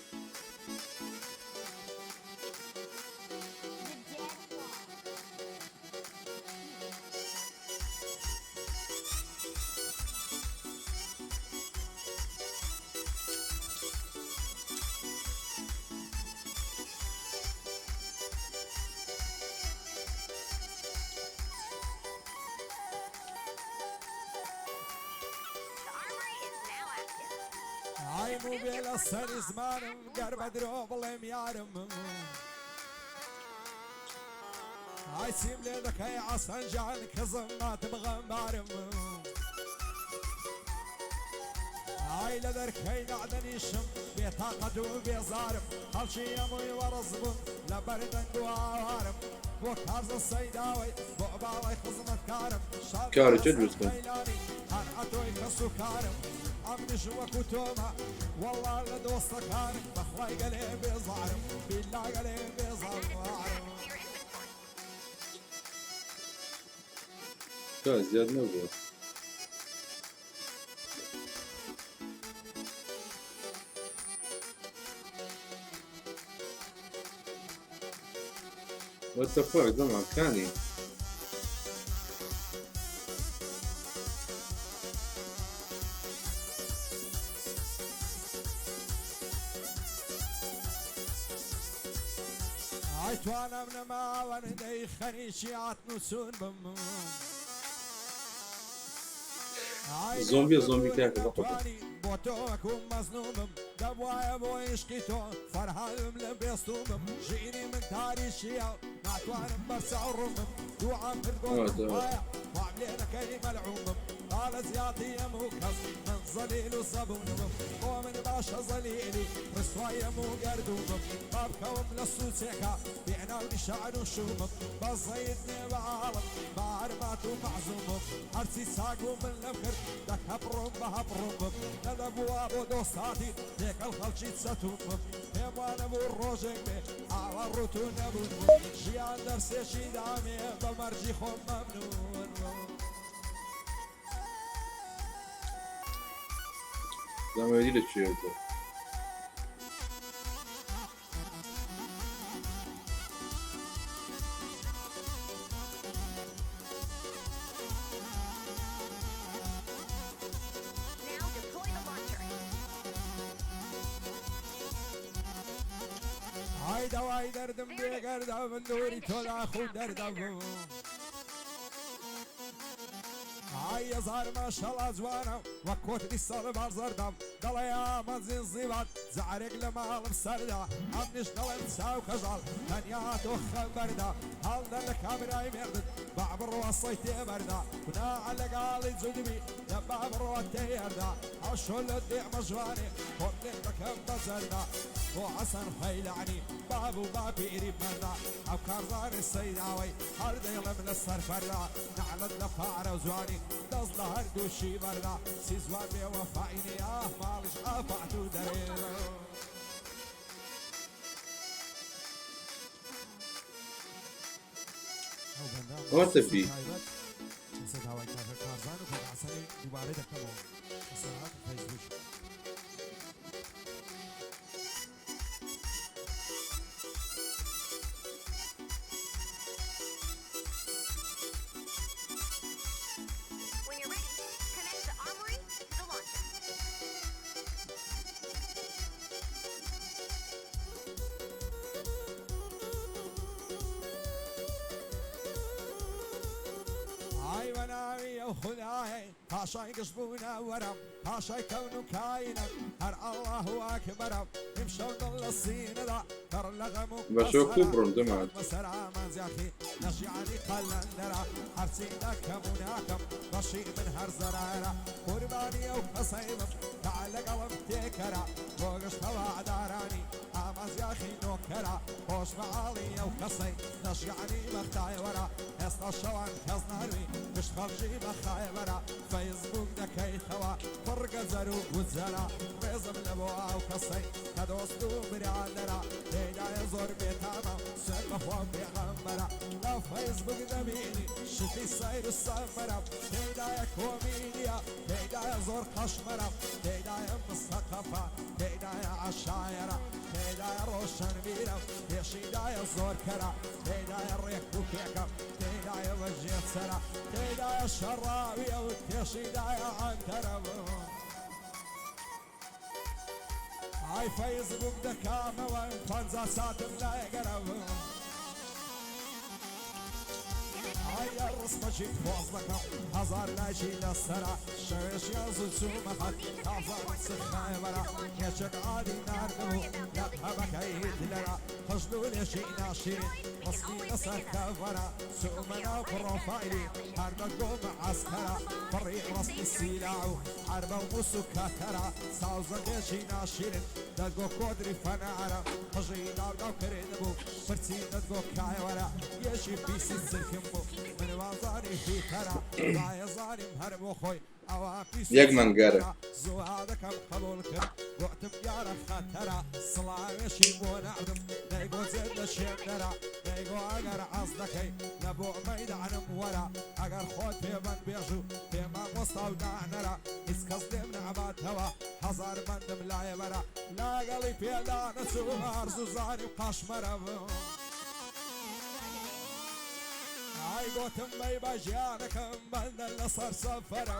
I: هاي مو بلا السن زمان قرب دروب الله ميارم هاي سيم لك هاي عصن جعل كظم ما تبغى مبارم هاي لذرك هاي نعدني شم بطاقة وبيزارم هالشي يموي ورزبم لبردن دوارم وكارز السيداوي بقبالي خزمة كارم
A: كاري جد بسكن
I: هنعطوي كسو كارم عمي جوا كتوما والله لدوستا كارم بخواي قلبي زعرم بالله قلبي زعرم
A: كان زياد نوبه What the fuck زمان كاني
I: عيت وانا من ما وندي خنيشي عتنسون بم
A: زومبي كيف
I: بوتوك ومزنوم دبوايا بويشكيتو فرحان لبيستوم جيني من تاريشيا نعتوان برسع الرمم دوعا في القول وعملينا كي ملعوم قال زياتي موكز من ظليل وصابون ومن باشا ظليلي رسوايا مو قردوم بابكا وملسوسيكا بيعنا ونشعن وشوم بزيدني بعالم بعرمات ومعزوم عرسي ساقو من الفكر دك هبروم بهبروم ندبوا ابو دوستاتي ديك الخلشي تستوم هيوانا بو الروجك بي على الروتون ابو جيان درسي شي دامي بمرجي خو ممنون
A: زمان يدي لك
I: هاي دواي دردم بيقردم من دوري تولا خود دردم ئای هەزار ماشەڵا جوانە وەک کۆتری سەڵ بازەردەم دەڵێیا مەنزین زیبات جارێک لە ماڵم سەردا ئەمنیش دەڵێم چاو کەژاڵ تەنیا تۆ خەبەردا هەڵدە لە کامرای مێردت با بڕۆ سەی تێبەردا کوناعە لەگاڵی جودبی لە با بڕۆ تێیەردا ئەو شۆ لە دێمە جوانێ خۆتێک دەکەم بەزەردا بۆ حەسەن فەیلانی باب و با پیری مەردا ئەو کارزانی سەیداوەی هەر دەیڵم لە سەرفەردا نعلت لە پارە و جوانی دەست لە هەردووشی بەردا سیزوان بێوەفاینی ئاه ماڵیش ئافات و دەرێدا
A: ئەوە سەفی
I: هاوای کافە کارزان و خۆداسەری دووبارە دەکەمەوە سەعات فەیسبوک
F: When you're ready, connect the armory to the launcher.
I: ئای بەناوی ئەو خودایە پاشای گشتبوونە وەرم پاشای کەون و کاینە هەر ئەڵڵاه ئاکبەرم ئیمشەو دڵ لە سینەدا کەڕ لە غەم و
A: بەشۆ کوبڕم دەمات
I: بەسەرا مەنزیاخی لە ژیانی قەلەندەرە هەرچی دەکەم و ناکەم بەشی من هەر زەرارە قوربانی ئەو قەسەیمم تا لەگەڵم تێکەرە بۆ گشتەوە عدارانی ئامازیاخی نۆکەرە خۆش بەعاڵی ئەو کەسەی لە ژیانی بەختایوەرە ئێستا شەوان کەس ناروی گشت خەڵکی بەخایوەرە فەیسبوک دەکەیتەوە پڕگەزەر و گوزەرە ڕێزم لە بۆ ئەو کەسەی کە دۆست و برادەرە تێدایە زۆر بێتامە سێر بەخوا پێغەمبەرە لە فەیسبوک دەبینی شتی سەیر و سەفەرە تێدایە کۆمینیە تێدایە زۆر خەشمەرە تێدایە مستەقەفە تێدایە عەشایەرە تێدایە ڕۆشنبیرە پێشیدایە زۆر کەرە تێدایە ڕێک و پێکەم تێدایە بەژێچەرە تێدایە شەڕاویە و پێشیدایە ئەنتەرە ئای فەیسبوک دەکامەوە 50 ساتم لایەگەرەوە ئایە ڕستمەشی خۆز دەکەم هەزار لایشی لەسەرە شەوێشیان زوو چوومەخەت کافان سخایوەرە کێچێک عادی ناردبوو لە هەبەکەی دلەرە خەشت و لێشی ناشیرین ڕستی لەسەر کەڤەرە چوومە ناو پڕۆفایلی هەر بە گۆمە عەسکەرە پڕی ڕستی سیلا و هەر بە موس و کەتەرە ساوزەندێکی ناشیرن دەگۆ کۆدری فەنارە قژی نارداو کردبوو پرچی دەگۆ کایوەرە یەشی پیسی سرکم بوو منوازانی فیتەرە ڕایەزانیم هەر بۆ خۆی ئەوە پیسی
A: یەک مەنگەرە
I: زوهادەکەم قبول کرد گوتم یارە خەتەرە سڵاوێشی بۆ نەردم دەیگۆ جێت لە شێندەرە دەیگۆ ئەگەر عەز دەکەی لە بۆ مەیدانم وەرە ئەگەر خۆت پێبەن بێژ و پێمان وەستا و دانەرە هیچ کەس دێم نەباتەوە هەزار بەندم لایەوەرە لاگەڵی پێدا نەچوو ئارزوو زانی و قەشمەرە ئای گۆتم بەی بەژیانەکەم بەندە لەسەر سەفەرە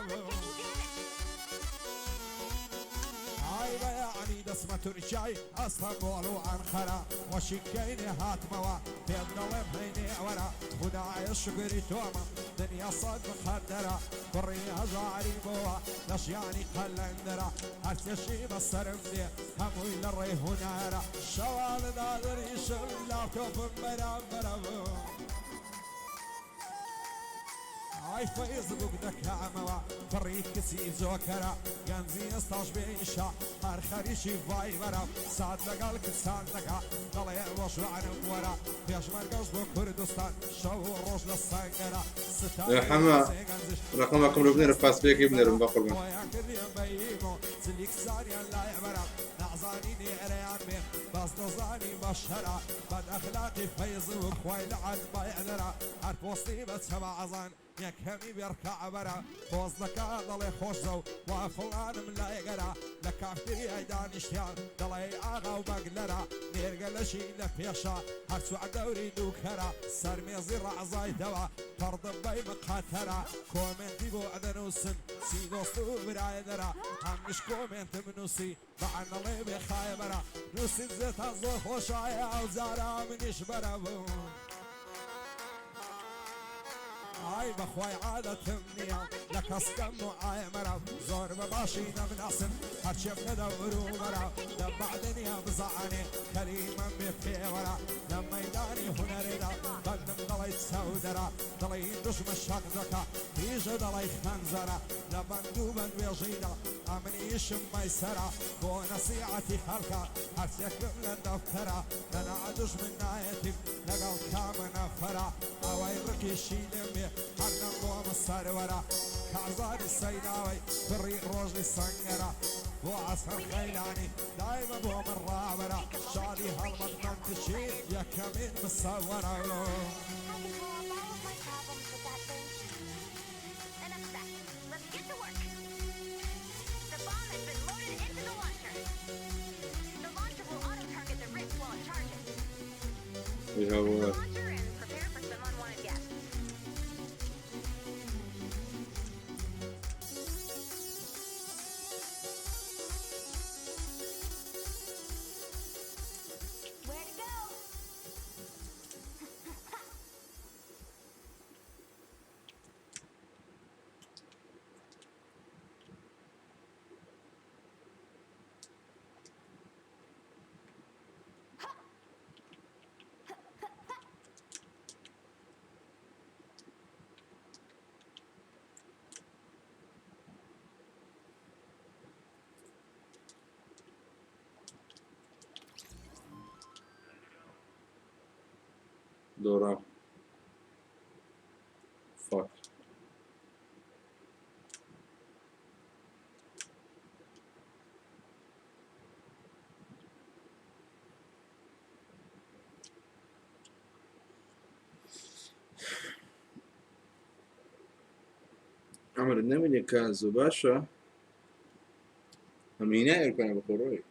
I: ئای بەیانی دەسمە تورکیای ئەستەنبۆڵ و ئەنقەرە وەشیکەینێ هاتمەوە پێم دەڵێم هەینێ ئەوەرە خودایە شگری تۆمە دنیا سەد مخەدەرە کوڕی هەژاری بۆوە لە ژیانی قەلەندەرە هەرچێشی بەسەرم دێ هەمووی لە ڕێی هونارە شەوانەدا دەریشم لاپتۆپم بەرامبەرە ئای فەیسبوک دەکامەوە پڕی کچی جۆکەرە گەنجی ئێستاش بێئیشە هەر خەریکی ڤایبەرە سات لەگەڵ کچان دەکا دەڵێ ڕۆژوانم وەرە پێشمەرگەشت بۆ کوردستان شەو و ڕۆژ لە سەنگەرە
A: حەما ڕقەمەکەم ڕۆ بنێرە فاستپێکی بنێرم بە قوربان
I: کردیم بەیمۆ چلی کسانیان لایەبەرە نازانی نێرەیان بێ باس دەزانی بەشەرە بەد ئەخلاقی فەیسبوک خوای لە عەدبایەدەرە هەر پۆستی بە چەماعەزان یەکەمی بێڕکەعبەرە پۆز دەکا دەڵێ خۆشە و وا فڵانم لایەگەرە لە کافتریای دانیشتیان دەڵێ ئاغا و بەگلەرە نێرگە لەشی لە پێشە هەرچوە دەوری دووکەرە سەرمێزی ڕعزایدەوە پەڕدەبەی مقاتەرە کۆمنتی بۆ ئەدەنووسن چی دۆست و برایەدەرە هەمیش کۆمنتم نووسی بەعەنەڵێ بێخایەبەرە نووسین زێتە زۆر خۆشایە ئەو جارە منیش بەرە بوو ئای بەخوای عادەتم نییە لە کەسکەم و ئایمەرە زۆر بەباشی دەمناسم هەرچێم لەدەور و بەرە لە بەعدنیا بزعانێ کەریمەم بێ پێوەرە لە مەیدانی هونەرێدا بەندم دەڵی چاودەرە دڵی دژمە شەق دەکە دیژە دەڵی خەنزەرە لە بەند و بەندوێژیدا ئەمنیشم مەیسەرە بۆ نەسیعەتی خەڵکە هەرچێکم لە دەفتەرە لەنا دژمن نایەتیم لەگەڵ کامە نەفەرە ئەوەی ڕکیشی لێمێ هەرنەم بۆمە سەروەرە کازاری سەیداوی پڕی ڕۆژی سەنگەرە بۆ عەسەر خەیلانی دایمە بۆ من ڕابەرە شادی هەڵمەت من کچی یەکەمین بسەوەرە
A: We have a Dora. Fuck. عمر نمینه که زباشه همینه ارکنه بخوروی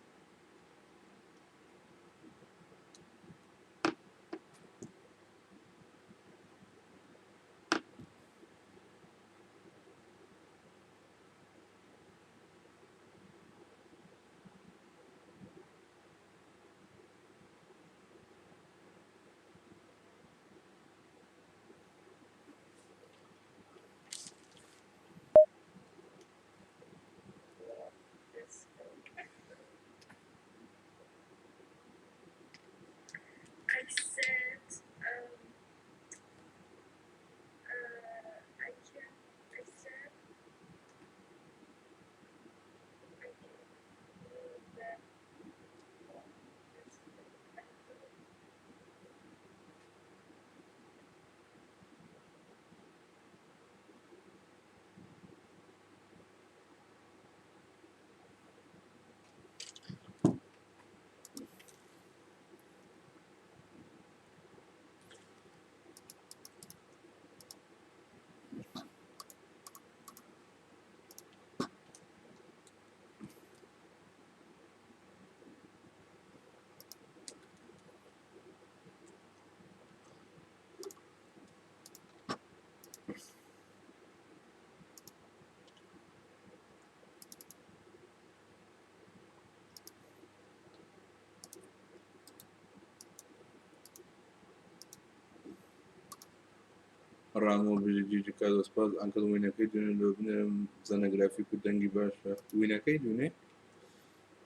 A: رامو بجي كذا سباز أنكل وين كيدون لو بنا زنا جرافيك ودنجي باشا وين كيدونه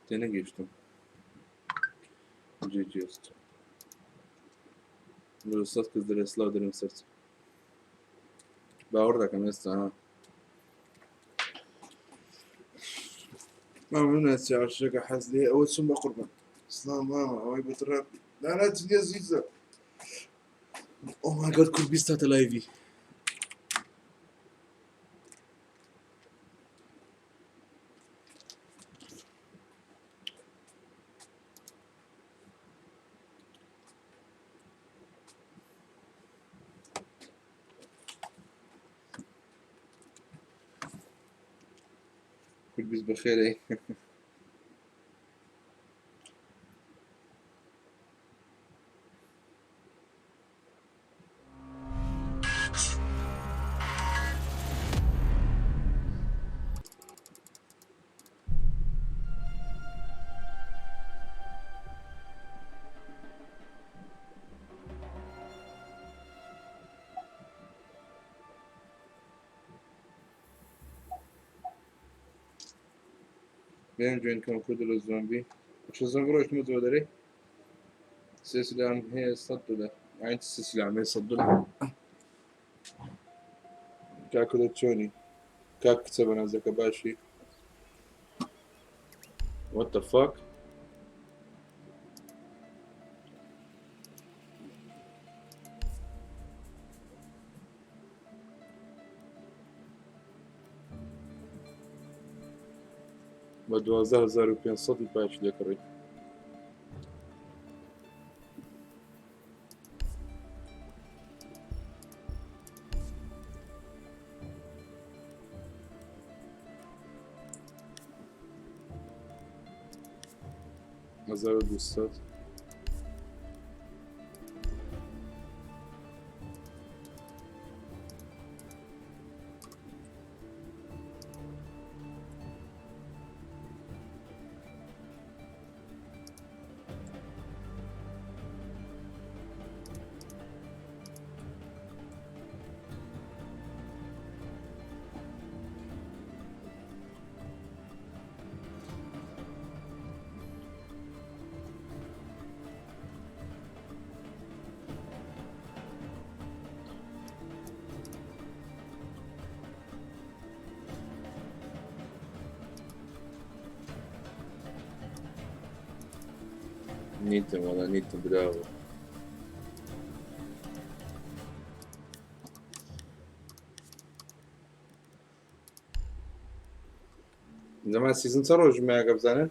A: تناقشتم جيست لو صوت كذا سلاو درم سرت باور ده كمان استها ما من الناس يعرشك حزلي أول سنة قربان سلام ماما أوي بتراب لا تدي زيزة Oh my god, KURD-BEAST هات لايفي KURD-BEAST بخير ايه بين جوين كم كود الزومبي وش الزومبي روش مدو دري سلسلة هي صدوا له يعني السلسلة عم يصدوا له كاكو تشوني كاك كتبنا زكا باشي what the fuck با 12500 باش لكري مازالوا 200 نيتم والله نيتم بداوة زمان سيزن تروج ما قبزانه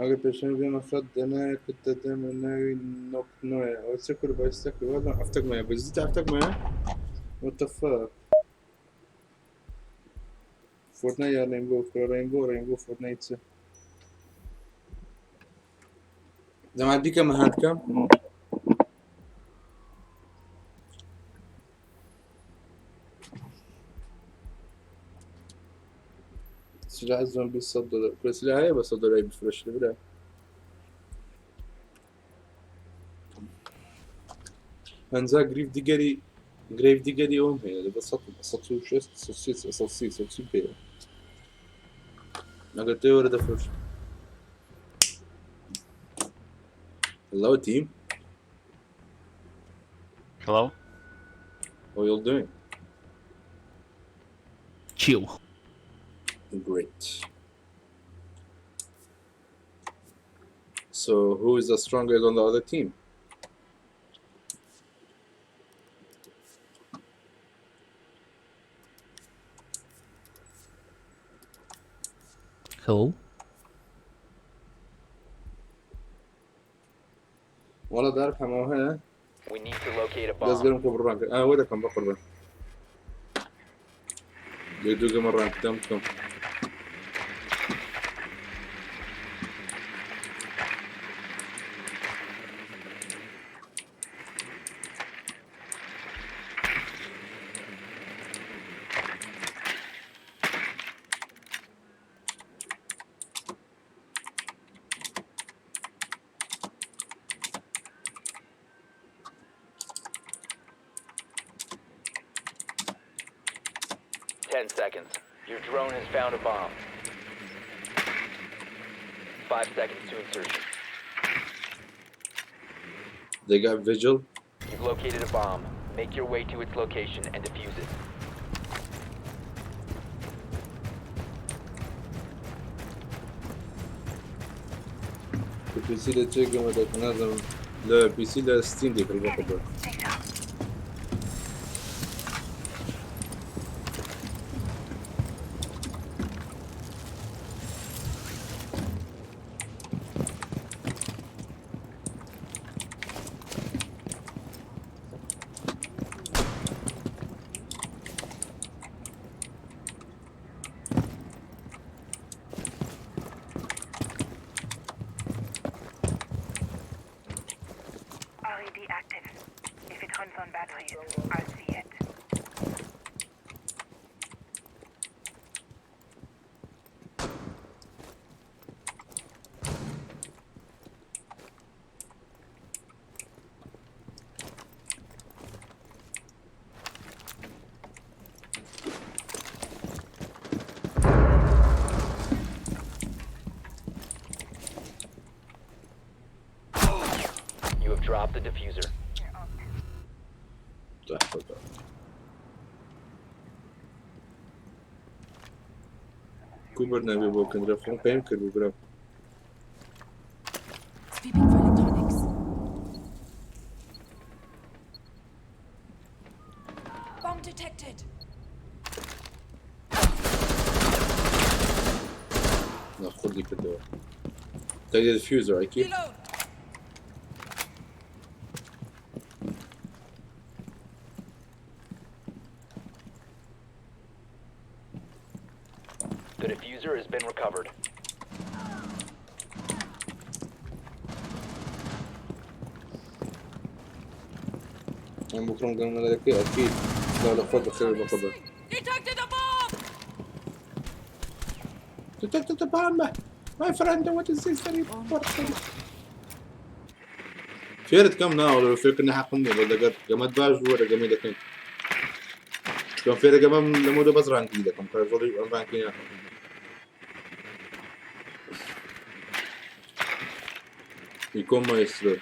A: اگه پیشنهاد بیام خدنا كنت دائما ناوي نوك نوع او سكر بايستكر والله افتك معايا بزيت افتك معايا what the fuck فورتنايت يا رينبو فورتنايت زمان دي كم هاد كم سلاح الزومبي صدر كل سلاح هي بس صدر هي بفرش البلا هنزا جريف ديجري يوم هي بس صدر شست صدر بيه أنا قلت ورد فرش hello team
J: Hello?
A: how you doing
J: Chill.
A: great so who is the strongest on the other team
J: Hello?
A: والله دارك حماه هنا
K: We need to locate a
A: لازم
K: bomb.
A: نكون بالرانك وين كم بقربان يدوق مرة قدامكم
K: Seconds. Your drone has found a bomb. 5 seconds to insertion.
A: they got vigil
K: You've located a bomb. Make your way to its location and defuse it.
A: البي سي تشيك ما داك لازم لا بي سي لا 60 ديك البقربان
F: I see it.
K: You have dropped the diffuser.
A: كوبر نبي بوكن رفون قيم كربو برا
J: Sweeping for electronics. Bomb detected.
A: ناخذ لي كده تجد الفيوزر اكيد
J: Reload.
K: The diffuser has been recovered.
A: انا بكره قلنا لك اكيد لا لا خذ خير بقبل
J: Detected a bomb.
A: detected the bomb my friend what is this very important فيرت كم ناول فيك انها حقني ولا قمت باج ولا قمي لكن كان فيرت قمم لموده بس رانكي لكم كان فضي رانكي يكون مايسترو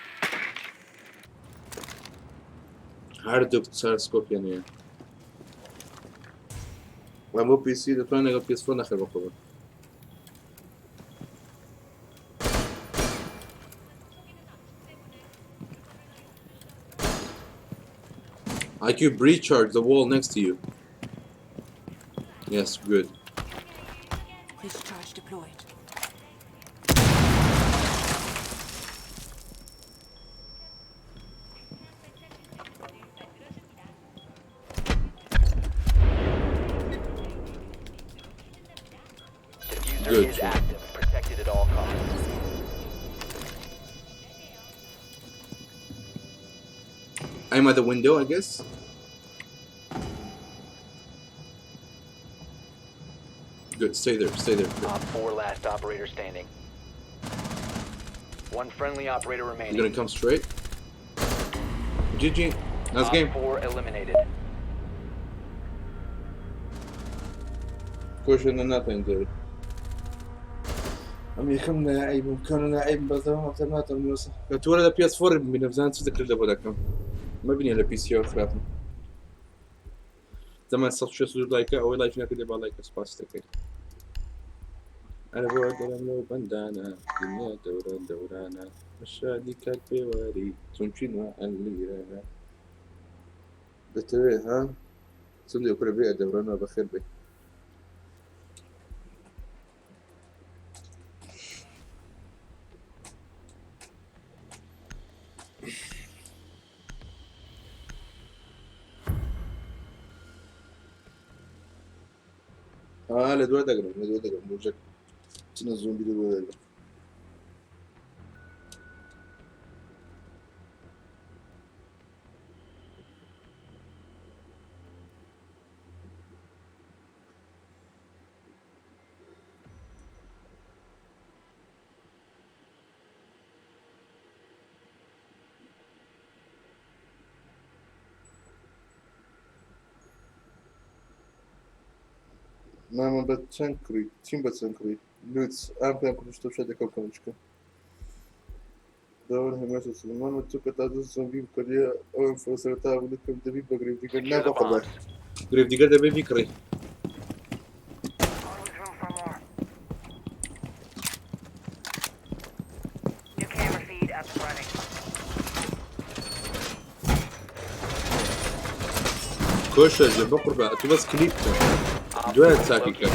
A: هاردوك سارسكوب يعني ومو بي سي ده انا بي اس 4 اخر بقبل IQ recharge the wall next to you. Yes, good.
J: Discharge deployed.
K: Diffuser
A: Good.
K: is active, protected at all costs.
A: I'm at the window, I guess. Good, stay there, stay there. Good.
K: Op 4 last operator standing. One friendly operator
A: You're
K: remaining.
A: gonna come straight. GG. Nice
K: Op
A: game.
K: 4 eliminated.
A: Question and nothing, dude. يخمنا لعيب وكان لعيب بس ما تمات الموسى تولد بي اس 4 بنفسان تذكر اللي بدكم ما بني على بي سي اخراتنا زمان صرت شو سوي لايك او لايك ناكل يبغى لايك سباستيك انا بودر لو بندانا دنيا دوران دورانا مشادي كاتبي واري تونشينا اللي رانا بتوي ها سندي كل بيئة دورانا بخير بي لدوا دقرم موجك تنزلون بدو دقرم Mama Batsankri, Tim Batsankri, Lutz, Ampian Kustoša Dekopanička. Dobro, Hemesa Sulmano, тук тази зомби къде в сърта викам да ви гривдигър не бахабе. Гривдигър да бе викрай.
F: Always room for more. New camera feed up and running.
A: Коша, جنبه قربة، تو بس كليب دوات ساكي كان.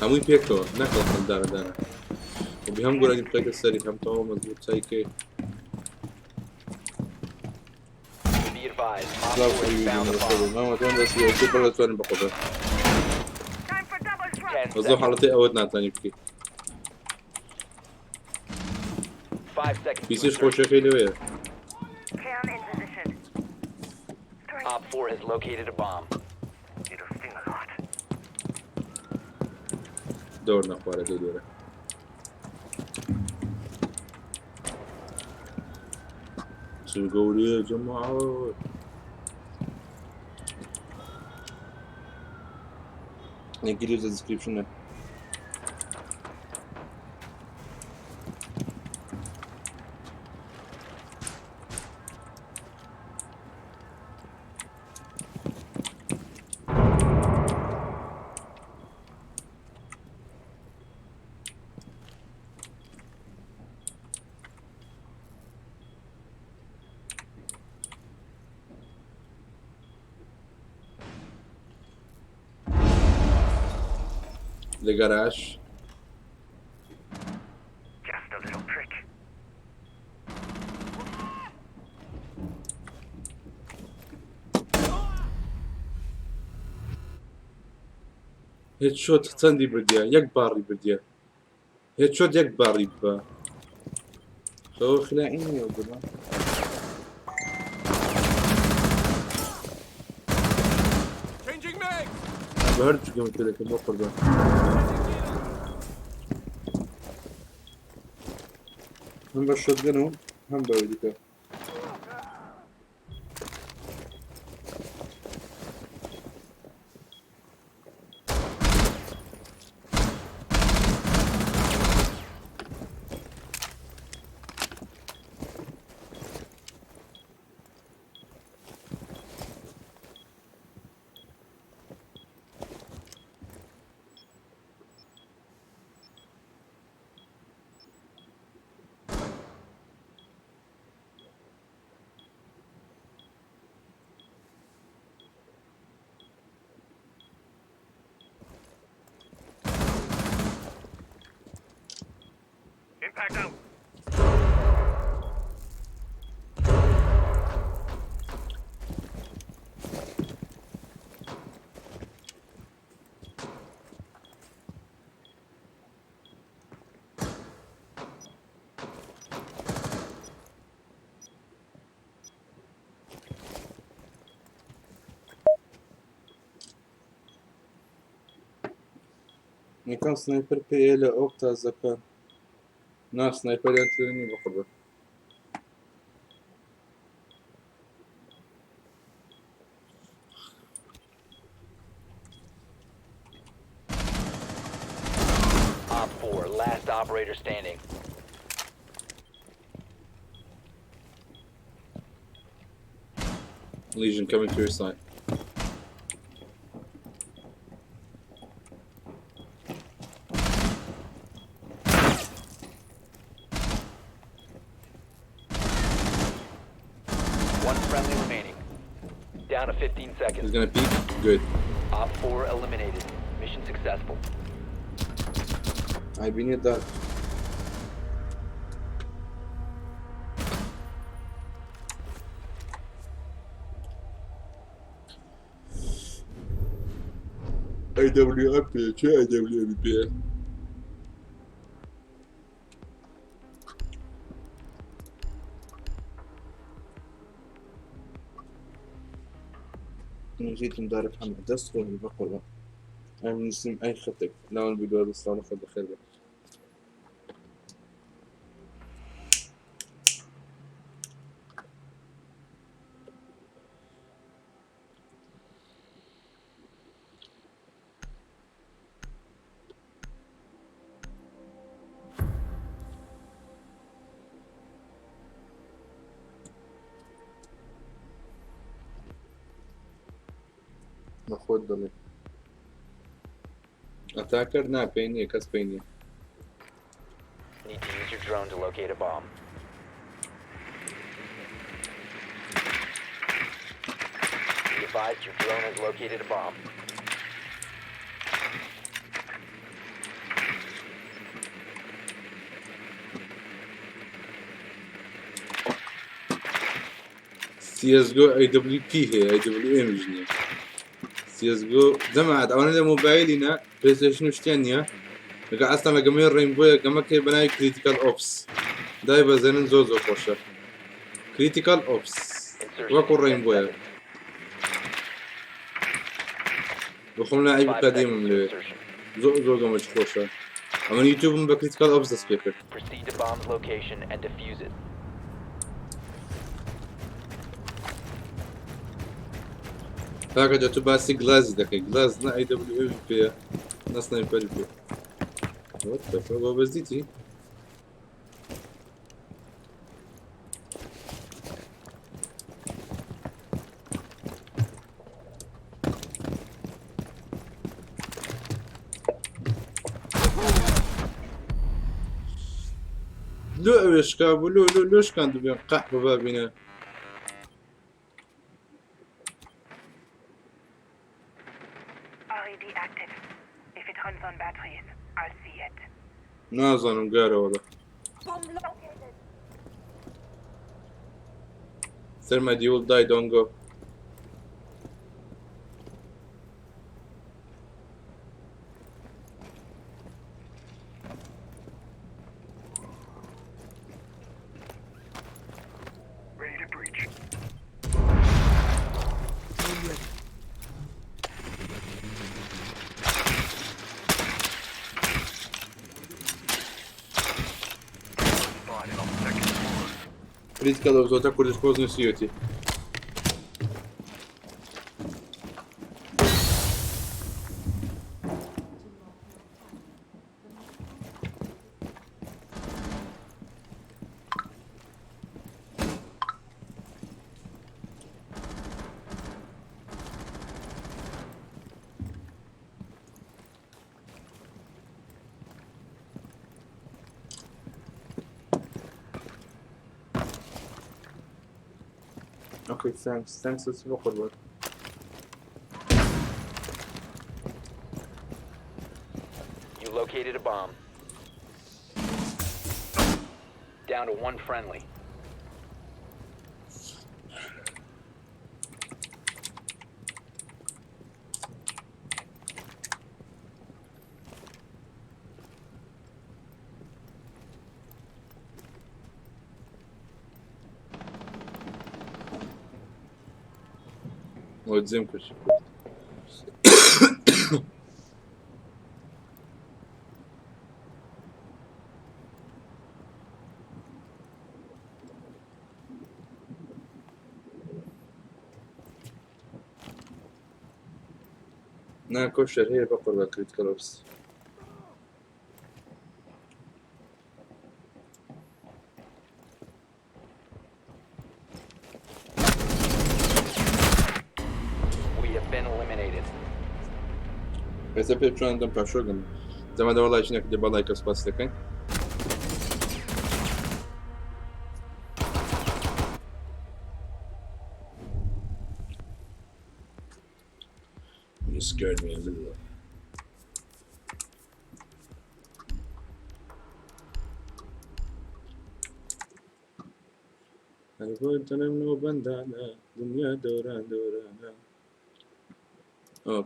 A: هموي بيكو، نقل من دانا. وبهم قول أني بتاعك السري هم توه مزبوط سايكي. لا فريق ما تون بس يوصل بلد ثاني بقدر. وزو حالتي أودنا ثاني بكي. بيسيش خوش خيلي ويا.
F: Cam in position.
K: Op 4 has located a bomb.
A: دور نخواره دوره شو قولي يا جماعة نقول له description the garage.
G: Just a little trick.
A: هيدشوت تندي برديا يك باري برديا هيدشوت يك باري با خو خلاعيني يا ولد بهرج قمت لك مو قربان هم بالشوتجن هم بوديك
G: Impact out.
A: كان سنايبر بي له اوقتا زكان ناس سنايبر ينتظرني بقربه
K: Op 4, last operator standing.
A: Legion coming to your side.
K: One friendly remaining. Down to 15
A: He's
K: seconds.
A: gonna peek. Good.
K: Op 4 eliminated. Mission successful.
A: I been it that. IWP, چه IWP؟ أنا جيت مدارك حمد دست روحي بقوله أنا من نسيم أي خطك لا أنا بدور الصلاة خد خير خود دلی اتاکر نه پینیه کس پینیه
K: Need to use your drone to locate a bomb. Be advised your drone has located a bomb.
A: CSGO IWP هي IWM جنيه CSGO جماعة أنا لموبايلنا بلاي ستيشن وشتانية لقى أصلا لقمير رينبويا قمك بناي كريتيكال أوبس دايبا زين زوزو خوشة كريتيكال أوبس وكو رينبويا بخۆم لاعیب
K: 5
A: قەدیمم
K: seconds to
A: لێ
K: insertion.
A: زۆر گەمەش خۆشە ئەمە یوتیوبم بە کریتیکال ئۆپس دەست پێ کرد
K: Proceed to bomb's location and defuse it.
A: کاکە تو باسی گلازی دەکەی گلاز نە AW پێە نە سنایپەری پێ بۆ بەزدیتی لۆ ئەوێشکا بوو لۆشکان دوبێن قەح بەبابینە
F: LED active. If it runs on batteries, I'll see it.
A: نازانم گارەوەڵە
J: Bomb located.
A: سەرمە دیوڵ دای دۆنگۆ
G: Ready to breach. Spotted on the second floor.
A: کریتیکال ئۆپسۆتە کوردش پۆز نووسیوەتی اوكي ثانكس اسبوع قربان
K: You located a bomb. Down to one friendly.
A: ودزم كل شيء نا كوشر هي بقرب كريتيكال اوبس
K: We have been eliminated.
A: بس ابي بشون دم باشوغم زعما دا والله شنو كدي بالله كسباس لكن You scared me a little. أنا قلت أنا منو بندانا دنيا دوران دورانا.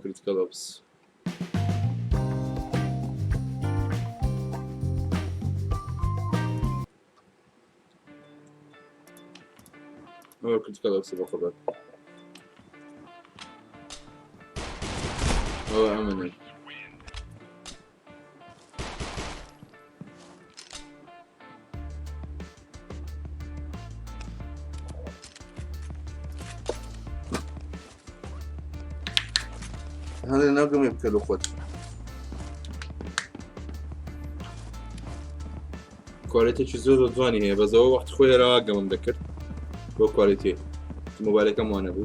A: critical ops. critical ops باخذ. عملي. هذا ناقم يبكي الأخوات. كواليتي شو زود ضاني هي بس هو وقت خوي راقم مذكر. هو كواليتي. موبايلي كم وانا بو.